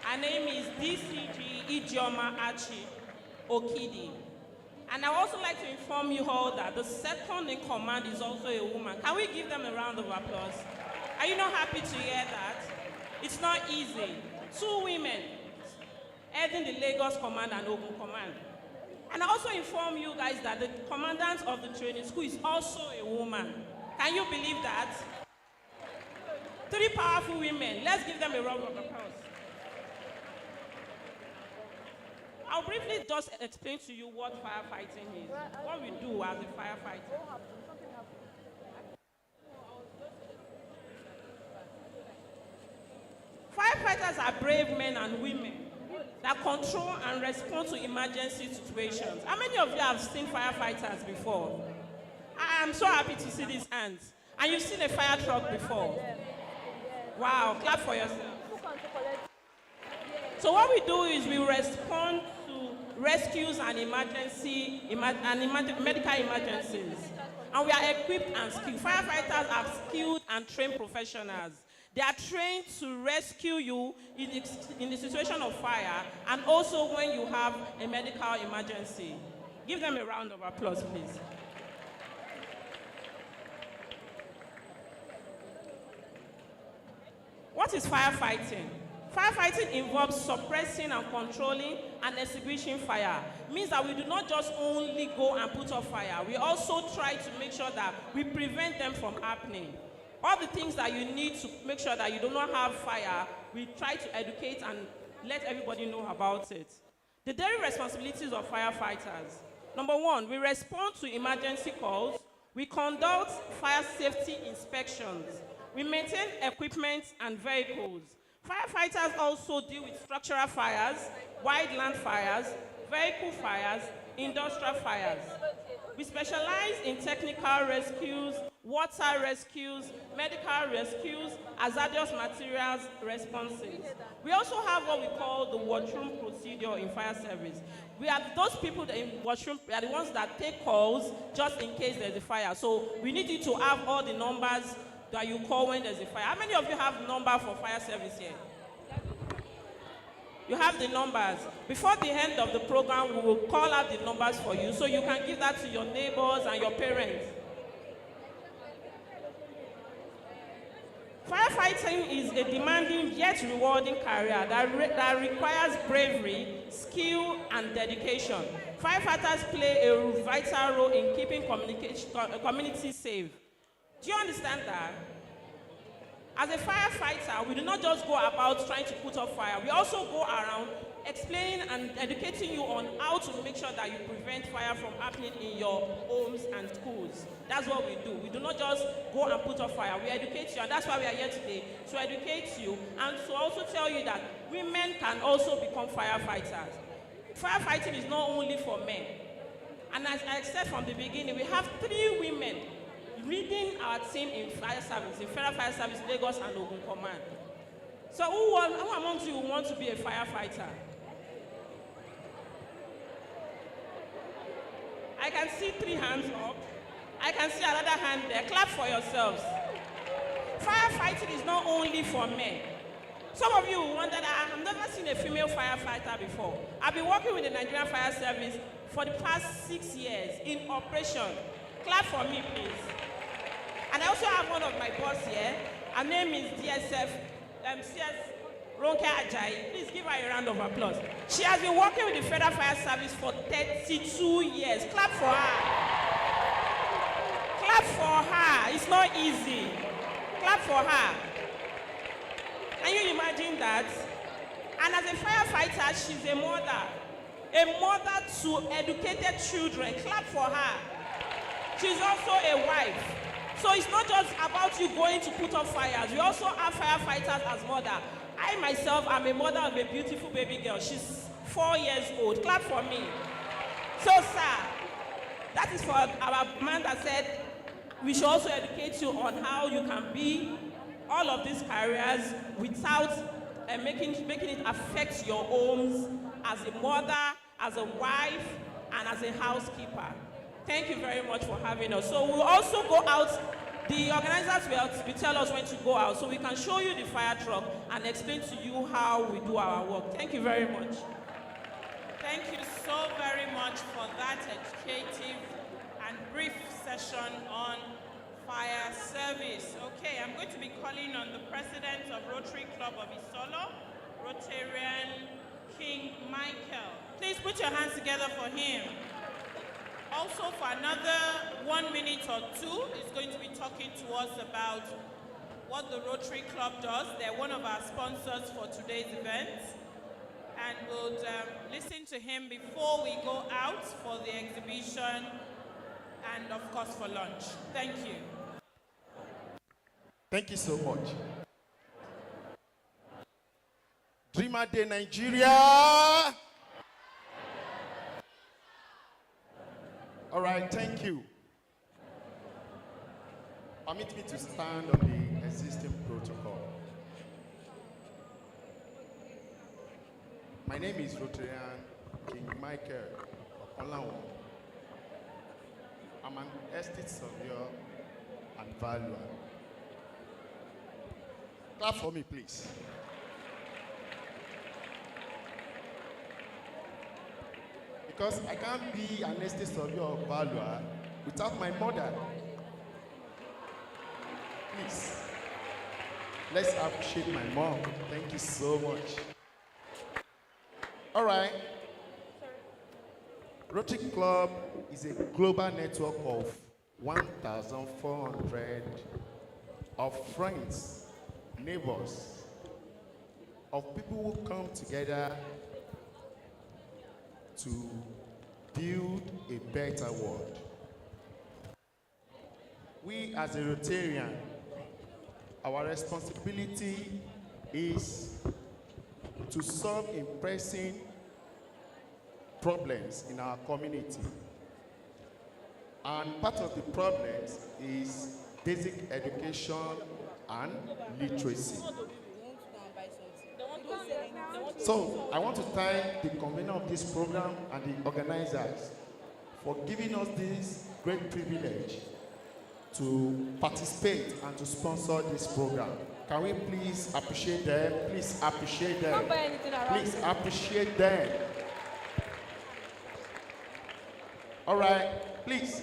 Her name is DCG Ijeoma Achi Okidi. And I would also like to inform you all that the second in command is also a woman. Can we give them a round of applause? Are you not happy to hear that? It's not easy. 2 women heading the Lagos Command and Ogun Command. And I also inform you guys that the commandant of the training school is also a woman. Can you believe that? 3 powerful women. Let's give them a round of applause. I'll briefly just explain to you what firefighting is, what we do as a firefighter. Firefighters are brave men and women that control and respond to emergency situations. How many of you have seen firefighters before? I am so happy to see these hands. And you've seen a fire truck before? Wow, clap for yourself. So what we do is we respond to rescues and medical emergencies. And we are equipped and skilled. Firefighters are skilled and trained professionals. They are trained to rescue you in the situation of fire and also when you have a medical emergency. Give them a round of applause, please. What is firefighting? Firefighting involves suppressing and controlling and extinguishing fire. It means that we do not just only go and put out fire, we also try to make sure that we prevent them from happening. All the things that you need to make sure that you do not have fire, we try to educate and let everybody know about it. The daily responsibilities of firefighters. Number one, we respond to emergency calls. We conduct fire safety inspections. We maintain equipment and vehicles. Firefighters also deal with structural fires, wildland fires, vehicle fires, industrial fires. We specialize in technical rescues, water rescues, medical rescues, hazardous materials responses. We also have what we call the washroom procedure in fire service. We are those people that in washroom, we are the ones that take calls just in case there's a fire. So we need you to have all the numbers that you call when there's a fire. How many of you have number for fire service here? You have the numbers. Before the end of the program, we will call out the numbers for you so you can give that to your neighbors and your parents. Firefighting is a demanding yet rewarding career that requires bravery, skill, and dedication. Firefighters play a vital role in keeping communities safe. Do you understand that? As a firefighter, we do not just go about trying to put out fire. We also go around explaining and educating you on how to make sure that you prevent fire from happening in your homes and schools. That's what we do. We do not just go and put out fire. We educate you, and that's why we are here today, to educate you and to also tell you that women can also become firefighters. Firefighting is not only for men. And as I said from the beginning, we have 3 women leading our team in fire service, in Federal Fire Service, Lagos and Ogun Command. So who amongst you want to be a firefighter? I can see 3 hands up. I can see another hand there. Clap for yourselves. Firefighting is not only for men. Some of you wonder that I've never seen a female firefighter before. I've been working with the Nigerian Fire Service for the past 6 years in operation. Clap for me, please. And I also have one of my boss here. Her name is CS Ronke Ajayi. Please give her a round of applause. She has been working with the Federal Fire Service for 32 years. Clap for her. Clap for her. It's not easy. Clap for her. Can you imagine that? And as a firefighter, she's a mother to educated children. Clap for her. She's also a wife. So it's not just about you going to put out fires. We also have firefighters as mother. I myself am a mother of a beautiful baby girl. She's 4 years old. Clap for me. So, sir, that is for our man that said we should also educate you on how you can be all of these careers without making it affect your homes as a mother, as a wife, and as a housekeeper. Thank you very much for having us. So we'll also go out. The organizers will tell us when to go out so we can show you the fire truck and explain to you how we do our work. Thank you very much. Thank you so very much for that educative and brief session on fire service. Okay, I'm going to be calling on the president of Rotary Club of Isolo, Rotarian King Michael. Please put your hands together for him. Also, for another 1 minute or 2, he's going to be talking to us about what the Rotary Club does. They're one of our sponsors for today's event. And we'll listen to him before we go out for the exhibition and, of course, for lunch. Thank you. Thank you so much. Dreamer Day Nigeria. All right, thank you. Permit me to stand on the existing protocol. My name is Rotarian King Michael Olawo. I'm an estate surveyor and valuer. Clap for me, please. Because I can't be an estate surveyor of Balua without my mother. Please, let's appreciate my mom. Thank you so much. All right. Rotary Club is a global network of 1,400 of friends, neighbors, of people who come together to build a better world. We as a Rotarian, our responsibility is to solve pressing problems in our community. And part of the problems is basic education and literacy. So I want to thank the convener of this program and the organizers for giving us this great privilege to participate and to sponsor this program. Can we please appreciate them? Please appreciate them. Please appreciate them. All right, please.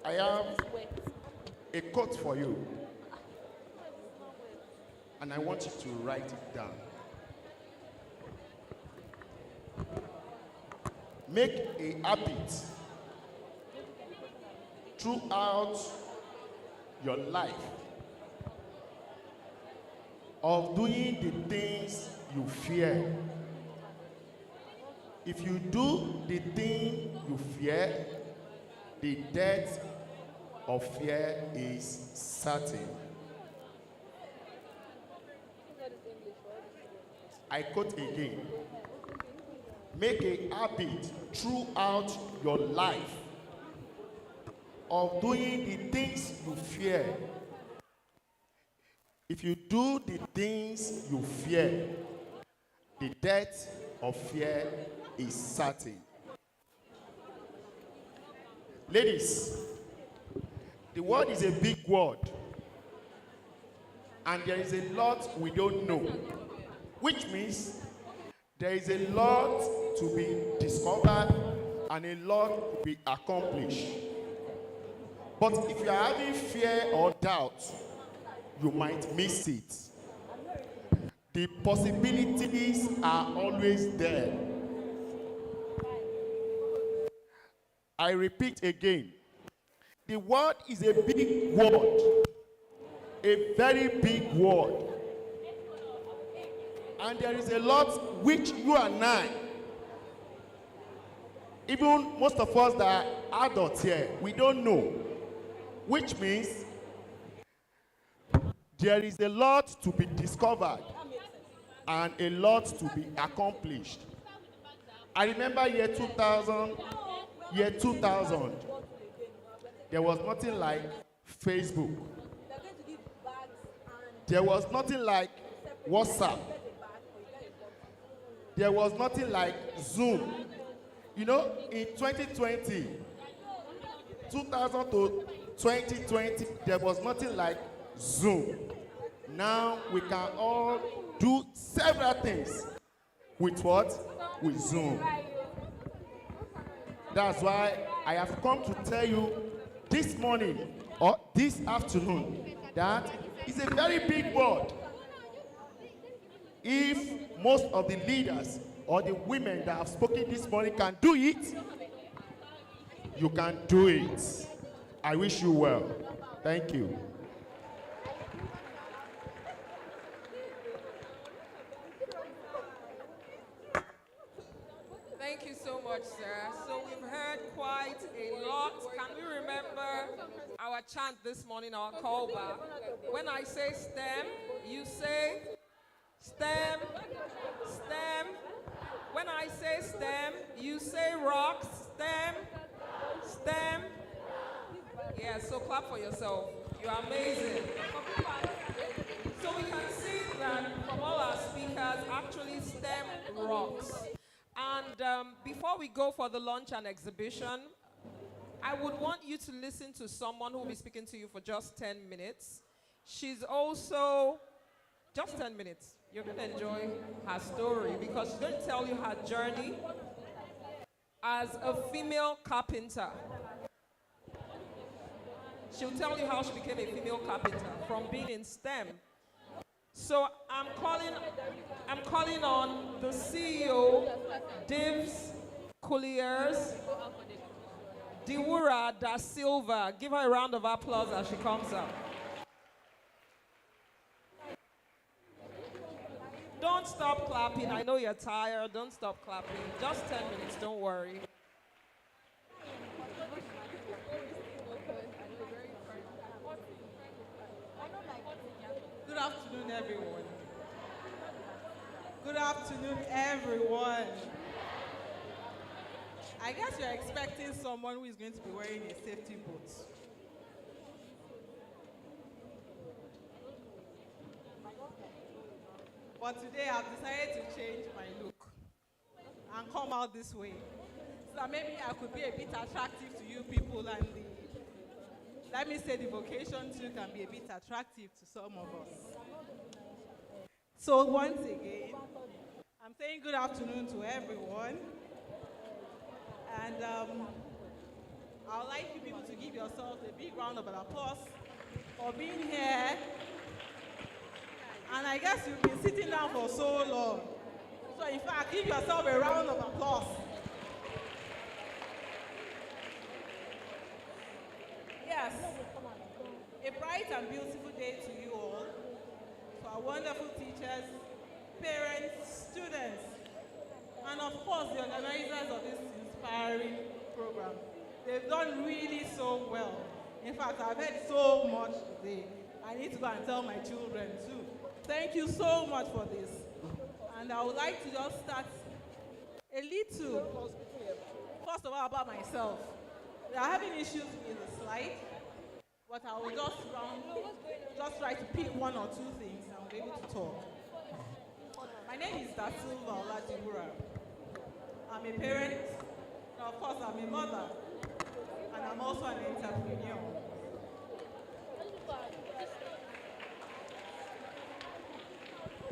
I have a quote for you. And I want you to write it down. Make a habit throughout your life of doing the things you fear. If you do the thing you fear, the death of fear is certain. I quote again. Make a habit throughout your life of doing the things you fear. If you do the things you fear, the death of fear is certain. Ladies, the world is a big word, and there is a lot we don't know, which means there is a lot to be discovered and a lot to be accomplished. But if you are having fear or doubt, you might miss it. The possibilities are always there. I repeat again. The world is a big word, a very big word. And there is a lot which you and I, even most of us that are adults here, we don't know. Which means there is a lot to be discovered and a lot to be accomplished. I remember year 2000, there was nothing like Facebook. There was nothing like WhatsApp. There was nothing like Zoom. You know, in 2020, 2000 to 2020, there was nothing like Zoom. Now we can all do several things with what? With Zoom. That's why I have come to tell you this morning or this afternoon that it's a very big word. If most of the leaders or the women that have spoken this morning can do it, you can do it. I wish you well. Thank you. Thank you so much, sir. So we've heard quite a lot. Can we remember our chant this morning, our call back? When I say STEM, you say STEM, STEM. When I say STEM, you say rocks, STEM, STEM. Yeah, so clap for yourself. You're amazing. So we can see that from all our speakers, actually STEM rocks. And before we go for the lunch and exhibition, I would want you to listen to someone who will be speaking to you for just 10 minutes. She's also Just 10 minutes. You're going to enjoy her story because she's going to tell you her journey as a female carpenter. She'll tell you how she became a female carpenter from being in STEM. So I'm calling on the CEO, Divs Colliers, Diwura Da Silva. Give her a round of applause as she comes up. Don't stop clapping. I know you're tired. Don't stop clapping. Just 10 minutes, don't worry. Good afternoon, everyone. Good afternoon, everyone. I guess you're expecting someone who is going to be wearing a safety boot. But today I've decided to change my look and come out this way. So that maybe I could be a bit attractive to you people, and let me say the vocation too can be a bit attractive to some of us. So once again, I'm saying good afternoon to everyone. And I would like you people to give yourselves a big round of applause for being here. And I guess you've been sitting down for so long. So in fact, give yourself a round of applause. Yes, a bright and beautiful day to you all, to our wonderful teachers, parents, students, and of course the organizers of this inspiring program. They've done really so well. In fact, I've heard so much today. I need to go and tell my children too. Thank you so much for this. And I would like to just start a little, first of all, about myself. We are having issues with the slide, but I will just try to pick one or two things and I'll be able to talk. My name is Da Silva Oladiwura. I'm a parent, and of course I'm a mother, and I'm also an entrepreneur.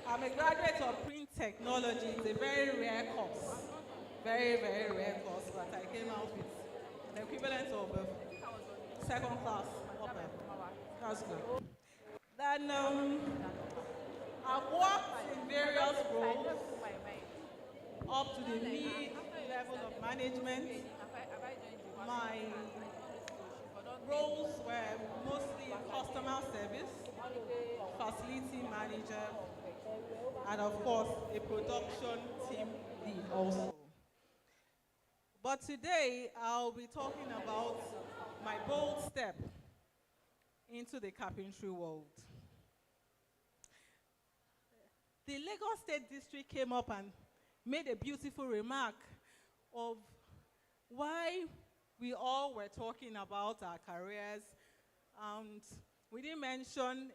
I'm a graduate of print technology. It's a very rare course. Very, very rare course, but I came out with an equivalent of second class upper. That's good. Then I've worked in various roles up to the mid-level of management. My roles were mostly customer service, facility manager, and of course, a production team lead also. But today, I'll be talking about my bold step into the carpentry world. The Lagos State District came up and made a beautiful remark of why we all were talking about our careers, and we didn't mention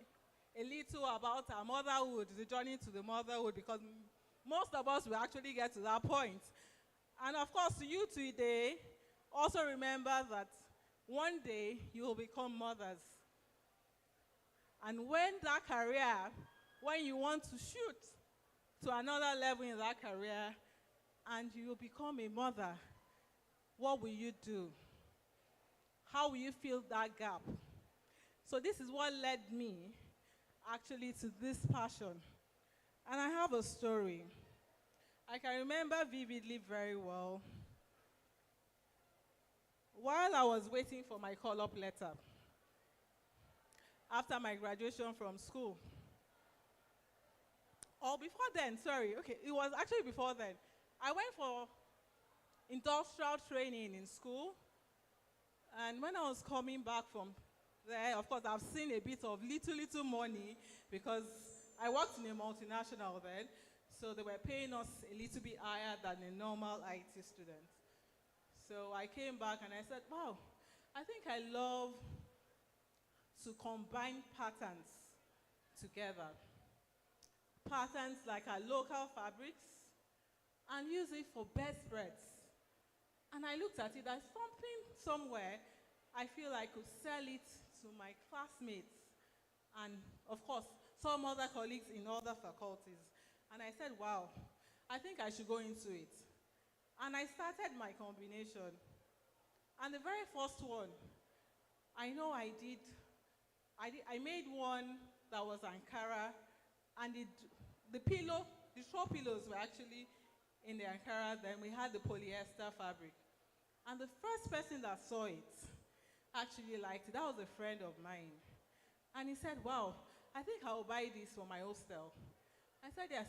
a little about our motherhood, the journey to the motherhood, because most of us will actually get to that point. And of course, you today also remember that one day you will become mothers. And when that career, when you want to shoot to another level in that career and you become a mother, what will you do? How will you fill that gap? So this is what led me actually to this passion. And I have a story. I can remember vividly very well. While I was waiting for my call-up letter, after my graduation from school, or before then, sorry, okay, it was actually before then. I went for industrial training in school, and when I was coming back from there, of course, I've seen a bit of little money because I worked in a multinational then, so they were paying us a little bit higher than a normal IT student. So I came back and I said, wow, I think I love to combine patterns together. Patterns like our local fabrics and use it for bedspreads. And I looked at it as something somewhere I feel I could sell it to my classmates and, of course, some other colleagues in other faculties. And I said, wow, I think I should go into it. And I started my combination. And the very first one, I know I made one that was Ankara, and the throw pillows were actually in the Ankara, then we had the polyester fabric. And the first person that saw it actually liked it. That was a friend of mine. And he said, wow, I think I'll buy this for my hostel. I said, yes,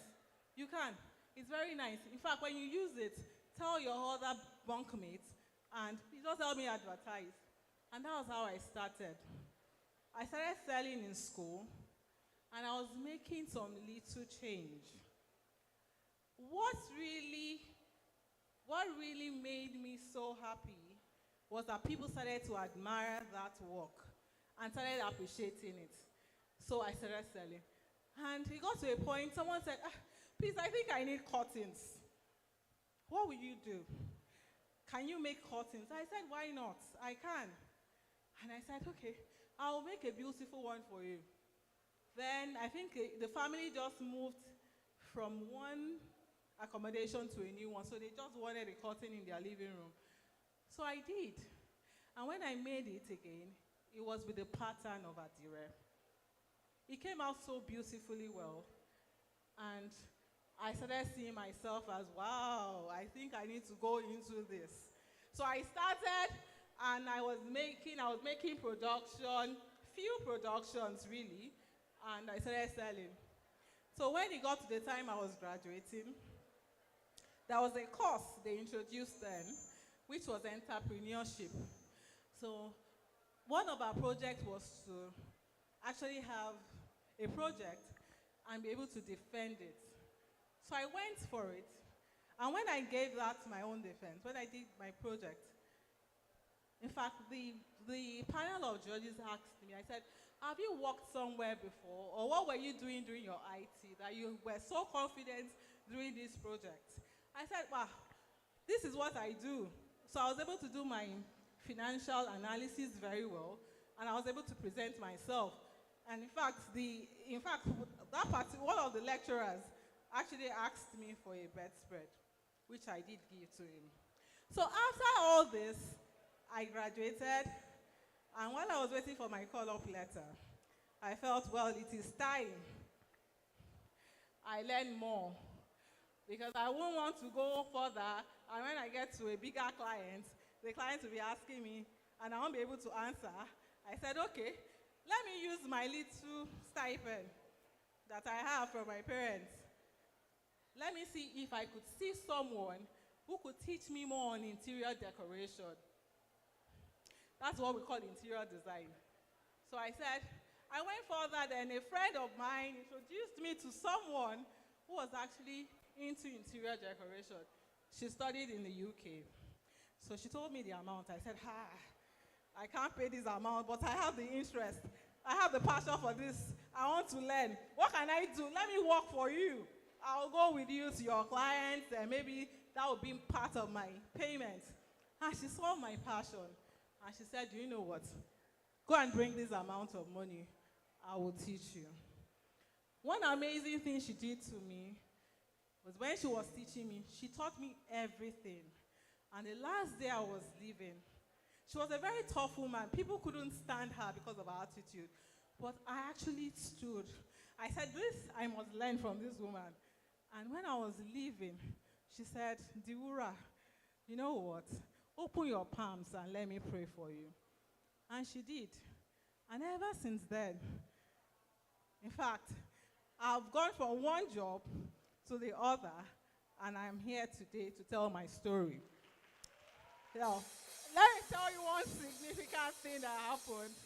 you can. It's very nice. In fact, when you use it, tell your other bunkmates, and you just help me advertise. And that was how I started. I started selling in school, and I was making some little change. What really made me so happy was that people started to admire that work and started appreciating it. So I started selling. And it got to a point, someone said, please, I think I need curtains. What will you do? Can you make curtains? I said, why not? I can. And I said, okay, I'll make a beautiful one for you. Then I think the family just moved from one accommodation to a new one, so they just wanted a curtain in their living room. So I did. And when I made it again, it was with the pattern of Adire. It came out so beautifully well. And I started seeing myself as, wow, I think I need to go into this. So I started, and I was making production, few productions really, and I started selling. So when it got to the time I was graduating, there was a course they introduced then, which was entrepreneurship. So one of our projects was to actually have a project and be able to defend it. So I went for it, and when I gave that my own defense, when I did my project, in fact, the panel of judges asked me, I said, have you worked somewhere before, or what were you doing during your IT that you were so confident doing this project? I said, wow, this is what I do. So I was able to do my financial analysis very well, and I was able to present myself. And in fact, that party, one of the lecturers actually asked me for a bedspread, which I did give to him. So after all this, I graduated, and while I was waiting for my call-up letter, I felt, well, it is time I learn more, because I won't want to go further, and when I get to a bigger client, the client will be asking me, and I won't be able to answer. I said, okay, let me use my little stipend that I have from my parents. Let me see if I could see someone who could teach me more on interior decoration. That's what we call interior design. So I said, I went further, then a friend of mine introduced me to someone who was actually into interior decoration. She studied in the UK. So she told me the amount. I said, I can't pay this amount, but I have the interest. I have the passion for this. I want to learn. What can I do? Let me work for you. I'll go with you to your clients, and maybe that will be part of my payment. And she saw my passion. And she said, do you know what? Go and bring this amount of money. I will teach you. One amazing thing she did to me was when she was teaching me, she taught me everything. And the last day I was leaving, she was a very tough woman. People couldn't stand her because of her attitude. But I actually stood. I said, this I must learn from this woman. And when I was leaving, she said, Diwura, you know what? Open your palms and let me pray for you. And she did. And ever since then, in fact, I've gone from one job to the other, and I'm here today to tell my story. Now, let me tell you one significant thing that happened.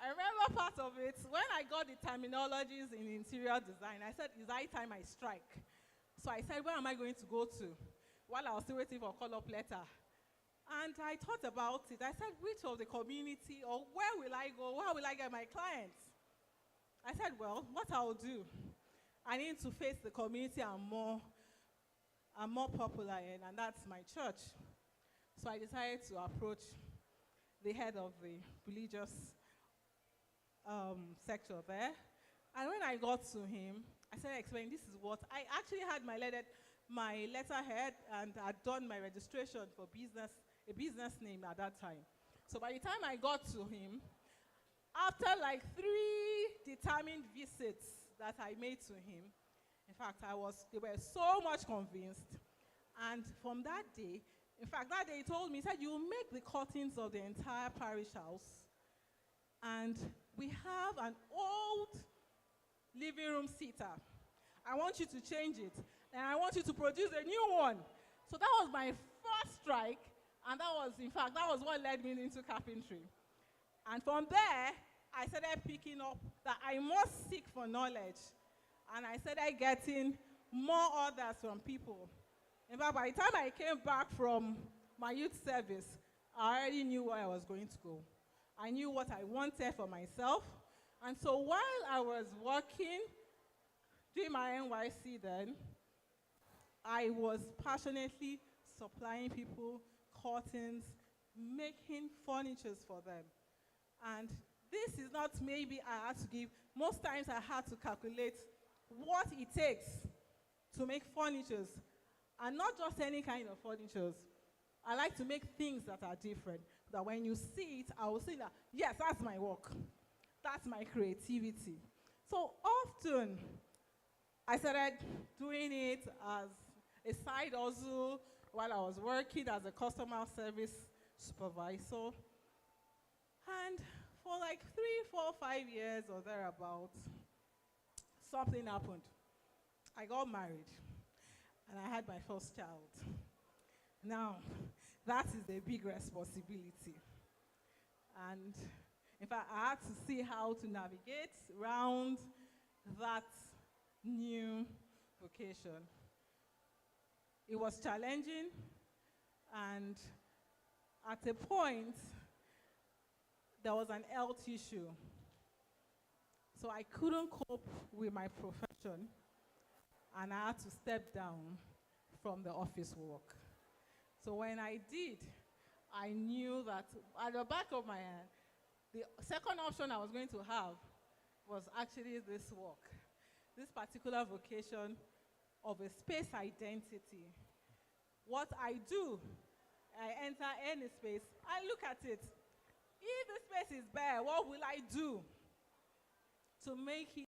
I remember part of it, when I got the terminologies in interior design, I said, it's high time I strike. So I said, where am I going to go to? While I was still waiting for a call-up letter. And I thought about it. I said, which of the community, or where will I go? Where will I get my clients? I said, well, what I'll do, I need to face the community I'm more popular in, and that's my church. So I decided to approach the head of the religious sector there, And when I got to him, I started explaining, this is what, I actually had my letterhead and had done my registration for a business name at that time. So by the time I got to him, after like 3 determined visits that I made to him, in fact, they were so much convinced. And from that day, in fact, that day he told me, he said, you will make the curtains of the entire parish house. And we have an old living room seater. I want you to change it. And I want you to produce a new one. So that was my first strike. And that was what led me into carpentry. And from there, I started picking up that I must seek for knowledge. And I started getting more orders from people. In fact, by the time I came back from my youth service, I already knew where I was going to go. I knew what I wanted for myself. And so while I was working, doing my NYC then, I was passionately supplying people curtains, making furnitures for them. And this is not maybe I had to give. Most times I had to calculate what it takes to make furnitures. And not just any kind of furnitures. I like to make things that are different. That when you see it, I will say that, yes, that's my work. That's my creativity. So often, I started doing it as a side hustle while I was working as a customer service supervisor. And for like 3, 4, 5 years or thereabouts, something happened. I got married, and I had my first child. Now, that is a big responsibility. And in fact, I had to see how to navigate around that new vocation. It was challenging, and at a point, there was an health issue. So I couldn't cope with my profession, and I had to step down from the office work. So when I did, I knew that at the back of my hand, the second option I was going to have was actually this work, this particular vocation of a space identity. What I do, I enter any space, I look at it. If the space is bare, what will I do to make it